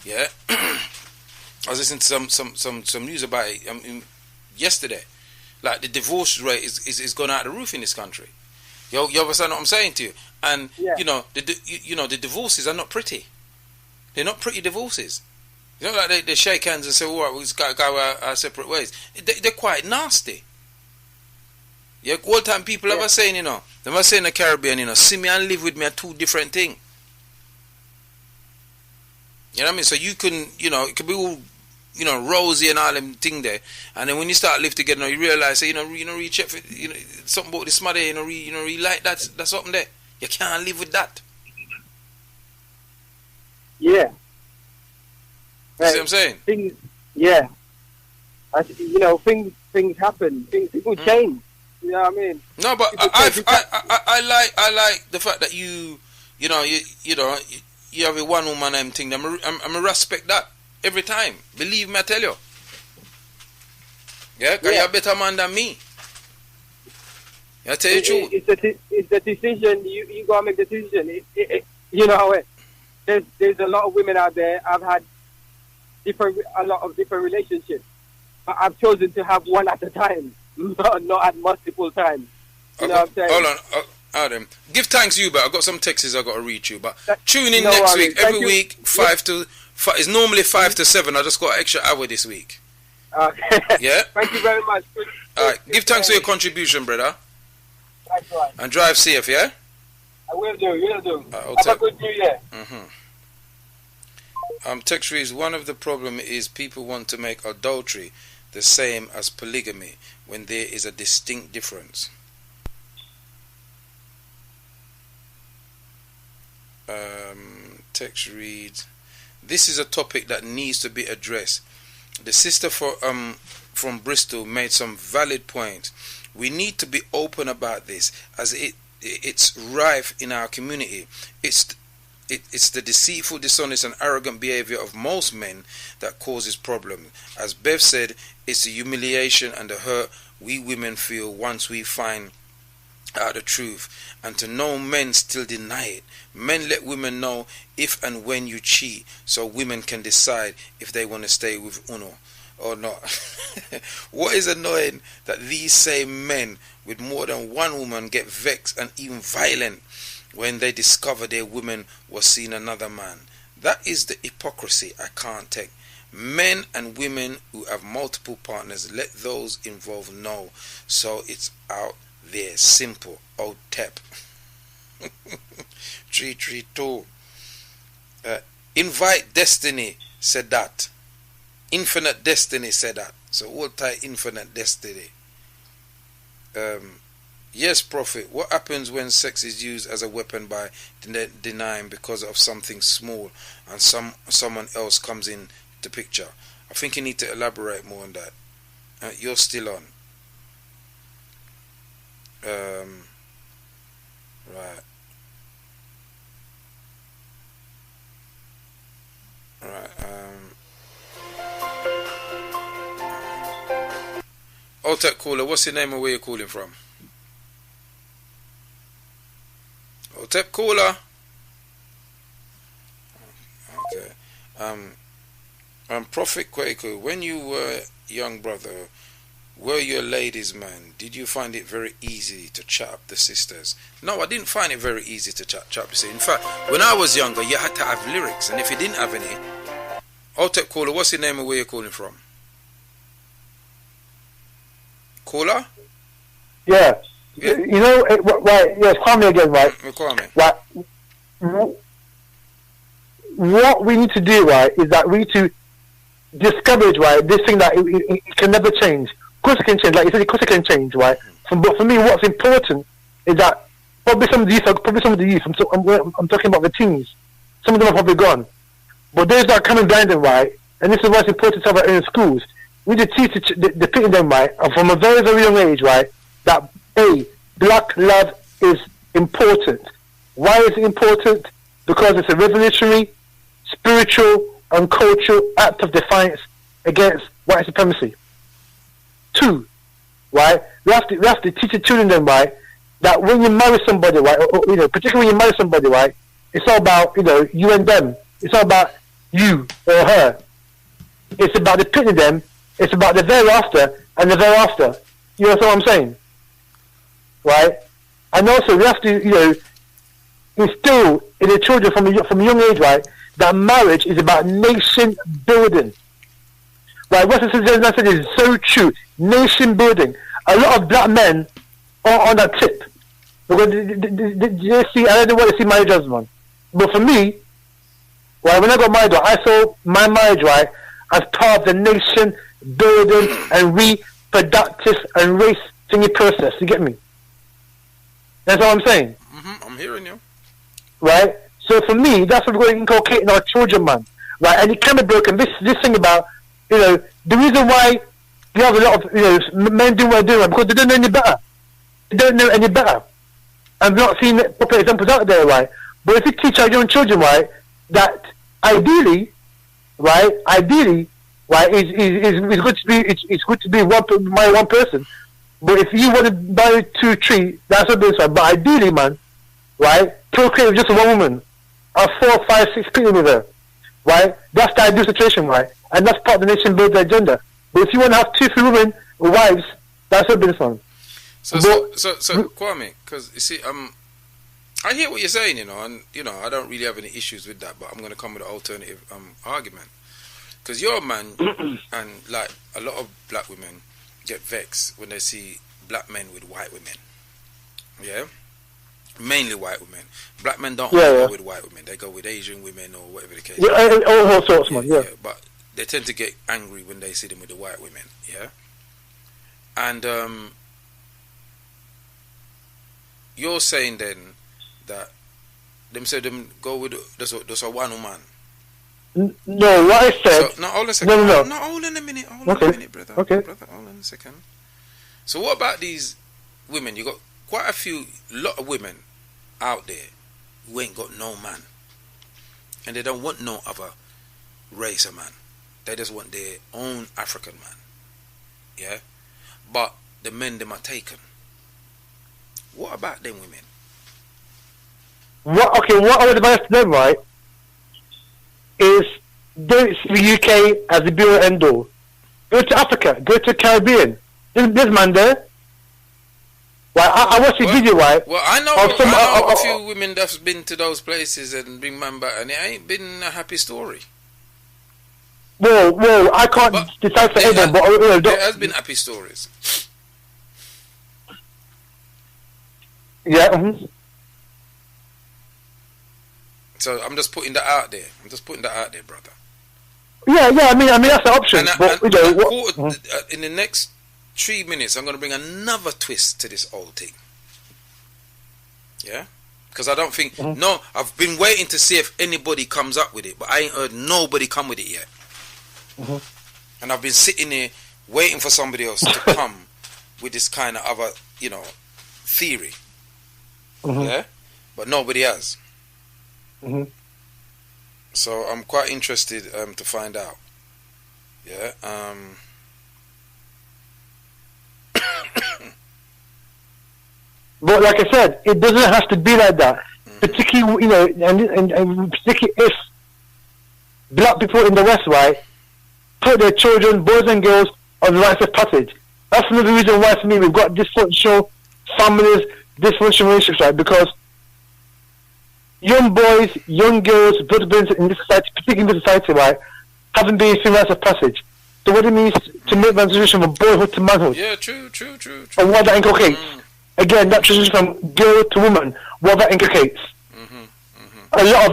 Yeah, I was listening to some news about it yesterday. Like the divorce rate is gone out the roof in this country. You understand what I'm saying to you? And the divorces are not pretty. They're not pretty divorces. You know, like they shake hands and say, "All right, we just got to go our separate ways." They're quite nasty. Yeah, all time people ever saying, they must say in the Caribbean, see me and live with me are two different things. You know what I mean? So you can, it could be all, rosy and all them thing there, and then when you start live together, you realize, you check for, something about this mother, you like that, that's something there. You can't live with that. Yeah, You see what I'm saying? Things, yeah. Things happen. People change. You know what I mean? No, but I like the fact that you have a one woman thing. I'm respect that every time. Believe me, I tell you. Yeah, because you're a better man than me. I tell you the truth. It's the decision. You gotta make the decision. You know, there's a lot of women out there. I've had a lot of different relationships. But I've chosen to have one at a time, not at multiple times. You know what I'm saying? Hold on, Adam. Give thanks you, but I've got some texts I've got to read you. But tune in next week. Every week, 5 to 5. It's normally 5 to 7. I just got an extra hour this week. Okay. Yeah? Thank you very much. Alright, give thanks for your contribution, brother. That's right. And drive safe, yeah? I will do. Have a good New Year. Text reads, one of the problem is people want to make adultery the same as polygamy when there is a distinct difference. Text reads, this is a topic that needs to be addressed. The sister from Bristol made some valid points. We need to be open about this as it's rife in our community. It's the deceitful, dishonest and arrogant behavior of most men that causes problems. As Bev said, it's the humiliation and the hurt we women feel once we find out the truth, and to know men still deny it. Men let women know if and when you cheat, so women can decide if they want to stay with Uno or not. What is annoying that these same men with more than one woman get vexed and even violent when they discover their woman was seeing another man. That is the hypocrisy I can't take. Men and women who have multiple partners, let those involved know, so it's out there. Simple. Old tap. 332. Invite Destiny said that. Infinite Destiny said that. So we'll tie Infinite Destiny. Yes, Prophet. What happens when sex is used as a weapon by denying because of something small and someone else comes in the picture? I think you need to elaborate more on that. You're still on. Right. Tech caller, what's your name and where you calling from? Tech caller. Okay. Prophet Kwaku, when you were young brother, were you a ladies' man? Did you find it very easy to chat up the sisters? No, I didn't find it very easy to chat up the sisters. In fact, when I was younger, you had to have lyrics, and if you didn't have any, Tech caller, what's your name and where you calling from? Caller? Yeah. You know, right, yes, call me again, right? Call me. Right. What we need to do, right, is that we need to discourage, right, this thing that it can never change. Of course it can change, like you said, of course it can change, right? But for me, what's important is that probably some of the youth, I'm talking about the teens, some of them are probably gone. But those that are coming behind them, right, and this is what's important to have in schools, we need to teach the people them, right, from a very, very young age, right, that, black love is important. Why is it important? Because it's a revolutionary, spiritual, and cultural act of defiance against white supremacy. 2, right, we have to teach the children them, right, that when you marry somebody, right, or particularly when you marry somebody, right, it's all about, you and them. It's all about you or her. It's about the pity them. It's about the thereafter and the thereafter. You know what I'm saying? Right? And also we have to, instill in the children from a young age, right, that marriage is about nation building. Right? What I said is so true. Nation building. A lot of black men are on that tip. Because they see, I don't know what they see marriage as, man. But for me, right, when I got married, I saw my marriage, right, as part of the nation building and reproductive and race thingy process. You get me? That's what I'm saying. I'm hearing you. Right? So for me, that's what we're going to inculcate in our children, man. right? And it can be broken. This thing about, the reason why you have a lot of, men doing what they're doing, because they don't know any better. They don't know any better. And we're not seeing proper examples out there, right? But if you teach our young children, right, that ideally, right, it's good to be one person. But if you want to marry 2, 3, that's what it is. But ideally, man, right, procreate with just one woman, or 4, 5, 6 people with her, right? That's the ideal situation, right? And that's part of the nation building agenda. But if you want to have 2, 3 women, wives, that's what it is, man. So Kwame, because you see, I hear what you're saying, and I don't really have any issues with that, but I'm going to come with an alternative argument. Because you're a man, and like a lot of black women get vexed when they see black men with white women. Yeah, mainly white women. Black men don't go with white women; they go with Asian women or whatever the case. Yeah, all sorts, man. Yeah, but they tend to get angry when they see them with the white women. Yeah, and you're saying then that them go with just a one woman. No, what I said. So, no, hold on a second. No. No, hold on a minute. Hold on a minute, brother. Okay. Brother, hold on a second. So what about these women? You got quite a lot of women out there who ain't got no man, and they don't want no other race of man. They just want their own African man. Yeah, but the men them are taken. What about them women? What I would advise to them, right, is don't see the UK as the be all end all. Go to Africa, go to the Caribbean. There's man there. Right, I watched the video, right? Well, I know a few women that's been to those places and bring man back, and it ain't been a happy story. Well, I can't decide for anyone, but there has been happy stories. Yeah. So I'm just putting that out there. Brother. Yeah. I mean that's the option. In the next 3 minutes, I'm going to bring another twist to this old thing. Yeah, because I don't think I've been waiting to see if anybody comes up with it, but I ain't heard nobody come with it yet. And I've been sitting here waiting for somebody else to come with this kind of other, theory. Yeah, but nobody has. So I'm quite interested to find out. Yeah. But like I said, it doesn't have to be like that. Particularly, and particularly if black people in the West, right, put their children, boys and girls, on the rites of passage. That's another reason why, for me, we've got dysfunctional families, dysfunctional relationships, right? Because young boys, young girls, brothers in this society, particularly in this society, right, haven't been through rites of passage. So what it means to make that transition from boyhood to manhood. Yeah, true. And what that inculcates. Again, that transition from girl to woman, what that inculcates. A lot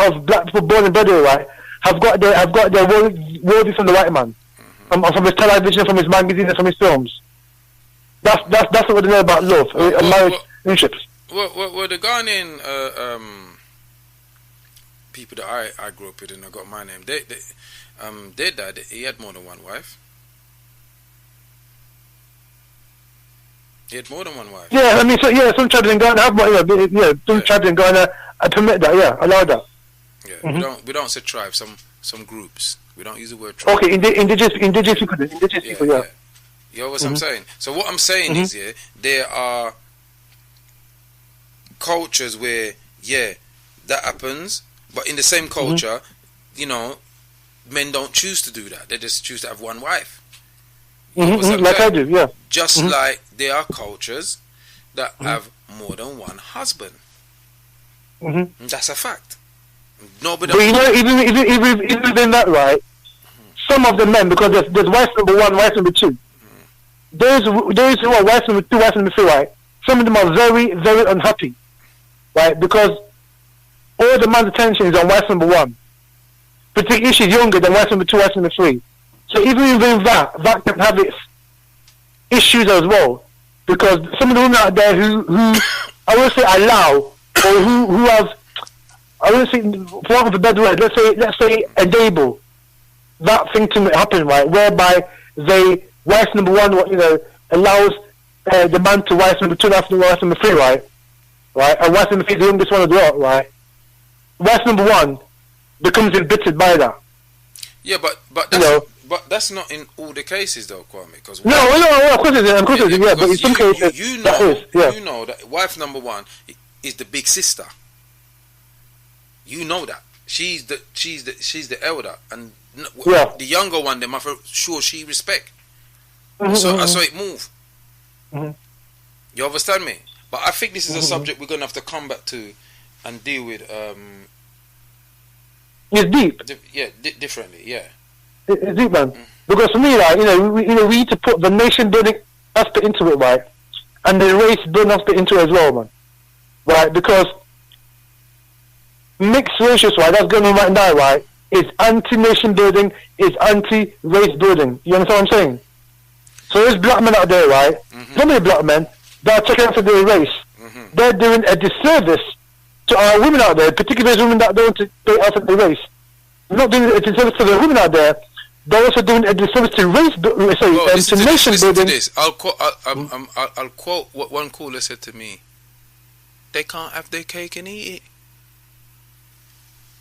of black people born and bred here, right, have got their worldview from the white man, from his television, from his magazine, and from his films. That's what they know about love, marriage, relationships. Well, the Ghanaian people that I grew up with, and I got my name, their dad, he had more than one wife. He had more than one wife. Yeah, I mean, some tribes in Ghana have more. Some tribes in Ghana permit that. Yeah, allow that. Yeah, we don't say tribes. Some groups. We don't use the word tribe. Okay, indigenous people. Yeah. You know what I'm saying? So what I'm saying is, there are cultures where that happens, but in the same culture, men don't choose to do that. They just choose to have one wife. Like I do, yeah. Just like there are cultures that have more than one husband. That's a fact. Nobody. But even within that, right? Some of the men, because there's wife number 1, wife number 2. Those who are wife number 2, wife number 3, right? Some of them are very, very unhappy, right? Because all the man's attention is on wife number 1. Particularly if she's younger than wife number 2, wife number 3. So even within that can have its issues as well. Because some of the women out there who I will say allow, or who have, I wouldn't say, for lack of a better word, let's say enable that thing to happen, right? Whereby wife number one, allows the man to wife number two, and after wife number three, right? Right, and wife number three is the youngest one as well, right? Wife number one becomes embittered by that. Yeah, but that's not in all the cases, though, Kwame. Because no, of course it is, yeah. But in some cases, you know that wife number one is the big sister. You know that she's the elder, and the younger one, them for sure she respect. I saw it move. Mm-hmm. You understand me? But I think this is a subject we're gonna have to come back to and deal with. It's deep. Differently. Yeah. It's deep, man. Because for me, like, we need to put the nation building aspect into it, right, and the race building aspect into it as well, man. Right, because mixed races, right, that's going on right now, right, is anti-nation building, is anti-race building. You understand what I'm saying? So there's black men out there, right? So many black men that are checking out for their race. They're doing a disservice to our women out there, particularly those women that don't want to pay out for their race. They're not doing a disservice to the women out there. They're also doing a disservice to race, to nation building. To this. I'll quote what one caller said to me. They can't have their cake and eat it.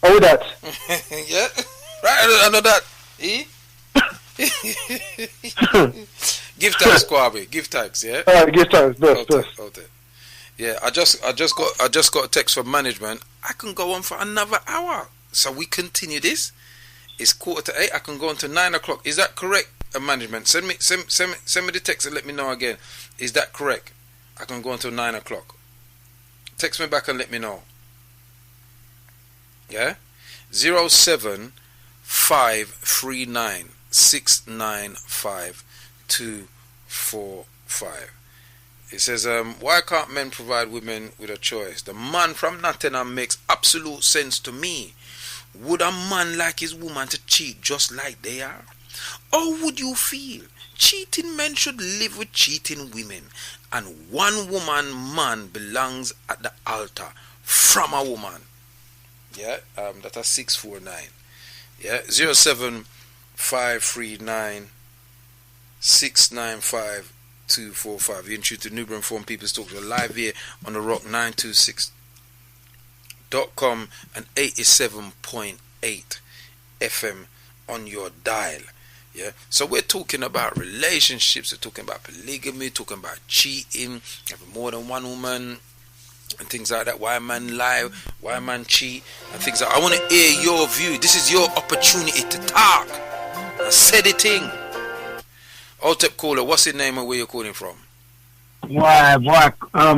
Oh, that. Yeah, right. I know that. Give thanks, Kwabi. Give thanks. Yeah. All right, give thanks. Best. Yeah, I just got a text from management. I can go on for another hour, so we continue this. It's 7:45. I can go on to 9 o'clock. Is that correct, management? Send me the text and let me know again. Is that correct? I can go on till 9 o'clock. Text me back and let me know. Yeah? 07539695245. It says, why can't men provide women with a choice? The man from Nottingham makes absolute sense to me. Would a man like his woman to cheat just like they are? Or would you feel cheating men should live with cheating women, and one woman man belongs at the altar from a woman? Yeah, that's 649. Yeah, 07539695245. You're in tune to Nubian Forum People's Talk. You're live here on the Rock 926.com and 87.8 FM on your dial. Yeah, so we're talking about relationships, we're talking about polygamy, talking about cheating, having more than one woman, and things like that. Why a man lie, why a man cheat, and things like that. I want to hear your view. This is your opportunity to talk and say the thing. Otep caller, what's your name and where you're calling from? Boy, Kwaku, I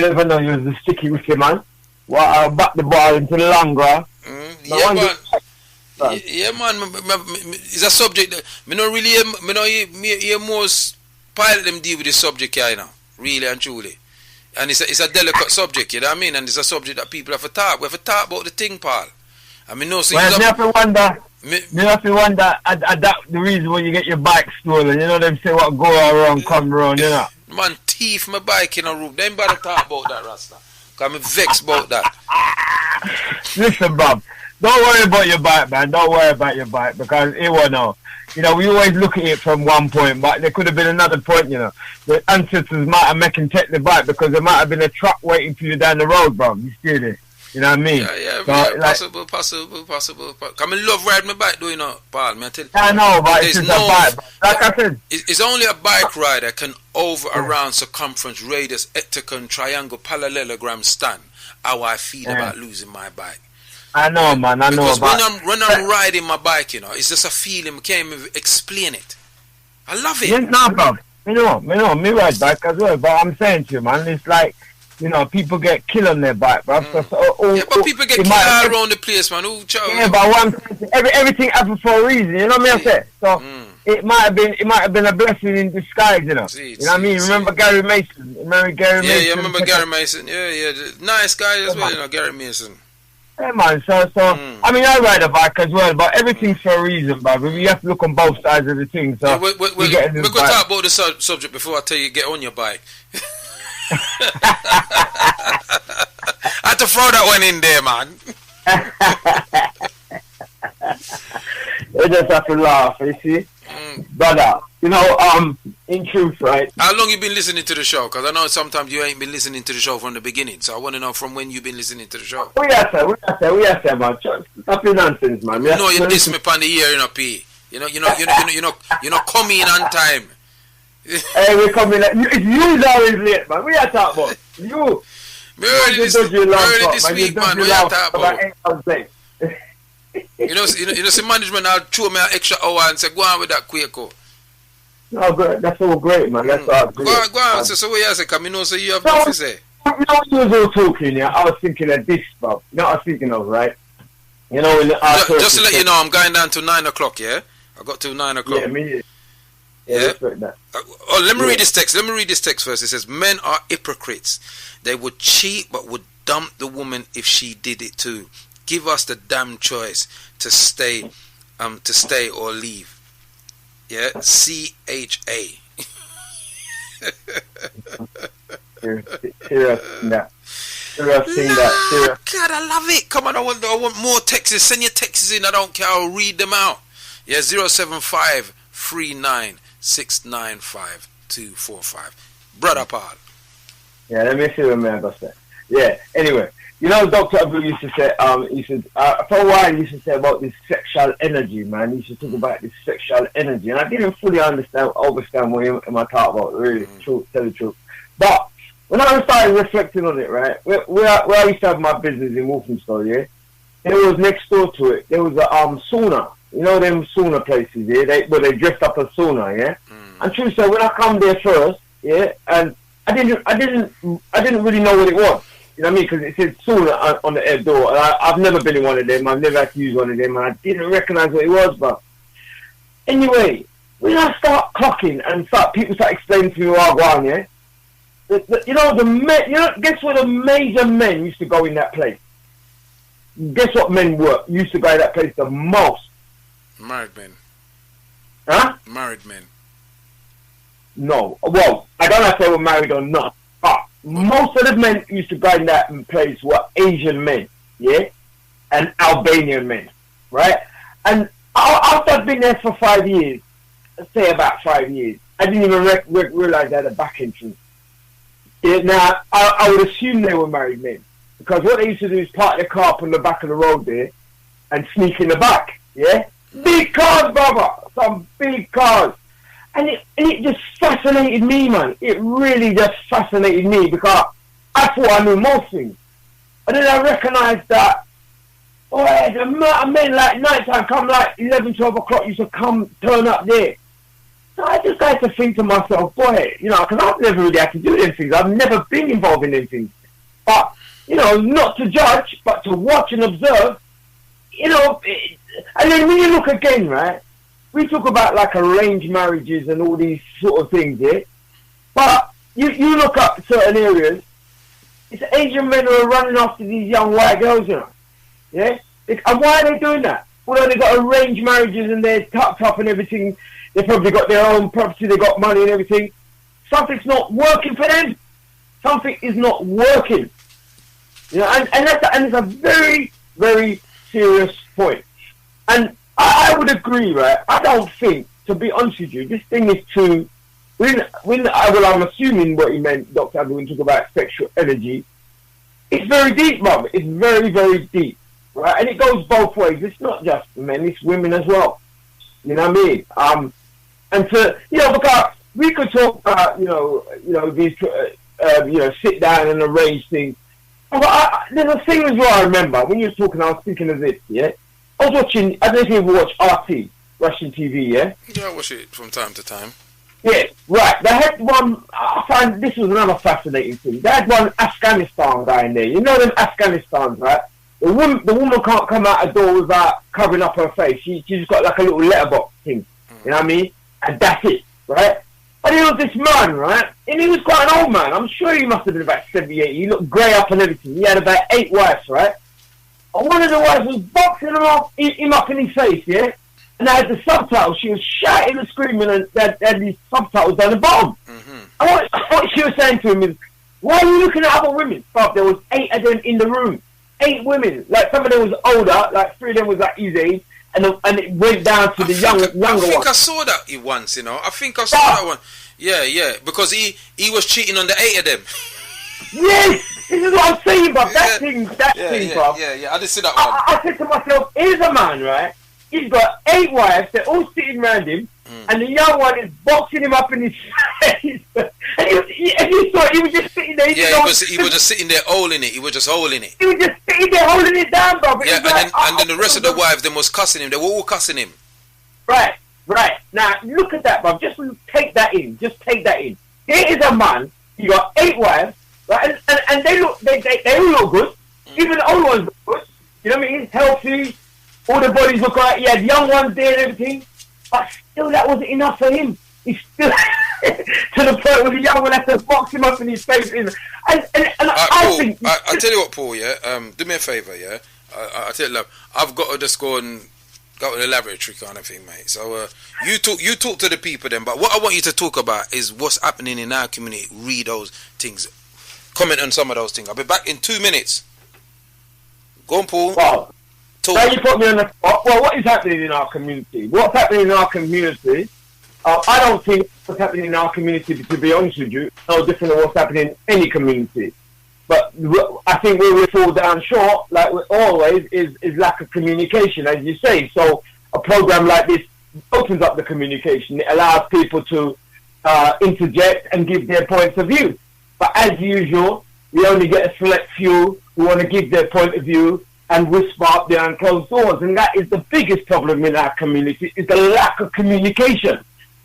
never know you was the sticky wicket man. Well, I'll back the ball into the long grass. Yeah, man. Yeah, man. It's a subject that me not really. Me not hear most pilot them deal with this subject here, you know, really and truly. And it's a delicate subject, you know what I mean? And it's a subject that people have to talk. We have to talk about the thing, Paul. I mean, no. So well, you have to wonder. You have to wonder. That the reason when you get your bike stolen. You know them say what go around come around. You know. Man, thief my bike in a room. They ain't better talk about that, Rasta. Cause I'm vexed about that. Listen, Bob. Don't worry about your bike, man. Don't worry about your bike because it won't know. You know, we always look at it from one point, but there could have been another point, you know. The ancestors might have made him take the bike because there might have been a truck waiting for you down the road, bro. You see this? You know what I mean? Yeah, possible. Come and love riding my bike, do you know, Paul? I know, but it's just a bike. Like I said, it's only a bike rider can over around circumference, radius, hectagon, triangle, parallelogram stand. How I feel about losing my bike. I know, man. I know. Because when I'm riding my bike, you know, it's just a feeling. I can't even explain it. I love it. Yeah, no, bro. Me ride bike as well. But I'm saying to you, man, it's like, you know, people get killed on their bike, bro. But people get killed all around the place, man. Yeah, but what I'm saying, everything happens for a reason. You know what I mean? I said so. It might have been a blessing in disguise, you know. You know what I mean? Remember Gary Mason? Remember Gary Mason? Yeah, I remember Gary Mason. Yeah. Nice guy as well, you know, Gary Mason. Yeah, man. So I mean, I ride a bike as well, but everything's for a reason, bro. You have to look on both sides of the thing. So we're going to talk about the subject before I tell you get on your bike. I had to throw that one in there, man. You just have to laugh, you see? Brother, you know, in truth, right? How long you been listening to the show? Because I know sometimes you ain't been listening to the show from the beginning. So I want to know from when you've been listening to the show. We are, man. Stop your nonsense, man. You know you diss me upon the ear, you know, P. You know, come in on time. Hey, we come in. It's you always late, man. We are talking about you. Me early this week, man. We are talking about. You know, see management, I'll throw me an extra hour and say, go on with that Kwaku. No, good. That's all great, man. That's all great. Go on. So what you say? Because I know so you have nothing to say. You know, you was all talking, yeah. I was thinking of this, bro. You know what I was thinking of, right? You know, just to let you know, I'm going down to 9 o'clock, yeah? I got to 9 o'clock. Yeah, me. Yeah. That. Let me read this text. Let me read this text first. It says, men are hypocrites. They would cheat but would dump the woman if she did it too. Give us the damn choice to stay or leave. Yeah, CHA. God, I love it. Come on, I want more texts. Send your texts in. I don't care. I'll read them out. Yeah, 07539695245. Brother Paul. Yeah, let me see what man got said. Yeah. Anyway, you know, Dr. Abu used to say, he said, for a while, he used to say about this sexual energy, man. He used to talk about this sexual energy, and I didn't fully understand what am I talking about, really, tell the truth. But when I started reflecting on it, right, where I used to have my business in Walthamstow, yeah, there was next door to it, there was a sauna. You know them sauna places, yeah, where they dressed up as sauna, yeah. And true, so when I come there first, yeah, and I didn't really know what it was. You know what I mean? Because it said sauna on the air door, and I've never been in one of them. I've never had to use one of them, and I didn't recognize what it was. But anyway, when I start clocking and people start explaining to me what I want, yeah, guess what the major men used to go in that place? Guess what men used to go in that place the most? Married men. Huh? Married men. No. Well, I don't know if they were married or not. But most of the men used to go in that place were Asian men, yeah? And Albanian men, right? And after I've been there for 5 years, let's say about 5 years, I didn't even realize they had a back entrance. Yeah, now, I would assume they were married men. Because what they used to do is park their car up on the back of the road there and sneak in the back, yeah? Big cars, brother! Some big cars. And it just fascinated me, man. It really just fascinated me because I thought I knew most things. And then I recognised that, the men like nighttime come like 11, 12 o'clock used to turn up there. So I just had to think to myself, because I've never really had to do them things. I've never been involved in them things. But, not to judge, but to watch and observe, and then when you look again, right, we talk about like arranged marriages and all these sort of things, yeah? But you look up certain areas, it's Asian men who are running after these young white girls, yeah? And why are they doing that? Although they got arranged marriages and they're tucked up and everything, they probably got their own property, they got money and everything. Something's not working for them. Something is not working. And it's a very, very serious point. And I would agree, right? I don't think, to be honest with you, this thing is too... I'm assuming what he meant, Dr. Abu, when he talked about sexual energy. It's very deep, brother. It's very, very deep, right? And it goes both ways. It's not just men, it's women as well. You know what I mean? Because we could talk about, these, sit down and arrange things. But there's a thing as well I remember, when you were talking, I was thinking of this, yeah? I was watching, I don't know if you ever watch RT, Russian TV, yeah? Yeah, I watch it from time to time. Yeah, right. They had one, I find this was another fascinating thing. They had one Afghanistan guy in there. You know them Afghanistans, right? The woman can't come out a door without covering up her face. She's just got like a little letterbox thing, you know what I mean? And that's it, right? And he was this man, right? And he was quite an old man. I'm sure he must have been about 78. He looked grey up and everything. He had about 8 wives, right? And one of the wives was boxing him up in his face, yeah? And I had the subtitles. She was shouting and screaming, and they had these subtitles down the bottom. And what she was saying to him is, why are you looking at other women? But there was 8 of them in the room. 8 women. Like some of them was older, like 3 of them was like his age, and it went down to the younger one. I think I saw that once, you know. I think I saw that one. Yeah, because he was cheating on the 8 of them. Yes, this is what I'm saying, bro. That thing, bro. Yeah, I didn't see that one. I said to myself, here's a man, right? He's got 8 wives, they're all sitting around him, and the young one is boxing him up in his face. And if you saw it, he was just sitting there. He was just sitting there holding it. He was just holding it. He was just sitting there holding it down, bro. Yeah, and then the rest of the wives, them was cussing him. They were all cussing him. Right. Now, look at that, bro. Just take that in. Here is a man, he got 8 wives, right? And they all look good. Even the old ones look good. You know what I mean? Healthy. All the bodies look right. He had young ones there and everything. But still, that wasn't enough for him. He's still to the point where the young one had to box him up in his face. And I think... I tell you what, Paul, yeah? Do me a favour, yeah? I tell you, love, I've got to just go and got an elaboratory kind of thing, mate. So you talk to the people then, but what I want you to talk about is what's happening in our community. Read those things. Comment on some of those things. I'll be back in 2 minutes. Go on, Paul. Wow. Now you put me on the spot. Well, what is happening in our community? What's happening in our community? I don't think what's happening in our community, to be honest with you, is no different than what's happening in any community. But I think where we fall down short, like we always, is lack of communication, as you say. So a program like this opens up the communication. It allows people to interject and give their points of view. But as usual, we only get a select few who want to give their point of view and whisper up behind closed doors. And that is the biggest problem in our community, is the lack of communication.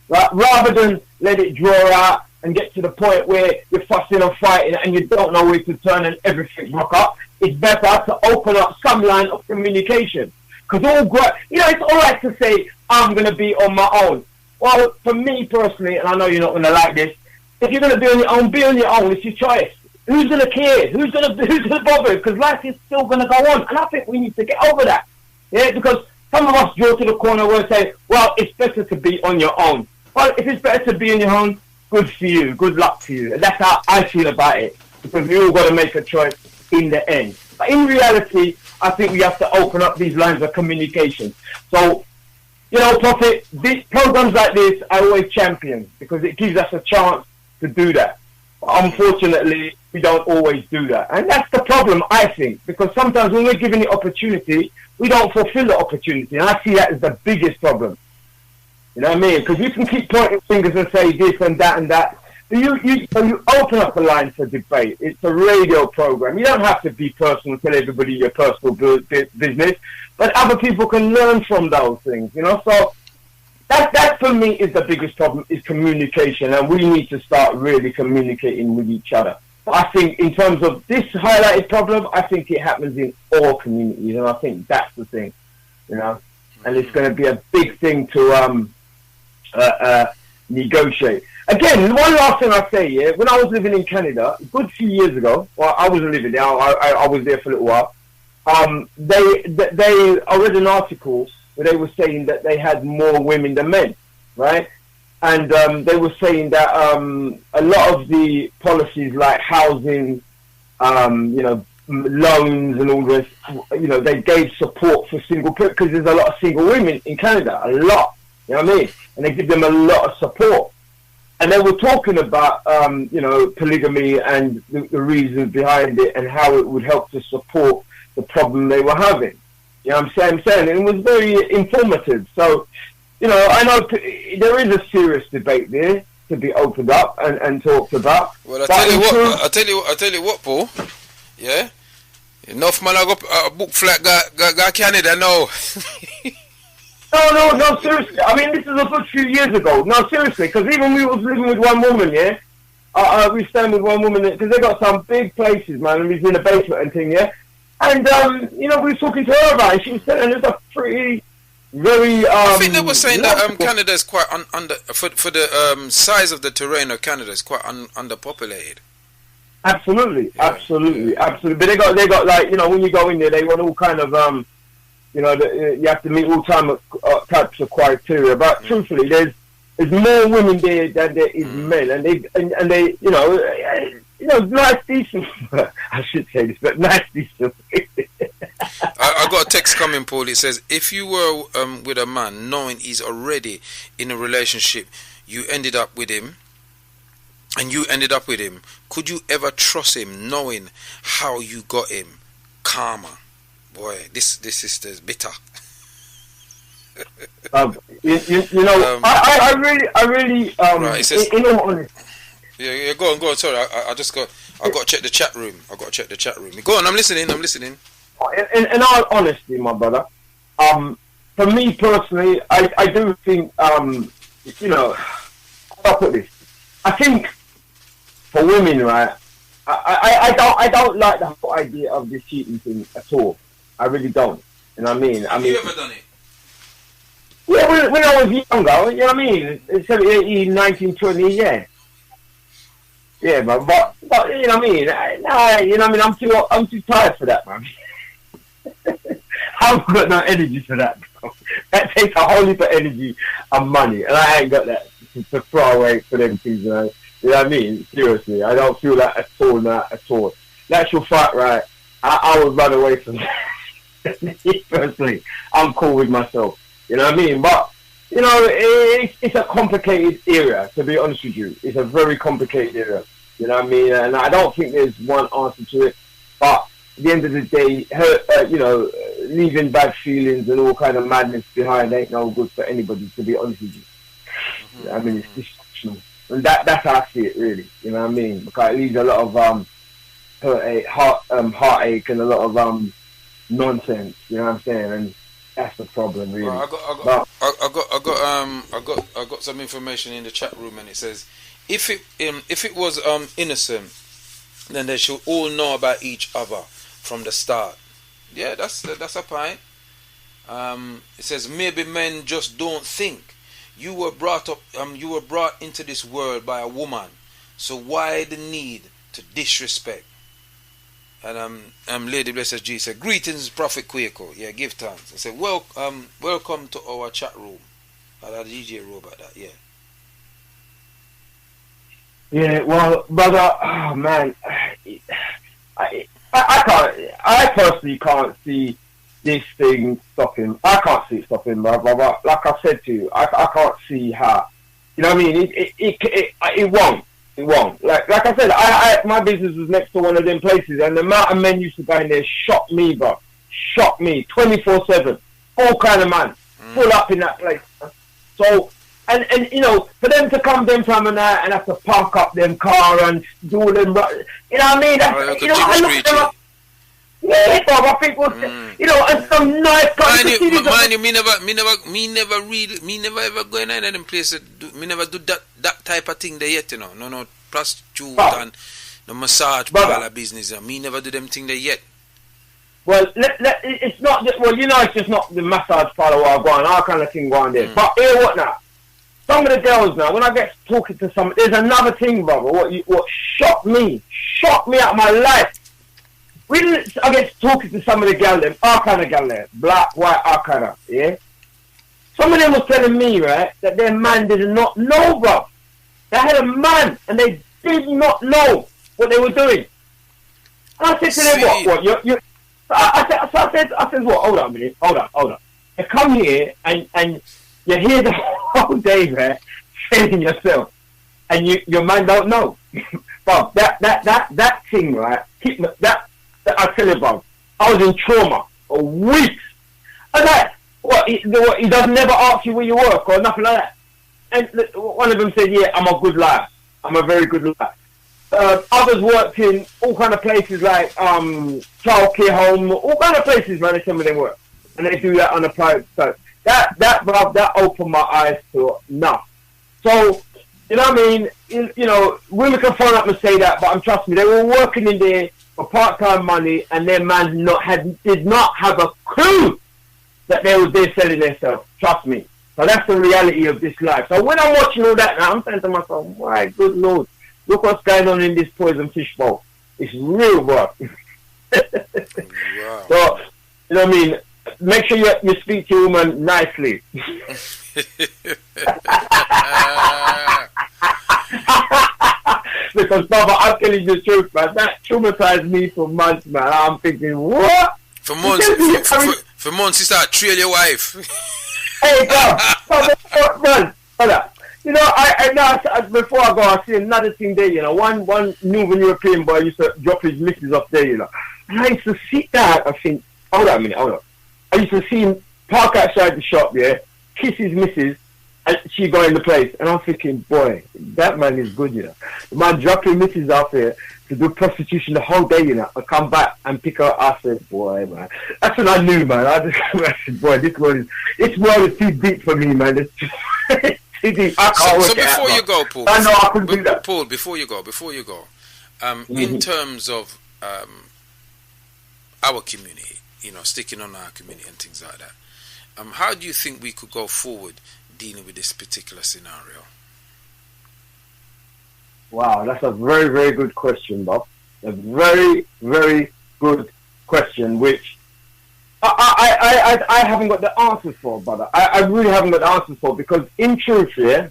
Right? Rather than let it draw out and get to the point where you're fussing and fighting and you don't know where to turn and everything broke up, it's better to open up some line of communication. Because it's all right to say, I'm going to be on my own. Well, for me personally, and I know you're not going to like this, if you're going to be on your own, be on your own. It's your choice. Who's going to care? Who's going to bother? Because life is still going to go on. And I think we need to get over that. Yeah, because some of us draw to the corner where we say, well, it's better to be on your own. Well, if it's better to be on your own, good for you. Good luck to you. And that's how I feel about it. Because we all got to make a choice in the end. But in reality, I think we have to open up these lines of communication. So, Prophet, programs like this I always champion because it gives us a chance to do that. But unfortunately, we don't always do that. And that's the problem, I think, because sometimes when we're given the opportunity, we don't fulfill the opportunity. And I see that as the biggest problem. You know what I mean? Because you can keep pointing fingers and say this and that and that. But you open up a line for debate. It's a radio program. You don't have to be personal, tell everybody your personal business. But other people can learn from those things, So that for me is the biggest problem, is communication. And we need to start really communicating with each other. But I think in terms of this highlighted problem, I think it happens in all communities. And I think that's the thing, And it's going to be a big thing to negotiate. Again, one last thing I say, yeah, when I was living in Canada, a good few years ago, well, I wasn't living there, I was there for a little while, I read an article where they were saying that they had more women than men, right? And they were saying that a lot of the policies like housing, loans and all this, they gave support for single people, because there's a lot of single women in Canada, a lot, you know what I mean? And they give them a lot of support. And they were talking about, polygamy and the reasons behind it and how it would help to support the problem they were having. You know what I'm saying? And it was very informative. So, I know there is a serious debate there to be opened up and talked about. Well, I tell you what, Paul. Yeah? Enough man I got a book flat got Canada now. No, seriously. I mean, this is a good few years ago. No, seriously, because even we was living with one woman, yeah? We stand with one woman, because they got some big places, man, and we was in the basement and thing, yeah? And, we were talking to her about it, and she was telling us a pretty, very, I think they were saying that Canada is quite for the size of the terrain of Canada is quite underpopulated. Absolutely. But they got like, when you go in there, they want all kind of, you have to meet all types of criteria. But truthfully, there's more women there than there is men, and they nice, decent. I should say this, but nice, decent. I got a text coming, Paul. It says, if you were with a man knowing he's already in a relationship, you ended up with him, could you ever trust him knowing how you got him? Karma. Boy, this sister is bitter. You know, I really, right, it says, in all honesty. Yeah, go on. Sorry, I got to check the chat room. Go on, I'm listening. In all honesty, my brother, for me personally, I do think, you know, how do I put this? I think for women, right, I don't like the whole idea of this cheating thing at all. I really don't. You know what I mean? Have you ever done it? Yeah, when I was younger, you know what I mean? 17, 18, 19, 20, yeah. Yeah, man, but you know what I mean? Nah, you know what I mean? I'm too tired for that, man. I've got no energy for that, bro. That takes a whole heap of energy and money, and I ain't got that to throw away for them things, you know? You know what I mean? Seriously, I don't feel that at all, not at all. That's your fact, right? I would run away from that. Personally, I'm cool with myself. You know what I mean? But, you know, it's a complicated area, to be honest with you. It's a very complicated area. You know what I mean? And I don't think there's one answer to it. But at the end of the day, you know, leaving bad feelings and all kind of madness behind ain't no good for anybody, to be honest with you. Mm-hmm. You know what I mean? It's dysfunctional. And that's how I see it, really. You know what I mean? Because it leaves a lot of heartache and a lot of nonsense. You know what I'm saying? And that's the problem, really. Well, I got some information in the chat room, and it says, if it was innocent, then they should all know about each other from the start. Yeah, that's a point. It says maybe men just don't think. You were brought into this world by a woman, so why the need to disrespect? And Lady Blessed G said, greetings, Prophet Kwaku. Yeah, give thanks. I said, welcome to our chat room. I had a DJ room about that, yeah. Yeah, well, brother, oh man, I personally can't see this thing stopping. I can't see it stopping, brother. Like I said to you, I can't see how. You know what I mean? It won't. It won't. Like I said, my business was next to one of them places, and the amount of men used to go in there shocked me, bro. Shocked me. 24/7. All kind of man. Full up in that place. So, and you know, for them to come them from a night and have to park up them car and do them, you know what I mean? That's, you know, I look at them up. Yeah, bro, I think you know, and some nice guys. Mind you, me never ever go in any of them places. Me never do that type of thing there yet, you know. No prostitute and no massage parlor business. Me never do them thing there yet. Well, it's not. Well, you know, it's just not the massage parlor where I go on, all kind of thing going there. But hear what now? Some of the girls now, when I get talking to some, there's another thing, brother. What shocked me out of my life. When I get talking to some of the gal them, all kind of gal there, black, white, all kind of, yeah. Some of them was telling me, right, that their man did not know, bro. They had a man, and they did not know what they were doing. And I said to them, what? I said, what? Hold on a minute. Hold on. You come here and you hear the whole day, right, saying yourself, and your man don't know. But that thing, right, I tell you about, I was in trauma for weeks. And he does never ask you where you work or nothing like that. And one of them said, yeah, I'm a good liar. I'm a very good liar. Others worked in all kind of places like childcare home, all kind of places, man. Some of them work, and they do that on a private side. That opened my eyes to enough. So, you know what I mean? You know, women can phone up and say that, but trust me, they were working in there for part-time money, and their man did not have a clue that they were there selling themselves. Trust me. So that's the reality of this life. So when I'm watching all that now, I'm saying to myself, my good Lord, look what's going on in this poison fish bowl. It's real, bro. Wow. So, you know what I mean? Make sure you speak to your woman nicely. Because, brother, I'm telling you the truth, man. That traumatized me for months, man. I'm thinking, what? For months, for months, you start trail your wife. Hey, God, brother. You know, I now before I go, I see another thing there. You know, one Nubian European boy used to drop his missus up there. You know, and I used to sit there. I think, hold on a minute, hold on. I used to see him park outside the shop, yeah, kiss his missus, and she go in the place. And I'm thinking, boy, that man is good, you know. The man dropping missus out there to do prostitution the whole day, you know, and come back and pick her up. I said, boy, man. That's when I knew, man. I said, boy, this world is too deep for me, man. It's too deep. I can't so before you go, Paul. I know I couldn't do that. Paul, before you go, in terms of our community, you know, sticking on our community and things like that, how do you think we could go forward dealing with this particular scenario? Wow, that's a very, very good question, Bob. A very, very good question, which I haven't got the answers for, brother. I really haven't got the answers for, because in truth, I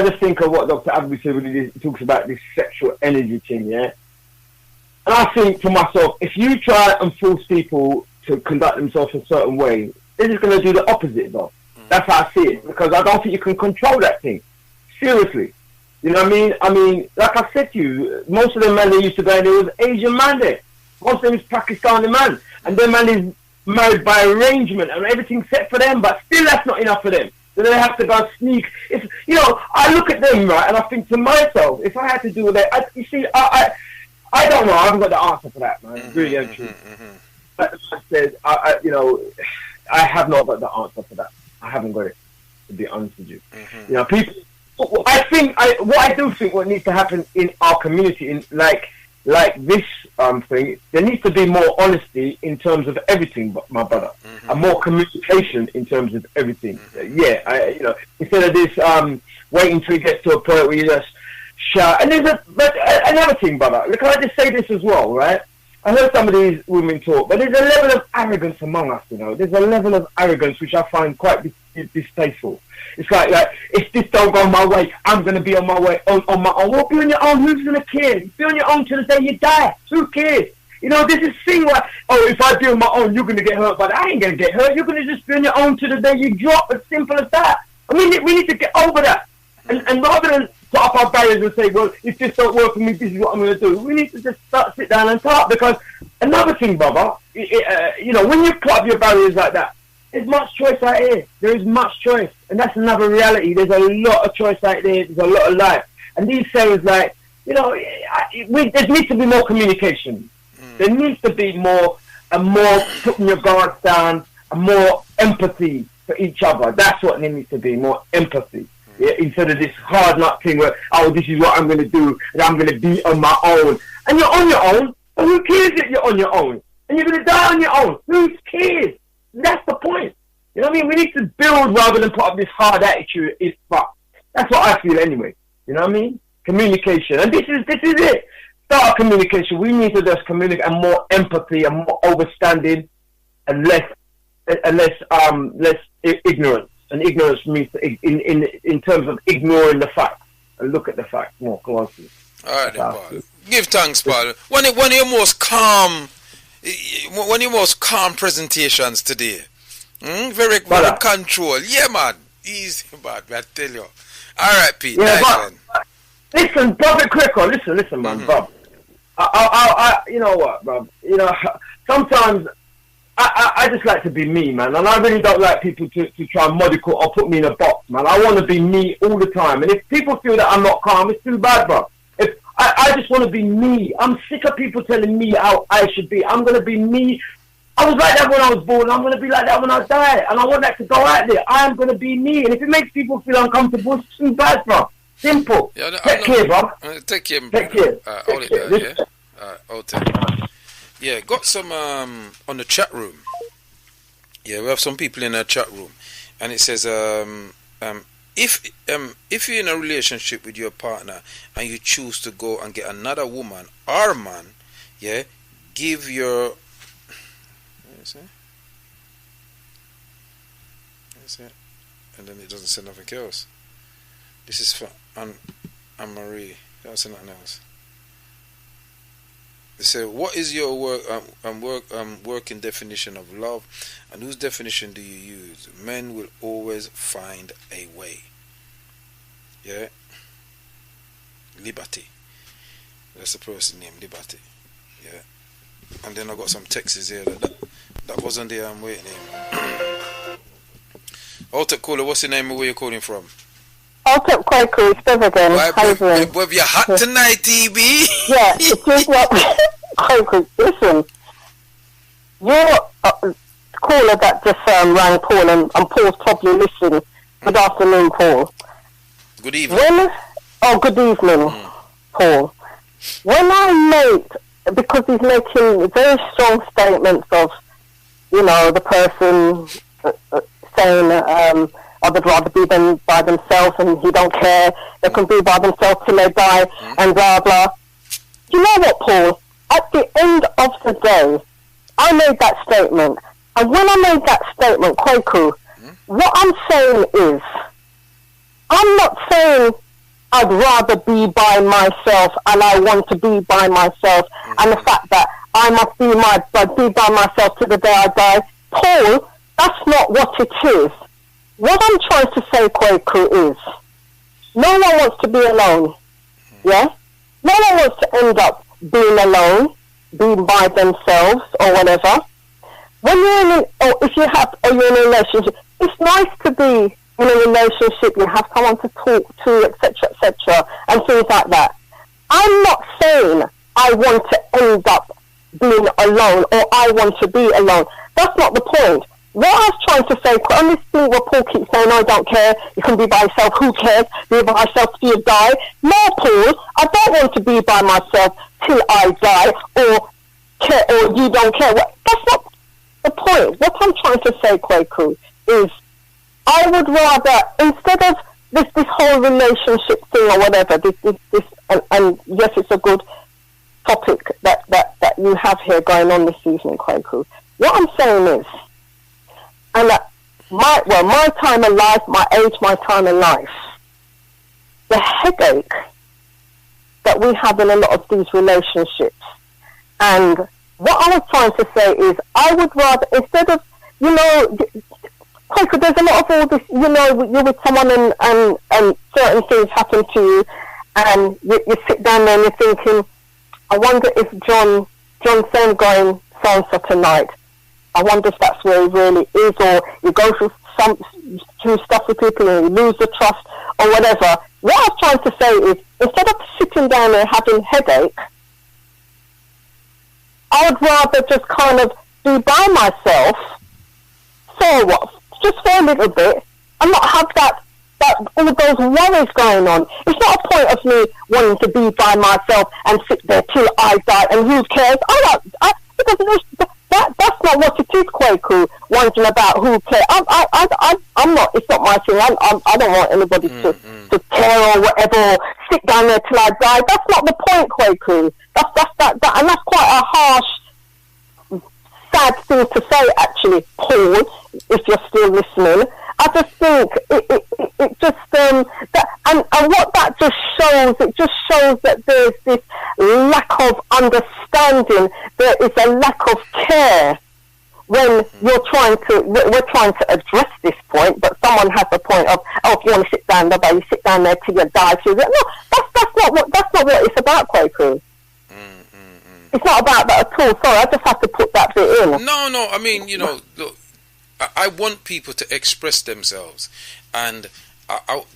just think of what Dr. Abu said when he talks about this sexual energy thing, yeah? And I think to myself, if you try and force people to conduct themselves a certain way, they're just going to do the opposite, though. That's how I see it, because I don't think you can control that thing. Seriously. You know what I mean? I mean, like I said to you, most of the men that used to go in there was Asian man there. Most of them is Pakistani man. And their man is married by arrangement and everything's set for them, but still that's not enough for them. So they have to go sneak. It's, you know, I look at them, right, and I think to myself, if I had to do that, you see, I don't know. I haven't got the answer for that, man. Really and truly. But as I said, you know, I have not got the answer for that. I haven't got it, to be honest with you. You know, people. I think what I do think what needs to happen in our community, in like this thing, there needs to be more honesty in terms of everything, my brother, and more communication in terms of everything. Yeah, you know, instead of this waiting till it gets to a point where you just shout. And but another thing, brother. Can I just say this as well, right? I heard some of these women talk, but there's a level of arrogance among us, you know. There's a level of arrogance which I find quite distasteful. It's like if this don't go my way, I'm going to be on my way, on my own. Well, be on your own. Who's going to care? Be on your own till the day you die. Who cares? You know, there's this thing like, oh, if I be on my own, you're going to get hurt, but I ain't going to get hurt. You're going to just be on your own till the day you drop. As simple as that. I mean, we need to get over that. And rather than put up our barriers and say, well, if this don't work for me, this is what I'm going to do. We need to just sit down and talk, because another thing, brother, you know, when you put up your barriers like that, there's much choice out here. There is much choice. And that's another reality. There's a lot of choice out there. There's a lot of life. And these things like, you know, there needs to be more communication. There needs to be more putting your guards down and more empathy for each other. That's what there needs to be, more empathy. Yeah, instead of this hard nut thing where, oh, this is what I'm going to do, and I'm going to be on my own. And you're on your own, but who cares if you're on your own? And you're going to die on your own. Who cares? That's the point. You know what I mean? We need to build rather than put up this hard attitude. That's what I feel anyway. You know what I mean? Communication. And this is it. Start communication. We need to just communicate, and more empathy and more understanding, and less ignorance. And ignorance means in terms of ignoring the facts, and look at the facts more closely. All right, then, Paul. Give thanks, Paul. One of your most calm presentations today. Very controlled. Yeah, man. Easy, man. I tell you. All right, Pete. Yeah, nice, but listen, Brother Quicker. Listen, man, Bob. I you know what, Bob? You know, sometimes I just like to be me, man, and I really don't like people to try and modicate or put me in a box, man. I want to be me all the time, and if people feel that I'm not calm, it's too bad, bro. If I just want to be me. I'm sick of people telling me how I should be. I'm going to be me. I was like that when I was born. I'm going to be like that when I die, and I want that to go out there. I am going to be me, and if it makes people feel uncomfortable, it's too bad, bro. Simple. Yeah, take care, bro. Take care, bro. Take care. Hold it down, yeah? I'll take it. Yeah, got some on the chat room. Yeah, we have some people in our chat room, and it says, if you're in a relationship with your partner and you choose to go and get another woman or man, yeah, give your what is it? And then it doesn't say nothing else. This is for Anne Marie. That's nothing else. So, what is your working definition of love, and whose definition do you use? Men will always find a way. Yeah. Liberty. That's the person name, Liberty. Yeah. And then I got some texts here that wasn't there. I'm waiting. Alter caller, what's your name and where you calling from? Alter Kwaku, it's Bev again. How you doing? Well, you're hot tonight, TB. Yeah, it is what. Kwaku, listen. You're caller that just rang Paul, and Paul's probably listening. Good afternoon, Paul. Good evening. Good evening, Paul. When I make, because he's making very strong statements of, the person saying, I would rather be them by themselves, and he don't care. They can be by themselves till they die, and blah, blah. You know what, Paul? At the end of the day, I made that statement. And when I made that statement, Kwaku, what I'm saying is, I'm not saying I'd rather be by myself and I want to be by myself, and the fact that I must be by myself to the day I die. Paul, that's not what it is. What I'm trying to say, Kwaku, is no one wants to be alone. Yeah? No one wants to end up being alone, being by themselves or whatever. When you're you're in a relationship, it's nice to be in a relationship, you have someone to talk to, etc., and things like that. I'm not saying I want to end up being alone or I want to be alone. That's not the point. What I was trying to say, on this thing where Paul keeps saying, I don't care, you can be by yourself, who cares, be by yourself till you die. No, Paul, I don't want to be by myself till I die, or care, or you don't care. That's not the point. What I'm trying to say, Kwaku, is I would rather, instead of this whole relationship thing or whatever, and yes, it's a good topic that you have here going on this evening, Kwaku. What I'm saying is, and my time in life, my age, my time in life, the headache that we have in a lot of these relationships, and what I was trying to say is, I would rather, instead of, Kwaku, there's a lot of all this, you're with someone and certain things happen to you, and you sit down there and you're thinking, I wonder if John's saying going so-and-so tonight, I wonder if that's where he really is, or you go through stuff with people and you lose the trust or whatever. What I was trying to say is, instead of sitting down there having headache, I would rather just kind of be by myself for what? Just for a little bit, and not have that all those worries going on. It's not a point of me wanting to be by myself and sit there till I die, and who cares? That's not what it is, Kwaku, wondering about who cares. I'm not, it's not my thing. I don't want anybody to care or whatever, or sit down there till I die. That's not the point, Kwaku. And that's quite a harsh, sad thing to say, actually, Paul, if you're still listening. I just think it just that, and what that just shows, it just shows that there's this lack of understanding. There is a lack of care when we're trying to address this point, but someone has a point of, if you want to sit down there, you sit down there till you die. No, that's not what it's about, Kwaku. It's not about that at all. Sorry, I just have to put that bit in. No, I mean, look, I want people to express themselves, and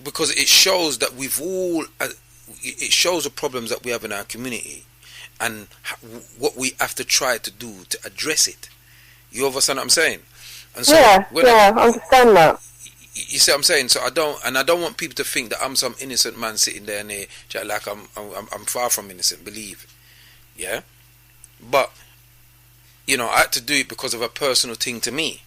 because it shows that it shows the problems that we have in our community, and what we have to try to do to address it. You understand what I'm saying? And so I understand that. You see what I'm saying? So I don't want people to think that I'm some innocent man sitting there and like I'm far from innocent. Believe, yeah. But I had to do it because of a personal thing to me.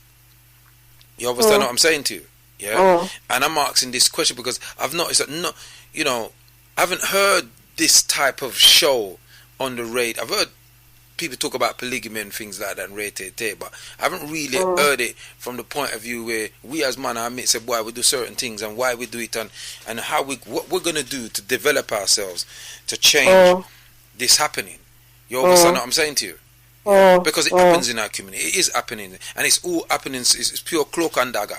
You understand what I'm saying to you? Yeah. And I'm asking this question because I've noticed that I haven't heard this type of show on the radio. I've heard people talk about polygamy and things like that and rated, but I haven't really heard it from the point of view where we as man, I say why we do certain things and why we do it and what we're gonna do to develop ourselves to change this happening. You understand what I'm saying to you? Yeah? Because it happens in our community. It is happening, and it's all happening. It's pure cloak and dagger.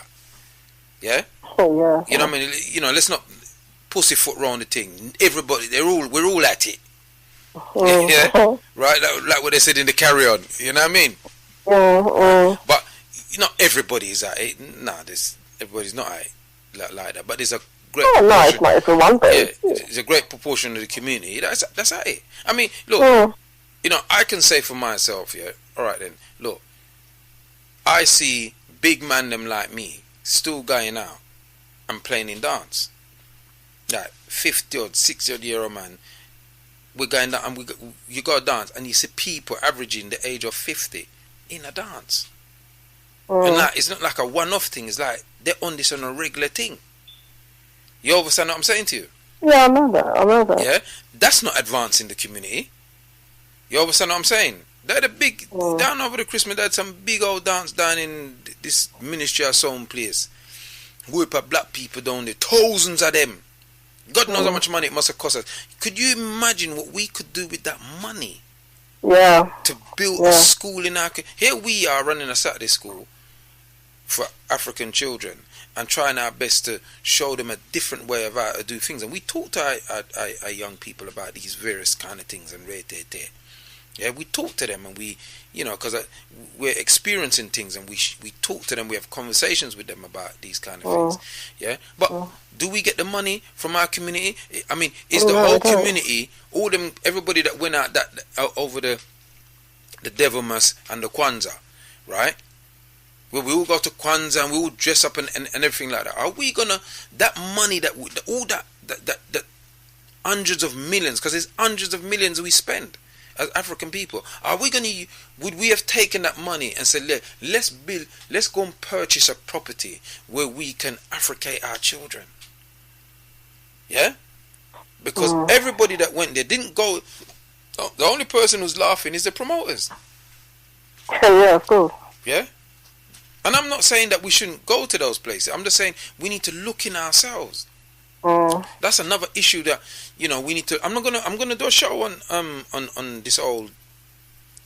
Yeah. Oh yeah. You know what I mean? You know, let's not pussyfoot round the thing. Everybody, we're all at it. Yeah. Right. Like what they said in the Carry On. You know what I mean? But not everybody is at it. Nah, everybody's not at it like that. But there's a great. Oh no, it's not everyone. But yeah, there's a great proportion of the community. That's at it. I mean, look. You know, I can say for myself, yeah. All right then. Look, I see big man them like me still going out and playing in dance. Like 50-odd, 60-odd year old man, we're going down and you go dance and you see people averaging the age of 50 in a dance. And like, it's not like a one-off thing. It's like they're on this on a regular thing. You understand what I'm saying to you? Yeah, I know that. Yeah, that's not advancing the community. You understand what I'm saying? They're the big down over the Christmas. They had some big old dance down in this ministry of some place. Whip up black people down there, thousands of them. God knows how much money it must have cost us. Could you imagine what we could do with that money? Yeah. To build a school in our... Here we are running a Saturday school for African children and trying our best to show them a different way of how to do things. And we talk to our young people about these various kind of things and yeah, we talk to them and we, you know, because we're experiencing things and we talk to them, we have conversations with them about these kind of things. Yeah, but do we get the money from our community? I mean, is the whole community, all them, everybody that went out over the Devilmas and the Kwanzaa, right? Where we all go to Kwanzaa and we all dress up and everything like that. Are we gonna, that money that all that hundreds of millions, because there's hundreds of millions we spend as African people, would we have taken that money and said, let's go and purchase a property where we can Africate our children? Yeah? Because everybody that went there didn't go, the only person who's laughing is the promoters. Yeah, of course. Yeah? And I'm not saying that we shouldn't go to those places. I'm just saying we need to look in ourselves. That's another issue that, you know, we need to. I'm gonna do a show on this whole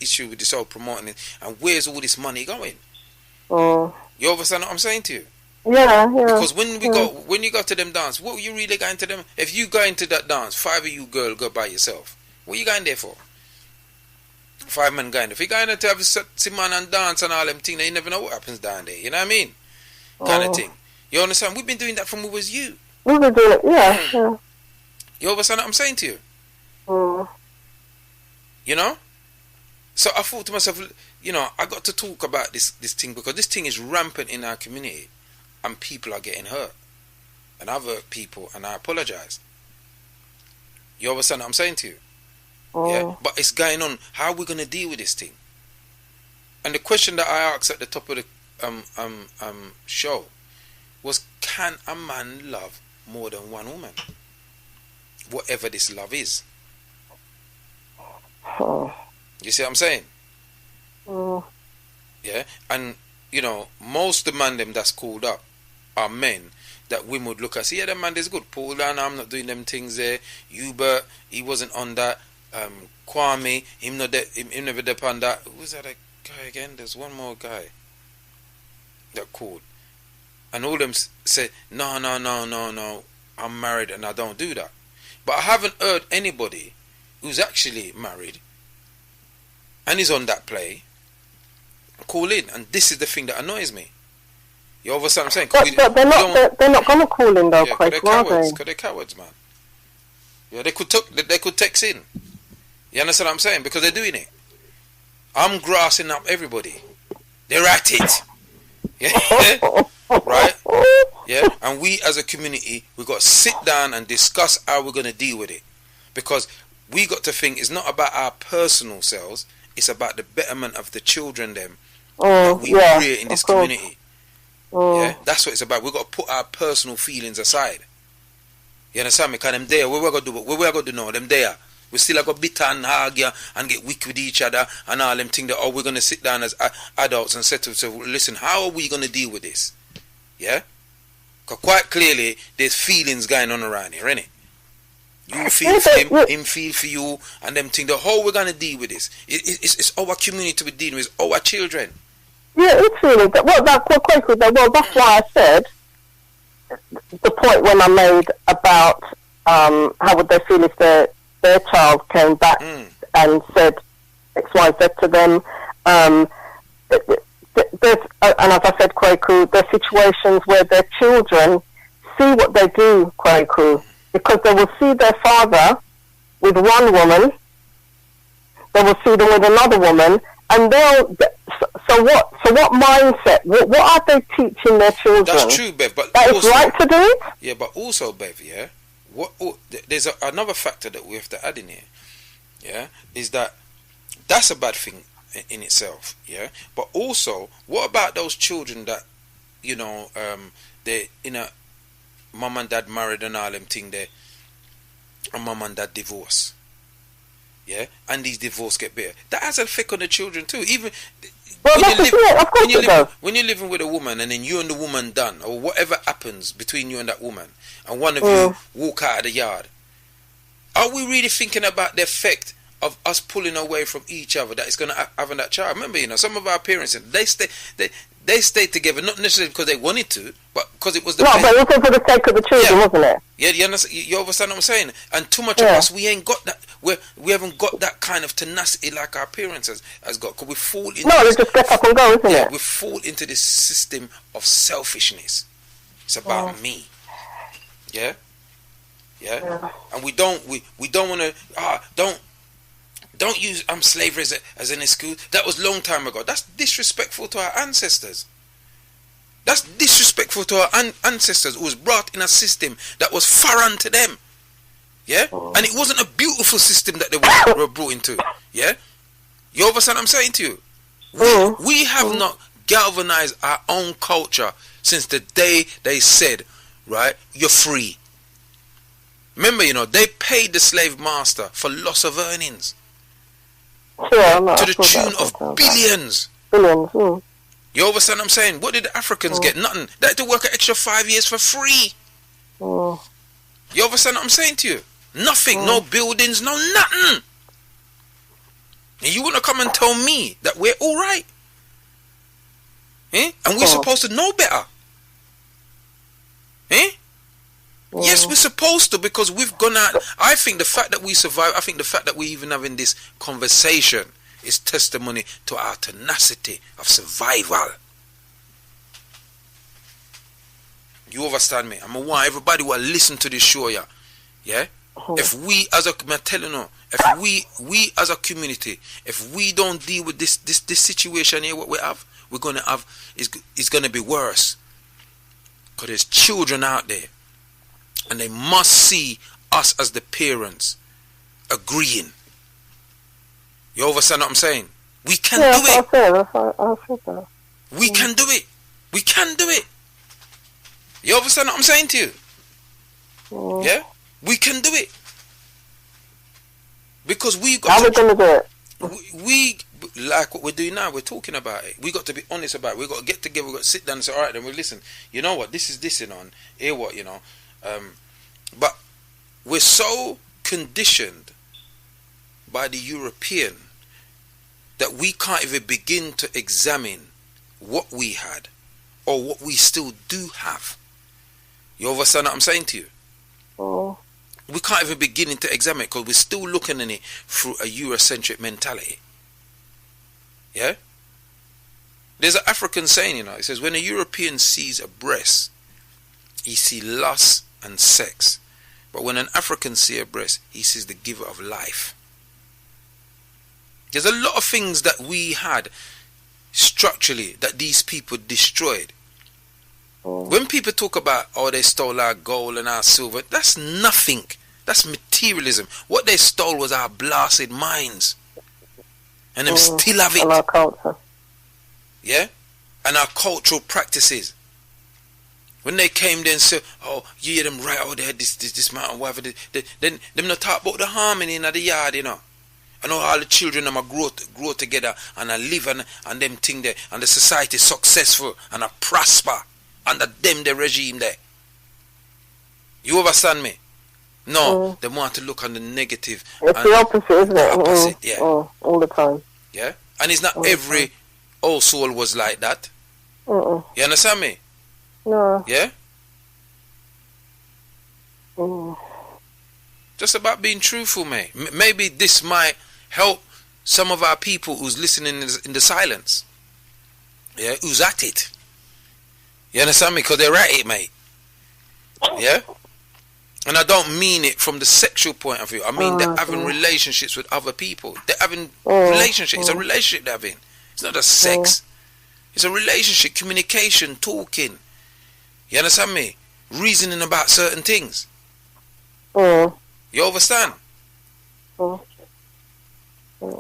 issue with this whole promoting it and where's all this money going. You understand what I'm saying to you? Yeah. Because when you go to them dance, what are you really going to them? If you go into that dance, 5 of you girl go by yourself. What are you going there for? 5 men going there. If you're going there to have a sit man and dance and all them things, you never know what happens down there. You know what I mean? Kind of thing. You understand? We've been doing that from we was you. We've been doing it, yeah. You understand what I'm saying to you? You know? So I thought to myself, you know, I got to talk about this thing because this thing is rampant in our community and people are getting hurt. And I've hurt people and I apologize. You understand what I'm saying to you? Yeah? But it's going on. How are we going to deal with this thing? And the question that I asked at the top of the show was, can a man love more than one woman? Whatever this love is. You see what I'm saying? Yeah? And, you know, most of the man them that's called up are men that women would look at, see, yeah, that man is good. Paul down, I'm not doing them things there. Hubert, he wasn't on that. Kwame, him never depend that. Who was that guy again? There's one more guy that called. And all them say, no, I'm married and I don't do that. But I haven't heard anybody who's actually married and is on that play call in. And this is the thing that annoys me. You understand what I'm saying? But they're not going to call in though, Kwaku, are they? Because they're cowards, man. Yeah, they could text in. You understand what I'm saying? Because they're doing it. I'm grassing up everybody. They're at it. Yeah. Right? Yeah. And we as a community, we've got to sit down and discuss how we're going to deal with it. Because we got to think it's not about our personal selves, it's about the betterment of the children that we create in this community. Yeah. That's what it's about. We've got to put our personal feelings aside. You understand me? Because them there, what we're going to do? What we're going to do now? Them there. We still have got bitter and argue and get weak with each other and all them things that, we're going to sit down as adults and say to ourselves, listen, how are we going to deal with this? Yeah? Because quite clearly, there's feelings going on around here, innit? You feel for him feel for you, and them thing. The whole we're gonna deal with this. It's our community we're dealing with, our children. Yeah, it's really well. That's why I said the point when I made about how would they feel if their child came back and said X, Y, Z to them. There's, and as I said, Kwaku, there's situations where their children see what they do, Kwaku, because they will see their father with one woman, they will see them with another woman, and they'll. So what mindset? What are they teaching their children? That's true, Bev. But that it's right to do it. Yeah, but also, Bev. Yeah, there's another factor that we have to add in here. Yeah, is that's a bad thing in itself. Yeah, but also, what about those children that they mum and dad married and all them thing there, and mum and dad divorce. Yeah, and these divorce get better. That has an effect on the children too. Even when you're living with a woman and then you and the woman done, or whatever happens between you and that woman, and one of you walk out of the yard, are we really thinking about the effect of us pulling away from each other that it's going to have on that child? Remember, some of our parents, they stayed together, not necessarily because they wanted to, but because it was the but also for the sake of the children, wasn't it? Yeah, you understand what I'm saying? And too much of us, we ain't got that. We haven't got that kind of tenacity like our parents has got. Because we fall into they just get up and go, isn't it? We fall into this system of selfishness. It's about me. Yeah, and we don't want to. Don't use slavery as an excuse. That was long time ago. That's disrespectful to our ancestors. That's disrespectful to our ancestors who was brought in a system that was foreign to them. Yeah? And it wasn't a beautiful system that they were brought into. Yeah? You understand what I'm saying to you? We have not galvanized our own culture since the day they said, right, you're free. Remember, they paid the slave master for loss of earnings. To the tune of billions. You understand what I'm saying? What did the Africans get? Nothing. They had to work an extra 5 years for free. You understand what I'm saying to you? Nothing. No buildings, no nothing. And you want to come and tell me that we're all right? And we're supposed to know better? Yes, we're supposed to, because we've gone out. I think the fact that we survive, I think the fact that we're even having this conversation is testimony to our tenacity of survival. You understand me? I want everybody will listen to this show, yeah? If we as a community, if we don't deal with this situation here, what we have, we're gonna have is gonna be worse. Because there's children out there, and they must see us as the parents agreeing. You understand what I'm saying? We can do it. We can do it. We can do it. You understand what I'm saying to you? Yeah? We can do it. Because we got How are we going to do it? We like what we're doing now, we're talking about it. We got to be honest about it. We got to get together, we got to sit down and say, alright, then we'll listen. You know what, this is this and hear what, but we're so conditioned by the European that we can't even begin to examine what we had or what we still do have. You understand what I'm saying to you? We can't even begin to examine it because we're still looking at it through a Eurocentric mentality. Yeah? There's an African saying, it says, when a European sees a breast, he sees lust and sex. But when an African sees a breast, he sees the giver of life. There's a lot of things that we had structurally that these people destroyed. When people talk about, they stole our gold and our silver, that's nothing. That's materialism. What they stole was our blasted minds. And them still have it. And our culture. Yeah? And our cultural practices. When they came there and said, you hear them right out there, this mountain, whatever, then them not talk about the harmony in the yard, And all the children them grow together and live and them thing there, and the society is successful and prosper under them the regime there. You understand me? No, they want to look on the negative. It's the opposite, isn't it? Opposite, yeah. All the time. Yeah, and it's not every old soul was like that. You understand me? No. Yeah. Just about being truthful, mate. Maybe this might help some of our people who's listening in the silence. Yeah, who's at it. You understand me? Because they're at it, mate. Yeah. And I don't mean it from the sexual point of view. I mean they're having relationships with other people. They're having relationships. It's a relationship they're having. It's not a sex. It's a relationship, communication, talking. You understand me? Reasoning about certain things. You understand?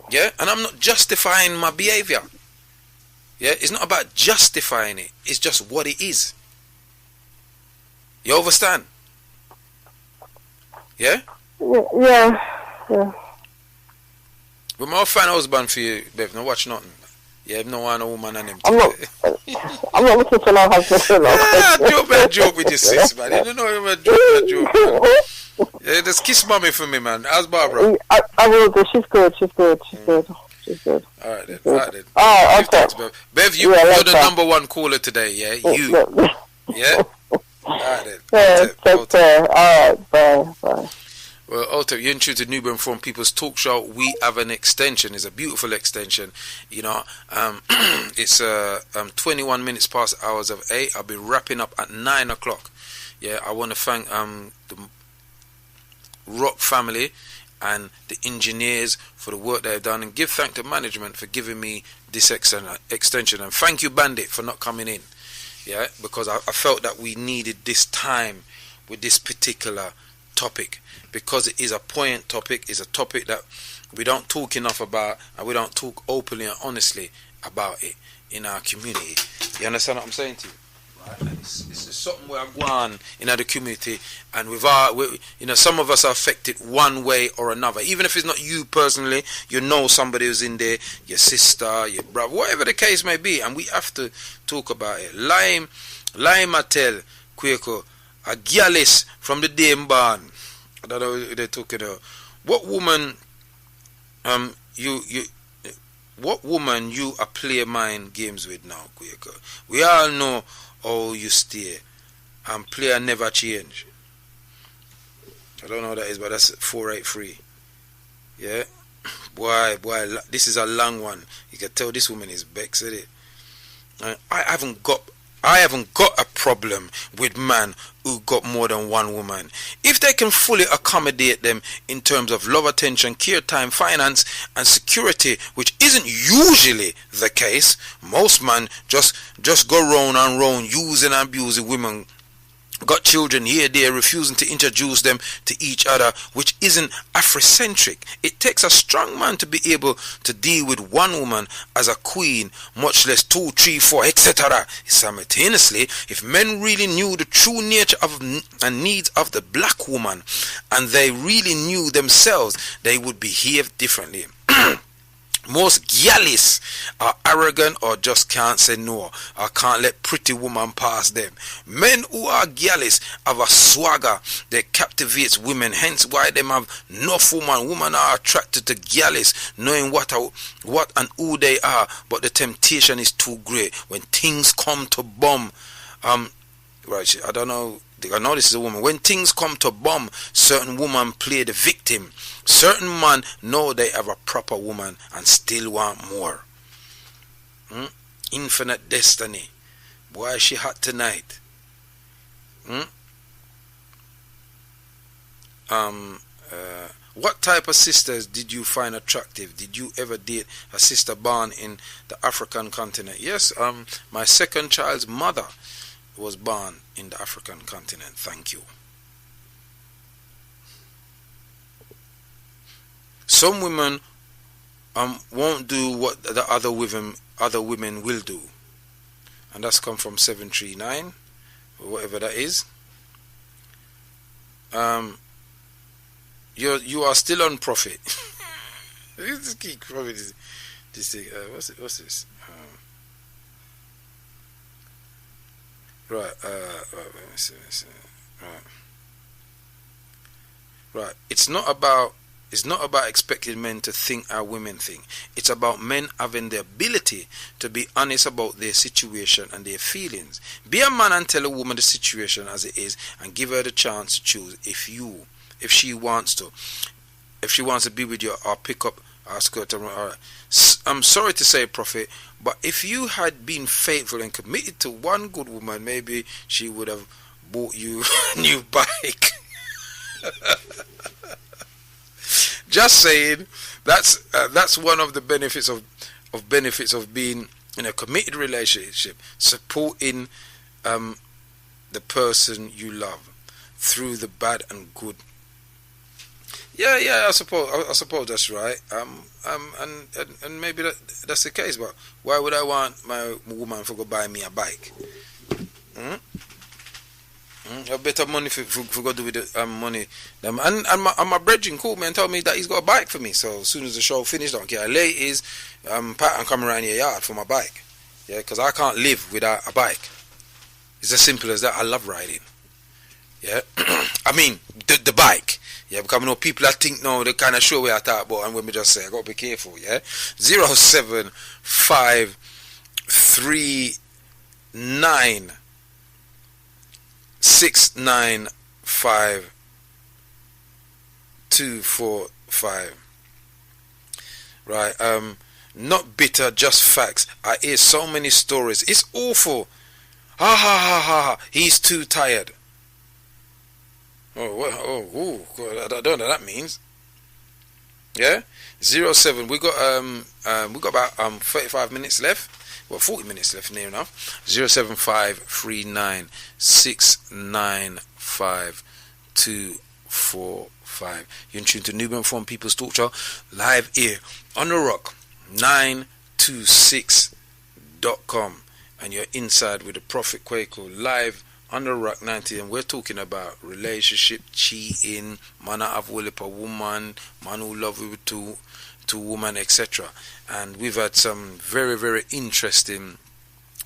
Yeah? And I'm not justifying my behavior. Yeah? It's not about justifying it. It's just what it is. You understand? Yeah? Yeah. But my fan husband for you, babe. No watch nothing. Yeah, no one, a woman and him. I'm not looking for no husband. I joke with your sis, man. You don't know I'm a joke, man. Yeah, just kiss mommy for me, man. How's Barbara? I will do. She's good. Alright then. Oh, okay. Thanks, Bev, you're the number one caller today, yeah? You. Yeah? Alright then. Yeah, take care. Alright, bye. Well, Otep, you're in tune to Nubian Forum People's Talk Show. We have an extension. It's a beautiful extension. You know, it's 21 minutes past hours of 8. I'll be wrapping up at 9 o'clock. Yeah, I want to thank the Rock family and the engineers for the work they've done, and give thanks to management for giving me this extension. And thank you, Bandit, for not coming in. Yeah, because I felt that we needed this time with this particular topic, because it is a poignant topic. It's a topic that we don't talk enough about, and we don't talk openly and honestly about it in our community. You understand what I'm saying to you? Right? And it's something where I go on in the community, and some of us are affected one way or another. Even if it's not you personally, you know somebody who's in there, your sister, your brother, whatever the case may be, and we have to talk about it. Lime Mattel, Kwaku, a gyalis from the Dame Barn. I don't know what they're talking about. What woman you are play mind games with now, Kwaku? We all know how you stay, and player never change. I don't know what that is, but that's 483. Yeah? Boy, this is a long one. You can tell this woman is vexed, isn't it? I haven't got a problem with man who got more than one woman. If they can fully accommodate them in terms of love, attention, care, time, finance, and security, which isn't usually the case. Most men just go round and round using and abusing women. Got children here, there, refusing to introduce them to each other, which isn't Afrocentric. It takes a strong man to be able to deal with one woman as a queen, much less 2, 3, 4, etc. Simultaneously, if men really knew the true nature of and needs of the black woman, and they really knew themselves, they would behave differently. Most gyalis are arrogant or just can't say no, or can't let pretty woman pass them. Men who are gyalis have a swagger that captivates women, hence why them have enough woman. Women are attracted to gyalis, knowing what and who they are, but the temptation is too great when things come to bomb. Right, I don't know. I know this is a woman. When things come to bomb, certain women play the victim. Certain men know they have a proper woman and still want more. Infinite destiny. Boy, she hot tonight. What type of sisters did you find attractive? Did you ever date a sister born in the African continent? Yes, my second child's mother was born in the African continent. Thank you. Some women won't do what the other women will do, and that's come from 739 or whatever that is. You are still on profit. This key profit is this thing. What's this? Right. Right. Right. It's not about expecting men to think how women think. It's about men having the ability to be honest about their situation and their feelings. Be a man and tell a woman the situation as it is, and give her the chance to choose if she wants to. If she wants to be with you or pick up our skirt. I'm sorry to say, Prophet, but if you had been faithful and committed to one good woman, maybe she would have bought you a new bike. Just saying, that's one of the benefits of being in a committed relationship, supporting the person you love through the bad and good. Yeah, I suppose that's right. And maybe that's the case. But why would I want my woman to go buy me a bike? A better money for go do with the money. And my brethren called me and told me that he's got a bike for me. So as soon as the show finished, I don't care how late it is, Pat and come around your yard for my bike. Yeah, because I can't live without a bike. It's as simple as that. I love riding. Yeah, I mean the bike. Yeah, because I know people that think no, they kind of sure what I talk about, and when we just say I got to be careful. Yeah, 07539 695 245. Right, not bitter, just facts. I hear so many stories. It's awful. Ha ha ha ha. He's too tired. Oh, what? Oh, God, I don't know what that means. Yeah, 07. We got about 35 minutes left. Well, 40 minutes left, near enough. 07539 695 245. You're in tune to Nubian Foreign People's Talkshow, live here on the Rock 926.com, and you're inside with the Prophet Kwaku live on the Rock 90, and we're talking about relationship, cheating, man have will up a woman, man who love with two women, etc. And we've had some very, very interesting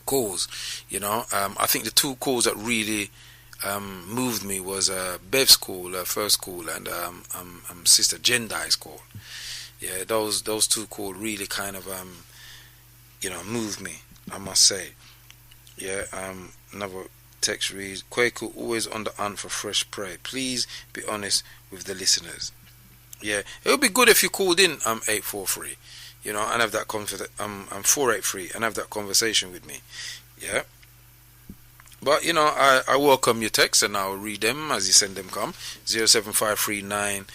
calls. You know, I think the two calls that really moved me was Bev's call, first call, and Sister Jendai's call. Yeah, those two calls really kind of moved me, I must say. Yeah, another text reads, Kwaku always on the hunt for fresh prey. Please be honest with the listeners. Yeah, it would be good if you called in 843, you know, and have that 483 and have that conversation with me. Yeah. But you know, I welcome your texts and I'll read them as you send them come. 07539.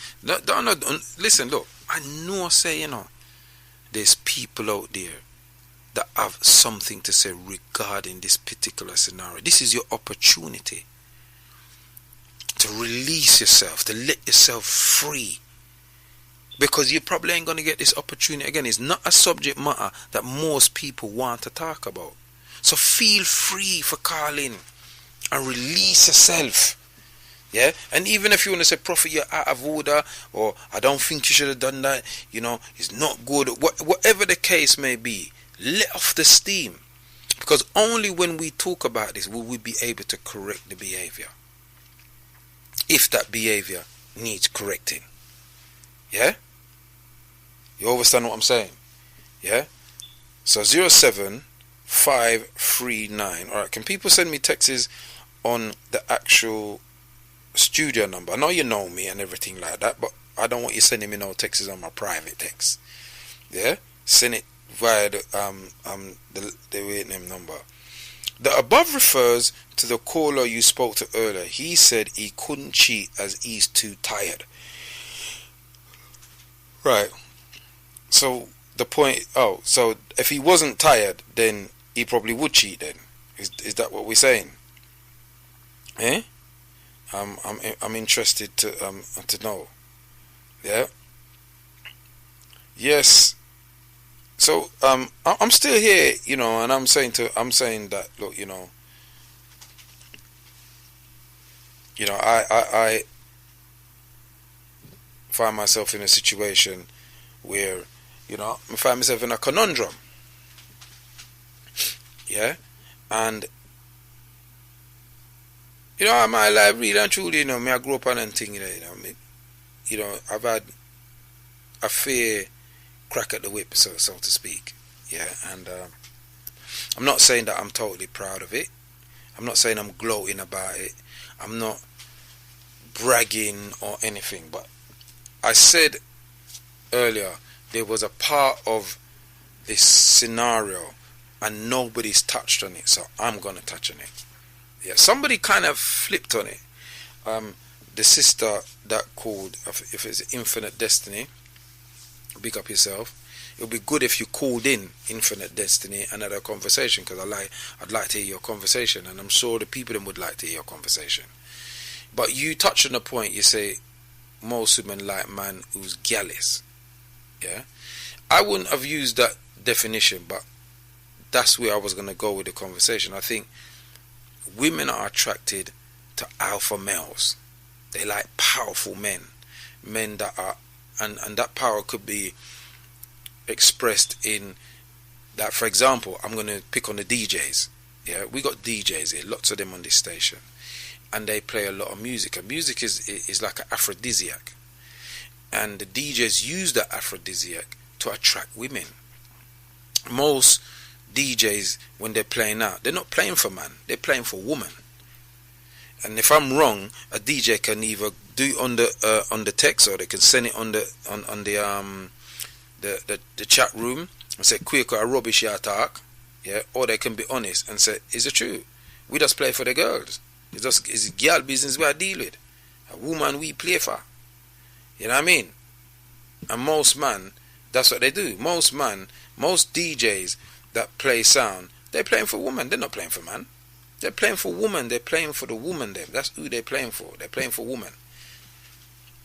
Listen, look, I know I say, you know, there's people out there that have something to say regarding this particular scenario. This is your opportunity to release yourself, to let yourself free. Because you probably ain't going to get this opportunity again. It's not a subject matter that most people want to talk about. So feel free for calling and release yourself. Yeah? And even if you want to say, Prophet, you're out of order, or I don't think you should have done that, you know, it's not good, whatever the case may be, let off the steam. Because only when we talk about this will we be able to correct the behavior. If that behavior needs correcting. Yeah? You understand what I'm saying? Yeah? So 07539. Alright, can people send me texts on the actual studio number? I know you know me and everything like that, but I don't want you sending me no texts on my private text. Yeah? Send it via the Vietnam number. The above refers to the caller you spoke to earlier. He said he couldn't cheat as he's too tired. Right. So the point. Oh, so if he wasn't tired, then he probably would cheat. Then is that what we're saying? Eh? I'm interested to know. Yeah. Yes. So I'm still here, you know, and I'm saying that, look, you know, I find myself in a situation where, you know, I find myself in a conundrum. Yeah, and you know, my life really and truly, you know, me I grew up on and thing, you know, me I've had a fair crack at the whip, so to speak. Yeah, and I'm not saying that I'm totally proud of it. I'm not saying I'm gloating about it. I'm not bragging or anything. But I said earlier, there was a part of this scenario and nobody's touched on it, so I'm going to touch on it. Yeah, somebody kind of flipped on it. The sister that called, if it's Infinite Destiny, big up yourself. It would be good if you called in Infinite Destiny and had a conversation, because I'd like to hear your conversation, and I'm sure the people then would like to hear your conversation. But you touch on the point, you say most women like man who's gallus. Yeah, I wouldn't have used that definition, but that's where I was going to go with the conversation. I think women are attracted to alpha males. They like powerful men that are, and that power could be expressed in that. For example, I'm going to pick on the DJs. Yeah, we got DJs here, lots of them on this station, and they play a lot of music, and music is like an aphrodisiac, and the DJs use that aphrodisiac to attract women. Most DJs, when they're playing out, they're not playing for man, they're playing for woman. And if I'm wrong, a DJ can either do it on the text, or they can send it on the chat room and say, "Quick, or rubbish you talk," yeah, or they can be honest and say, "Is it true? We just play for the girls. It's girl business we deal with. A woman we play for." You know what I mean? And most man, that's what they do. Most DJs that play sound, they're playing for women. They're not playing for man. They're playing for woman. They're playing for the woman. That's who they're playing for. They're playing for woman.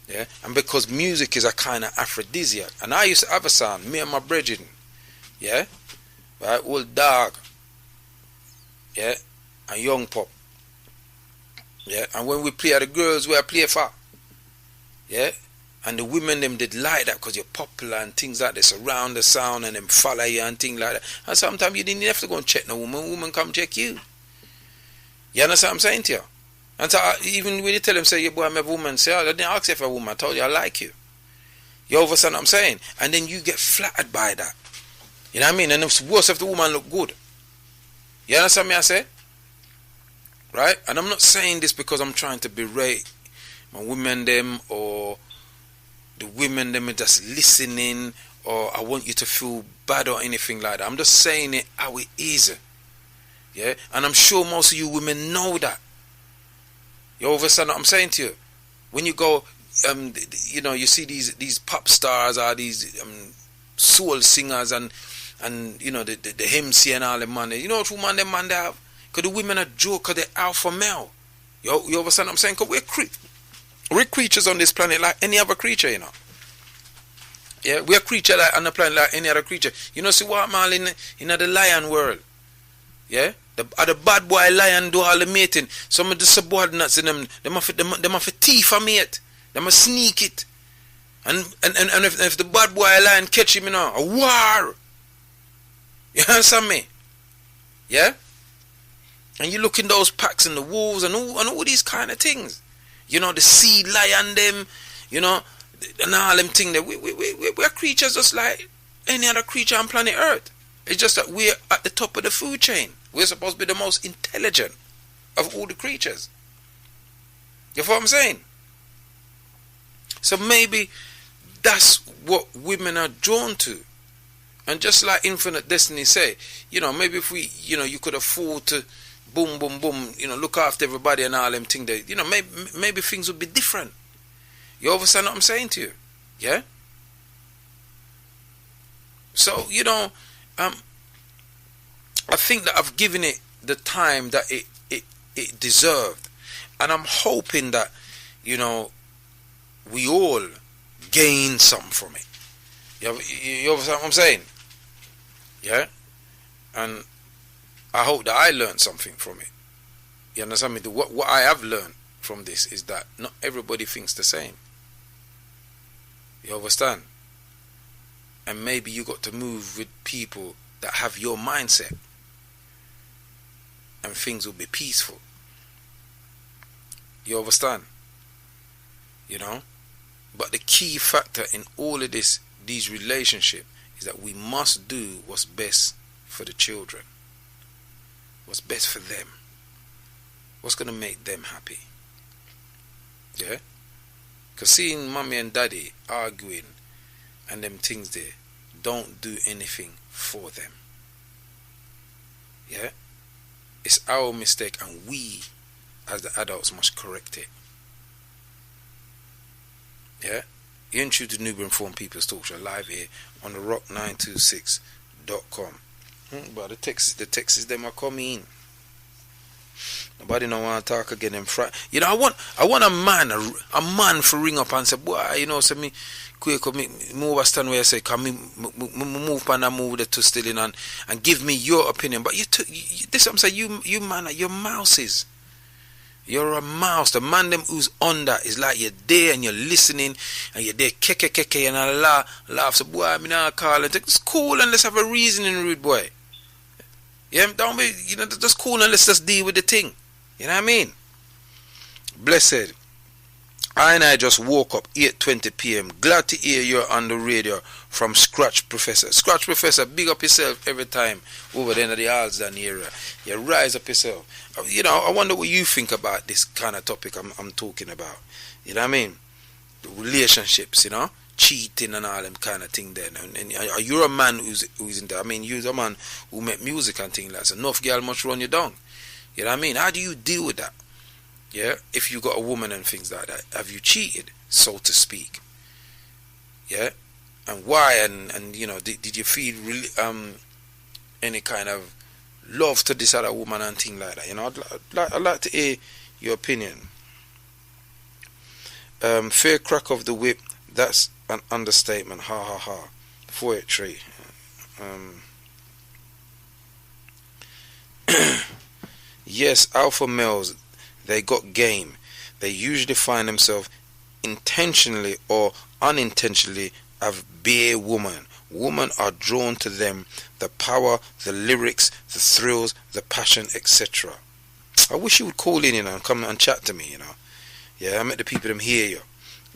Yeah, and because music is a kind of aphrodisiac, and I used to have a sound, me and my brethren, yeah, right, old dog, yeah, and young pop, yeah, and when we play at the girls, we play for, yeah, and the women them did like that because you're popular and things like that, surround the sound and them follow you and things like that, and sometimes you didn't have to go and check no woman come check you. You understand what I'm saying to you? And so even when you tell them, say, "Yeah, boy, I'm a woman," say, "I didn't ask you for a woman, I told you I like you." You understand what I'm saying? And then you get flattered by that. You know what I mean? And it's worse if the woman look good. You understand me I say? Right? And I'm not saying this because I'm trying to berate my women them, or the women them are just listening, or I want you to feel bad or anything like that. I'm just saying it how it is. Yeah? And I'm sure most of you women know that. You understand what I'm saying to you? When you go, you see these pop stars or these soul singers and the MC and all them man. You know what woman them man they have? Because the women are joke, because they're alpha male. You understand what I'm saying? Because we're creatures on this planet like any other creature, you know. Yeah, we're creatures on the planet like any other creature. You know, see what man in the lion world. Yeah? The bad boy lion do all the mating. Some of the subordinates in them have to thief a mate. Them have to sneak it. And if the bad boy lion catch him, a war. You understand me? Yeah? And you look in those packs and the wolves and all these kind of things. You know, the sea lion them, and all them things. We're creatures just like any other creature on planet Earth. It's just that we're at the top of the food chain. We're supposed to be the most intelligent of all the creatures. You know what I'm saying? So maybe that's what women are drawn to. And just like Infinite Destiny say, maybe if we, you could afford to boom, boom, boom, look after everybody and all them things, maybe things would be different. You understand what I'm saying to you? Yeah? So, I think that I've given it the time that it deserved. And I'm hoping that, we all gain something from it. You understand what I'm saying? Yeah? And I hope that I learned something from it. You understand me? What I have learned from this is that not everybody thinks the same. You understand? And maybe you got to move with people that have your mindset. And things will be peaceful. You understand? But the key factor in all of these relationships, is that we must do what's best for the children. What's best for them. What's going to make them happy. Yeah? Because seeing mommy and daddy arguing and them things there, don't do anything for them. Yeah? It's our mistake, and we as the adults must correct it. Yeah? You're in tune to Nubian Forum People's Talkshow live here on the rock926.com. But the texts them are coming. Nobody no want to talk again. You know, I want a man for ring up and say, boy, you know, so me quick me move a stand where I say, come me move and I move the two still in and give me your opinion. But this I'm saying, you man, you're mouses. You're a mouse. The man them who's on that is like you're there and you're listening and you're there keke and I laugh. So boy, I mean I call and it's cool and let's have a reasoning, rude boy. Yeah, don't be, you know, just cool and let's just deal with the thing. You know what I mean? Blessed. I just woke up 8:20 p.m. Glad to hear you're on the radio from Scratch Professor. Scratch Professor, big up yourself every time over there in the Alsden area. You rise up yourself. You know, I wonder what you think about this kind of topic I'm talking about. You know what I mean? The relationships, you know? Cheating and all them kind of thing there. And you're a man who's in there. I mean, you're a man who make music and things like that. So enough girl must run you down. You know what I mean? How do you deal with that? Yeah, if you got a woman and things like that, have you cheated, so to speak? Yeah, and why? And you know, did you feel really any kind of love to this other woman and thing like that? You know, I'd like to hear your opinion. Fair crack of the whip. That's an understatement. Ha ha ha. Poetry. Yes, alpha males. They got game. They usually find themselves intentionally or unintentionally as bare woman. Women are drawn to them, the power, the lyrics, the thrills, the passion, etc. I wish you would call in, you know, and come and chat to me, you know. Yeah, I met the people them hear you.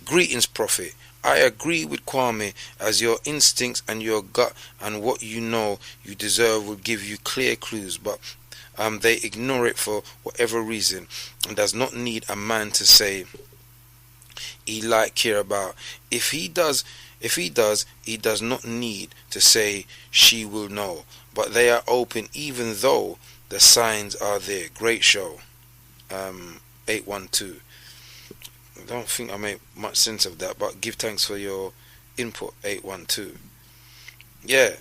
Greetings, Prophet. I agree with Kwame, as your instincts and your gut and what you know you deserve will give you clear clues, but they ignore it for whatever reason, and does not need a man to say he care about. If he does, he does not need to say she will know. But they are open even though the signs are there. Great show. 812. I don't think I made much sense of that, but give thanks for your input. 812. Yeah.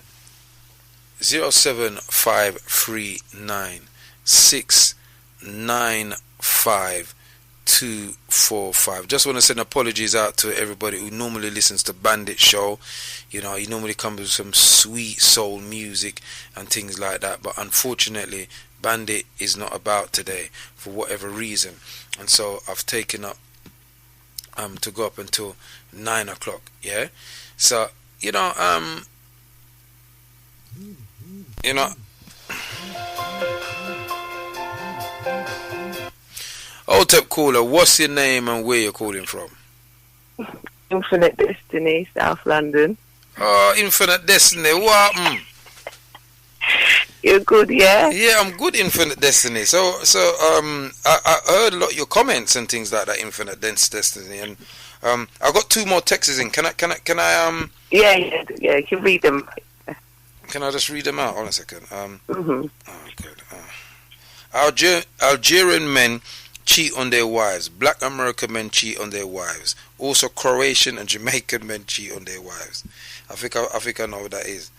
07539695245. Just want to send apologies out to everybody who normally listens to Bandit Show. You know, he normally comes with some sweet soul music and things like that, but unfortunately Bandit is not about today for whatever reason, and so I've taken up to go up until 9 o'clock. Yeah, so you know Otep caller, what's your name and where you're calling from? Infinite Destiny, South London. Oh, Infinite Destiny, what? You're good, yeah? Yeah, I'm good, Infinite Destiny. So I heard a lot of your comments and things like that, Infinite Destiny, and I got two more texts in. Can I Yeah, you can read them. Can I just read them out? Hold on a second. Mm-hmm. Oh, good. Algerian men cheat on their wives. Black American men cheat on their wives. Also, Croatian and Jamaican men cheat on their wives. I think I know what that is.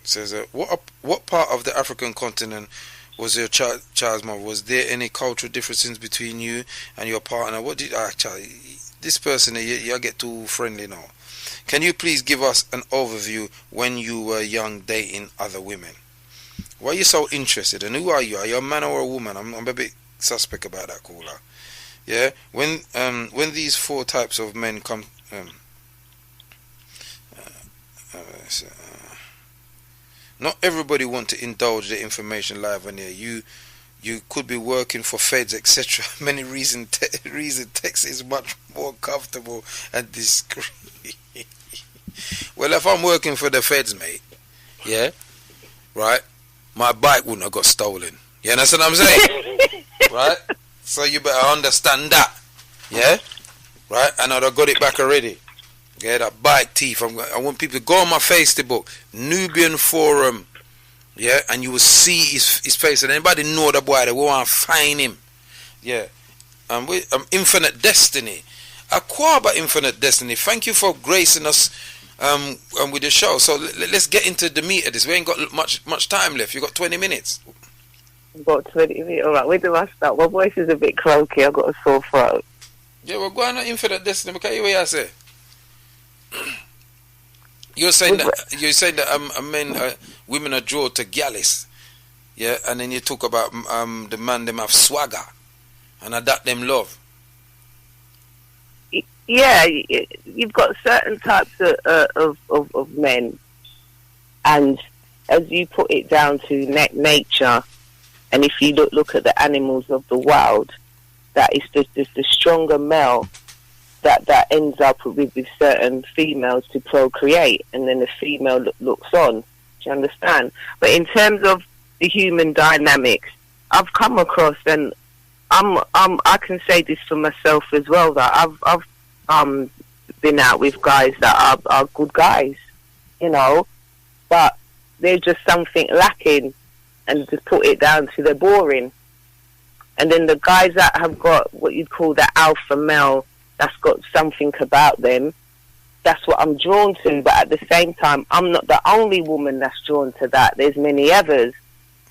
Says what part of the African continent was your child's mother? Was there any cultural differences between you and your partner? What did this person you get too friendly now? Can you please give us an overview when you were young dating other women? Why are you so interested? And who are you? Are you a man or a woman? I'm a bit suspect about that caller. Yeah, when these four types of men come. Not everybody want to indulge the information live on here. you could be working for feds, etc. Many reason text is much more comfortable and discreet. Well, if I'm working for the feds, mate, yeah, right, my bike wouldn't have got stolen. You understand what I'm saying? Right? So you better understand that. Yeah? Right? And I'd have got it back already. Yeah, that bike thief. I want people to go on my Facebook, Nubian Forum. Yeah, and you will see his face. And anybody know the boy, they want to find him. Yeah. Infinite Destiny. Aquaba Infinite Destiny. Thank you for gracing us with the show. So let's get into the meat of this. We ain't got much time left. You got 20 minutes. Got 20 minutes. All right, where do I start? My voice is a bit croaky. I've got a sore throat. Yeah, well, go on Infinite Destiny. Okay, what you say? You're saying that women are drawn to gallus, yeah, and then you talk about the man them have swagger, and that them love. Yeah, you've got certain types of men, and as you put it down to nature, and if you look at the animals of the wild, that is the stronger male that ends up with certain females to procreate, and then the female looks on. Do you understand? But in terms of the human dynamics, I've come across, and I can say this for myself as well, that I've been out with guys that are good guys, you know, but there's just something lacking, and to put it down to they're boring. And then the guys that have got what you'd call the alpha male, that's got something about them, that's what I'm drawn to. But at the same time, I'm not the only woman that's drawn to that. There's many others.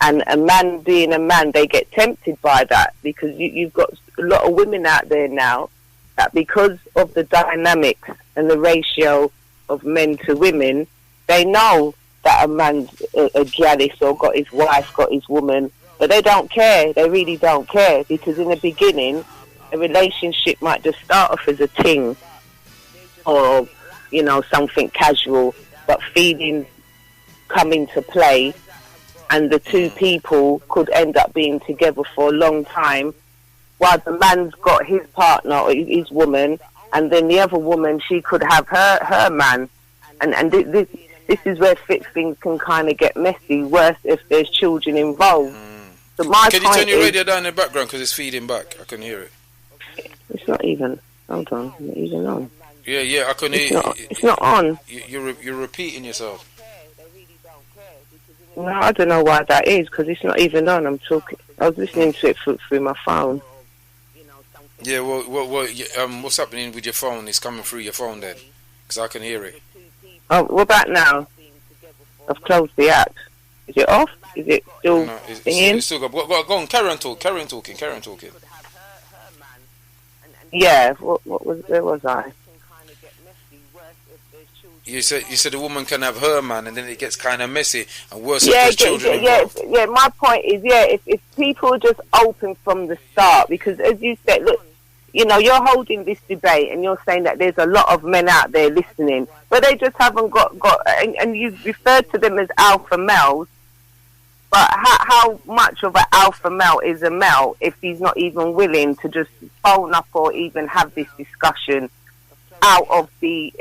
And a man being a man, they get tempted by that, because you've got a lot of women out there now that, because of the dynamics and the ratio of men to women, they know that a man's a jealous, or got his wife, got his woman, but they don't care. They really don't care, because in the beginning, a relationship might just start off as a ting, or, you know, something casual, but feelings come into play, and the two people could end up being together for a long time, while the man's got his partner or his woman, and then the other woman, she could have her man. And this is where things can kind of get messy, worse if there's children involved. So Can you turn your radio down in the background, because it's feeding back? I can hear it. It's not even. Hold on, it's not even on. Yeah, I can hear it. It's not on. You're repeating yourself. No, I don't know why that is, because it's not even on. I was listening to it through my phone. Yeah, well, what's happening with your phone? It's coming through your phone then, because I can hear it. Oh, what about now? I've closed the app. Is it off? Is it still singing? It's still go on, carry on talking. Yeah, where was I? You said a woman can have her man, and then it gets kind of messy, and worse if there's children involved. Yeah, my point is, if people are just open from the start, because as you said, look, you know, you're holding this debate and you're saying that there's a lot of men out there listening, but they just haven't got and you referred to them as alpha males, but how much of an alpha male is a male if he's not even willing to just phone up or even have this discussion out of the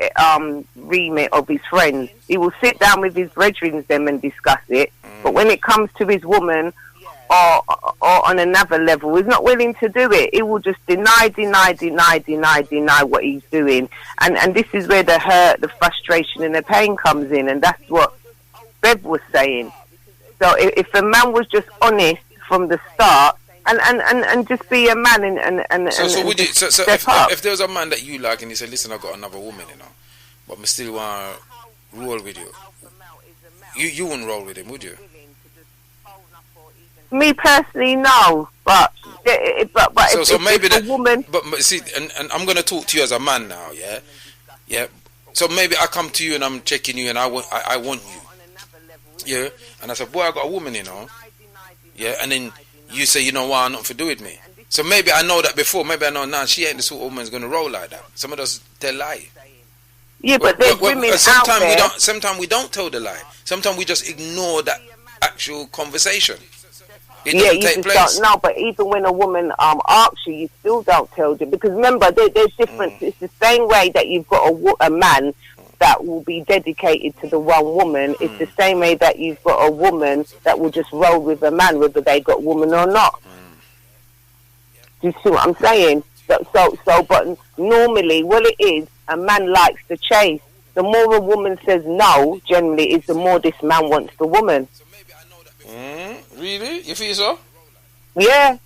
remit of his friends? He will sit down with his brethren and discuss it, but when it comes to his woman or on another level, he's not willing to do it. He will just deny what he's doing, and this is where the hurt, the frustration and the pain comes in, and that's what Bev was saying. So if a man was just honest from the start, and just be a man and so would you, so if there was a man that you like and he said, listen, I've got another woman, you know, but I still want to roll with you wouldn't roll with him, would you? Me personally, no, but so maybe if a woman, but see, and I'm going to talk to you as a man now, yeah. So maybe I come to you and I'm checking you and I want you, yeah, and I said, boy, I got a woman, you know, yeah, and then you say, you know why, not for do with me. So maybe I know that before. Maybe I know now she ain't the sort of woman's going to roll like that. Some of us tell lie. Yeah, but there's women out there. Sometimes we don't tell the lie. Sometimes we just ignore that actual conversation. It Yeah, doesn't you take just place. don't know. But even when a woman asks you, you still don't tell them, because remember, there's difference. It's the same way that you've got a man that will be dedicated to the one woman. It's the same way that you've got a woman that will just roll with a man, whether they got woman or not. Do you see what I'm saying? But normally, what it is, a man likes the chase. The more a woman says no, generally, is the more this man wants the woman. Really? You feel so? Yeah.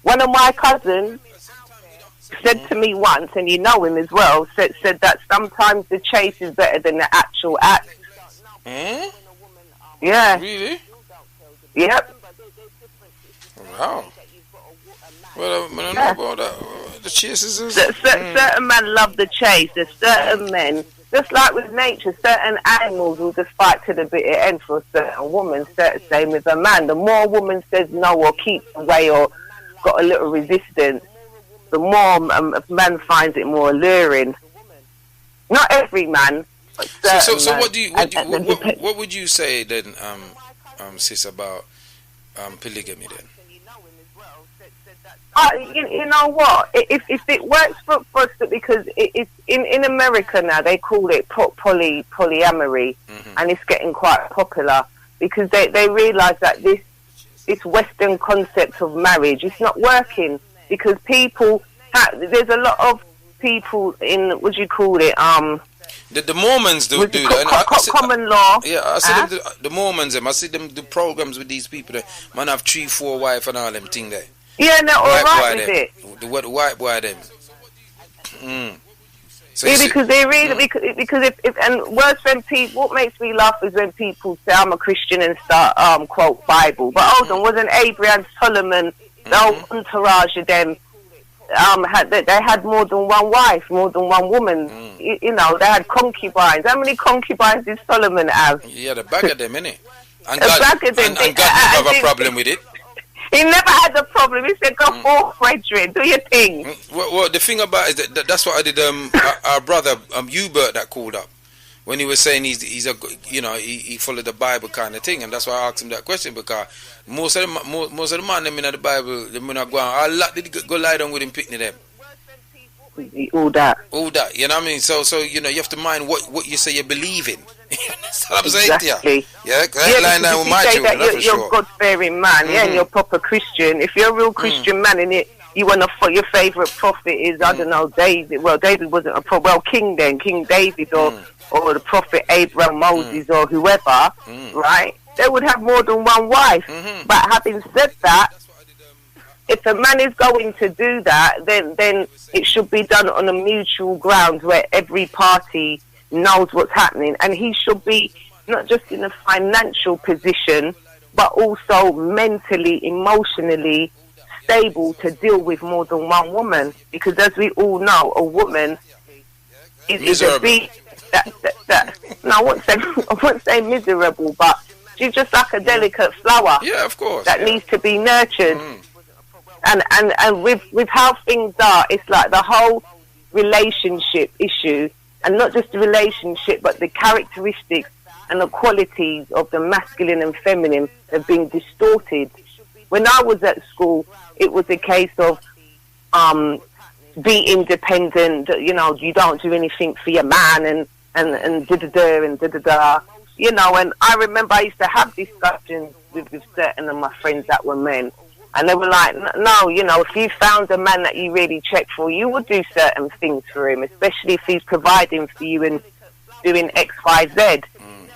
One of my cousins said to me once, and you know him as well, said that sometimes the chase is better than the actual act. Yeah. Really? Yep. Wow. Well, I don't know about that. The chase is... Certain men love the chase. There's certain men, just like with nature, certain animals will just fight to the bitter end for a certain woman. Same with a man. The more a woman says no or keeps away or got a little resistance, the more a man finds it more alluring. Not every man, but certain So man. what would you say then, sis, about polygamy then? You know what? If it works for us, because it's in America now, they call it polyamory, and it's getting quite popular because they realise that this Western concept of marriage is not working, because there's a lot of people in, what do you call it? The Mormons do that. Common law. Yeah, I see them. The Mormons, I see them do programs with these people. That man have 3-4 wife and all them thing there. Yeah, no, all right with it. The white boy them. So yeah, because they really, because if and worse when people, what makes me laugh is when people say I'm a Christian and start quote Bible. But hold on, wasn't Abraham, Solomon, the whole entourage of them they had more than one wife, more than one woman. You know, they had concubines. How many concubines did Solomon have? Yeah, the bag of them, innit? And A God, bag of them. and God didn't have a problem with it. He never had a problem. He said, "Go forth, brethren, do your thing." Well, the thing about it is that's what I did. Our brother Hubert that called up when he was saying he's a, you know, he followed the Bible kind of thing, and that's why I asked him that question, because most of the man them in the Bible, them when I go on, a lot did go lie down with him picnic them. All that, you know what I mean? So you know, you have to mind what you say you believe in. That's what I'm saying to you. Yeah, line down with my children, that's for sure. You're a God-fearing man, yeah, and you're a proper Christian. If you're a real Christian man, and you want to, your favourite prophet is, I don't know, David. Well, David wasn't a prophet. Well, King David, or the prophet Abraham, Moses, or whoever, right? They would have more than one wife. But having said that, if a man is going to do that, then it should be done on a mutual ground where every party knows what's happening, and he should be not just in a financial position, but also mentally, emotionally stable to deal with more than one woman. Because as we all know, a woman is a beast that no, I won't say miserable, but she's just like a delicate flower. Yeah, of course. That needs to be nurtured. And with how things are, it's like the whole relationship issue, and not just the relationship, but the characteristics and the qualities of the masculine and feminine have been distorted. When I was at school, it was a case of be independent, you know, you don't do anything for your man, and da-da-da and da-da-da. You know, and I remember I used to have discussions with certain of my friends that were men, and they were like, no, you know, if you found a man that you really checked for, you would do certain things for him, especially if he's providing for you and doing X, Y, Z.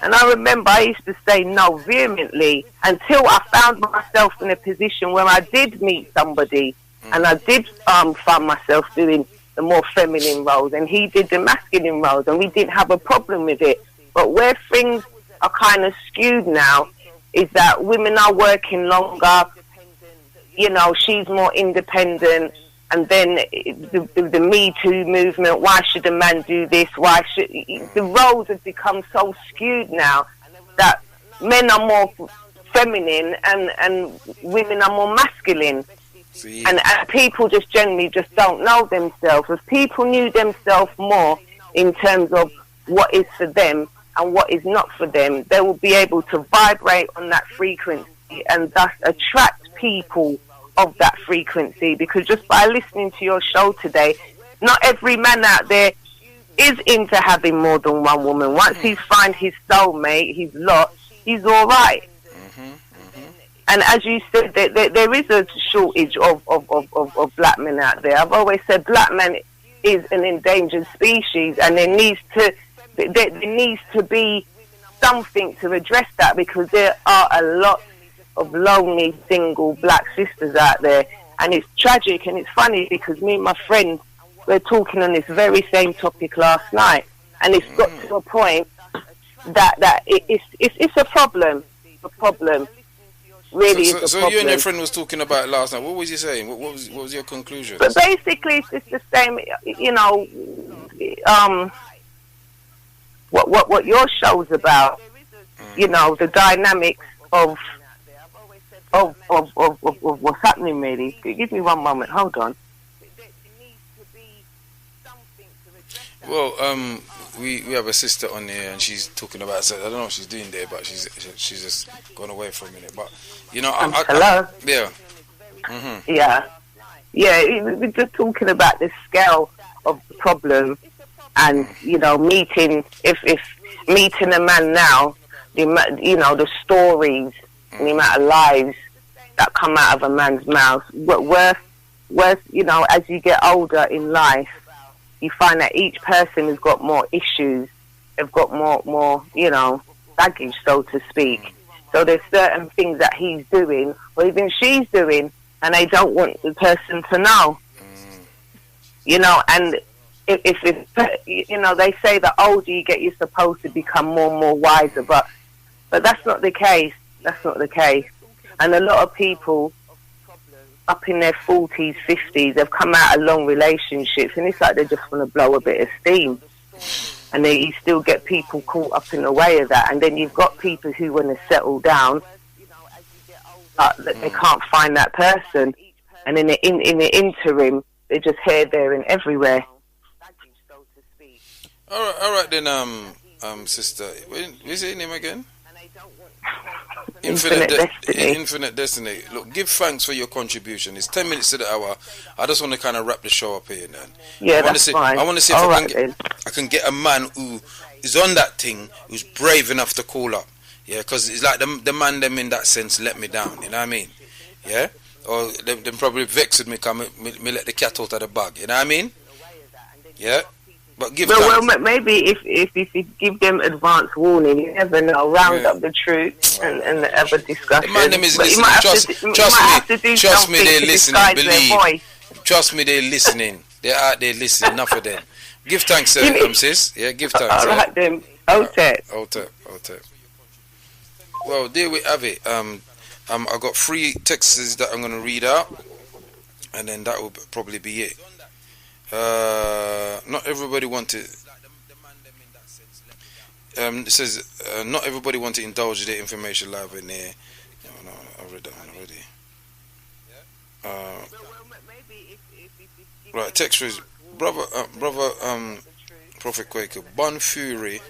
And I remember I used to say no vehemently until I found myself in a position where I did meet somebody, and I did find myself doing the more feminine roles, and he did the masculine roles, and we didn't have a problem with it. But where things are kind of skewed now is that women are working longer, you know, she's more independent, and then the Me Too movement, why should a man do this, the roles have become so skewed now that men are more feminine and women are more masculine. And people just generally just don't know themselves. If people knew themselves more in terms of what is for them and what is not for them, they will be able to vibrate on that frequency and thus attract people of that frequency. Because just by listening to your show today, not every man out there is into having more than one woman. Once he's found his soulmate, his lot, he's all right. And as you said, there is a shortage of black men out there. I've always said black man is an endangered species, and there needs to be something to address that, because there are a lot of lonely single black sisters out there, and it's tragic. And it's funny because me and my friend were talking on this very same topic last night, and it's got to a point that it's a problem. A problem. Really is a problem. So you and your friend was talking about it last night. What was he saying? What was your conclusion? But basically, it's just the same. You know, what your show's about. You know, the dynamics of what's happening. Really, give me one moment. Hold on. Well, we have a sister on here, and she's talking about. So I don't know what she's doing there, but she's just gone away for a minute. But you know, hello. Yeah. Yeah. We're just talking about the scale of the problem, and you know, meeting a man now, the stories, and the amount of lives that come out of a man's mouth. Worth, you know, as you get older in life, you find that each person has got more issues, they've got more, you know, baggage, so to speak. So there's certain things that he's doing, or even she's doing, and they don't want the person to know. You know, and if you know, they say the older you get, you're supposed to become more and more wiser, but that's not the case. That's not the case. And a lot of people up in their 40s, 50s, they've come out of long relationships, and it's like they just want to blow a bit of steam. And then you still get people caught up in the way of that. And then you've got people who want to settle down, but they can't find that person. And in the interim, they're just here, there, and everywhere. All right then, sister. What's your name again? Infinite Destiny. Look, give thanks for your contribution. It's 10 minutes to the hour. I just want to kind of wrap the show up here, man. Yeah, that's fine. I want to see if I can get a man who is on that thing, who's brave enough to call up. Yeah, because it's like the man them in that sense let me down. You know what I mean? Yeah, or them probably vexed with me, come me let the cat out of the bag. You know what I mean? Yeah. But well, maybe if you give them advance warning, you never know. Round up the truth and have a discussion. The man them is listening. Trust me, they're listening. Believe. Trust me, they're listening. They're out there listening. Enough of them. Give thanks, sis. Yeah, give thanks. All right, then. Otep. Well, there we have it. I got 3 texts that I'm going to read out, and then that will probably be it. Not everybody wanted. It says not everybody want to indulge their information live in there. No, I read that one already. Right, text is brother, Prophet Quaker, Bun Fury,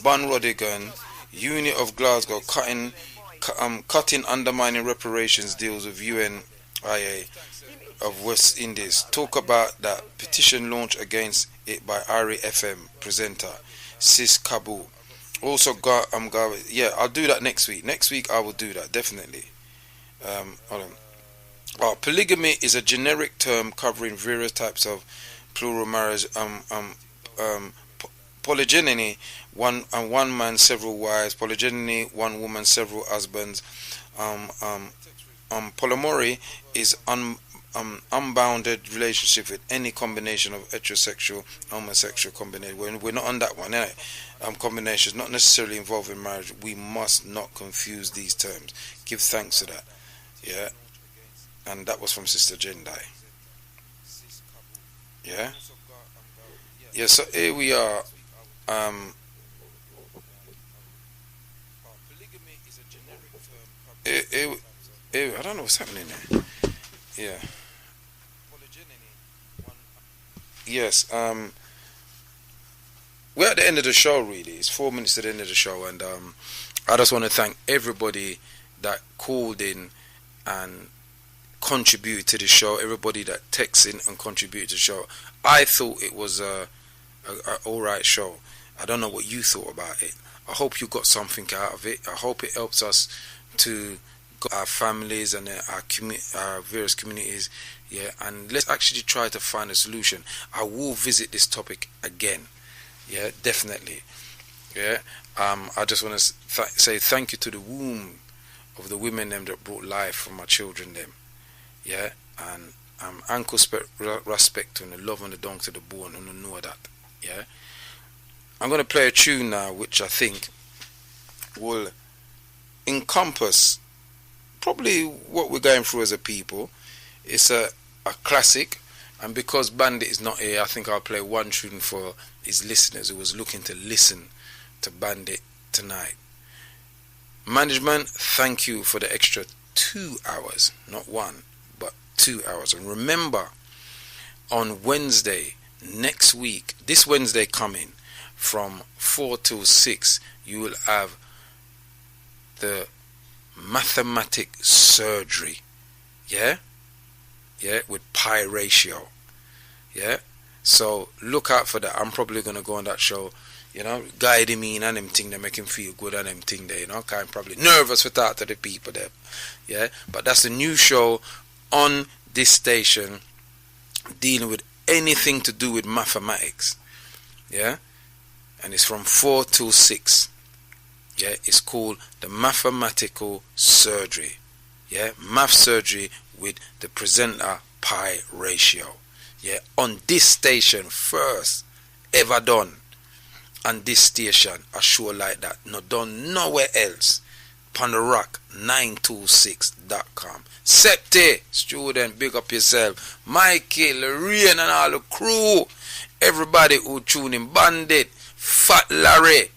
Bun Rodigan, Unit of Glasgow, cutting undermining reparations deals with UNIA of West Indies. Talk about that petition launch against it by Ari FM presenter Sis Kabul. Also got I'll do that next week. Next week I will do that definitely. Hold on. Polygamy is a generic term covering various types of plural marriage. Polygyny, one man, several wives. Polygyny, one woman, several husbands. Polyamory is unbounded relationship with any combination of heterosexual, homosexual combination. We're not on that one, eh? Combinations not necessarily involving marriage. We must not confuse these terms. Give thanks to that. Yeah, and that was from Sister Jendai. Yeah. Yeah. So here we are. I don't know what's happening there. Yeah. Yes. We're at the end of the show. Really, it's 4 minutes to the end of the show, and I just want to thank everybody that called in and contributed to the show, everybody that texted in and contributed to the show. I thought it was a alright show. I don't know what you thought about it. I hope you got something out of it. I hope it helps us to our families and our various communities, yeah, and let's actually try to find a solution. I will visit this topic again, yeah, definitely, yeah. I just want to say thank you to the womb of the women them that brought life from my children them, yeah, and ankle respect and the love and the dong to the bone and the know that, yeah. I'm going to play a tune now which I think will encompass probably what we're going through as a people. It's a classic, and because Bandit is not here, I think I'll play one tune for his listeners who was looking to listen to Bandit tonight. Management, thank you for the extra 2 hours, not 1 but 2 hours. And remember, on Wednesday next week, this Wednesday coming, from 4 till 6, you will have the mathematic surgery, yeah, with pi ratio, yeah. So look out for that. I'm probably gonna go on that show, you know, guide him in and them thing that make him feel good and them thing there, you know, kind of probably nervous for talk to the people there, yeah. But that's a new show on this station dealing with anything to do with mathematics, yeah. And it's from 4 till 6. Yeah, it's called the mathematical surgery. Yeah, math surgery with the presenter pi ratio. Yeah, on this station, first ever done. On this station, a show like that, not done nowhere else. Upon the rock 926.com. Septe, student, big up yourself. Mikey, Lorraine, and all the crew. Everybody who tune in, Bandit, Fat Larry,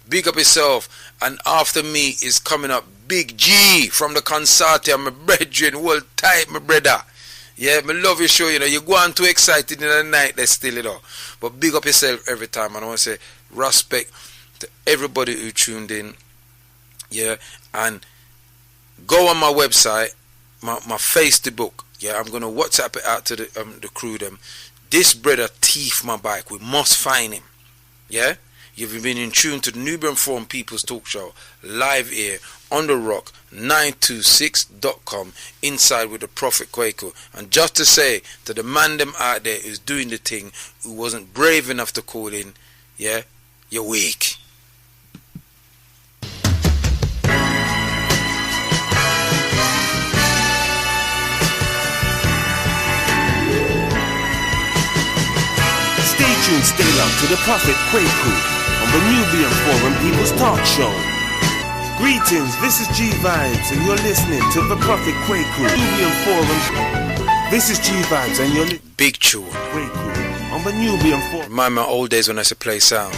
big up yourself. And after me is coming up Big G from the consortium, my brethren, hold tight, my brother. Yeah, me love your show, you know. You go on too excited in the night, they still, you know. But big up yourself every time. And I want to say respect to everybody who tuned in. Yeah, and go on my website, my Facebook. Yeah, I'm gonna WhatsApp it out to the crew them. This brother thief my bike. We must find him. Yeah? You've been in tune to the Nubian Forum People's Talk Show, live here on the rock 926.com, inside with the Prophet Kwaku. And just to say to the man them out there who's doing the thing, who wasn't brave enough to call in, yeah, you're weak. Stay tuned, stay loud to the Prophet Kwaku on the Nubian Forum People's Talk Show. Greetings, this is G Vibes and you're listening to the Prophet Kwaku, Nubian Forum. This is G Vibes and you're listening Big tune Kwaku on the Nubian Forum. Remind my old days when I used to play sound.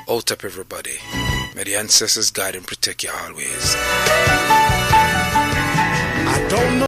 Hold up everybody. May the ancestors guide and protect you always. I don't know.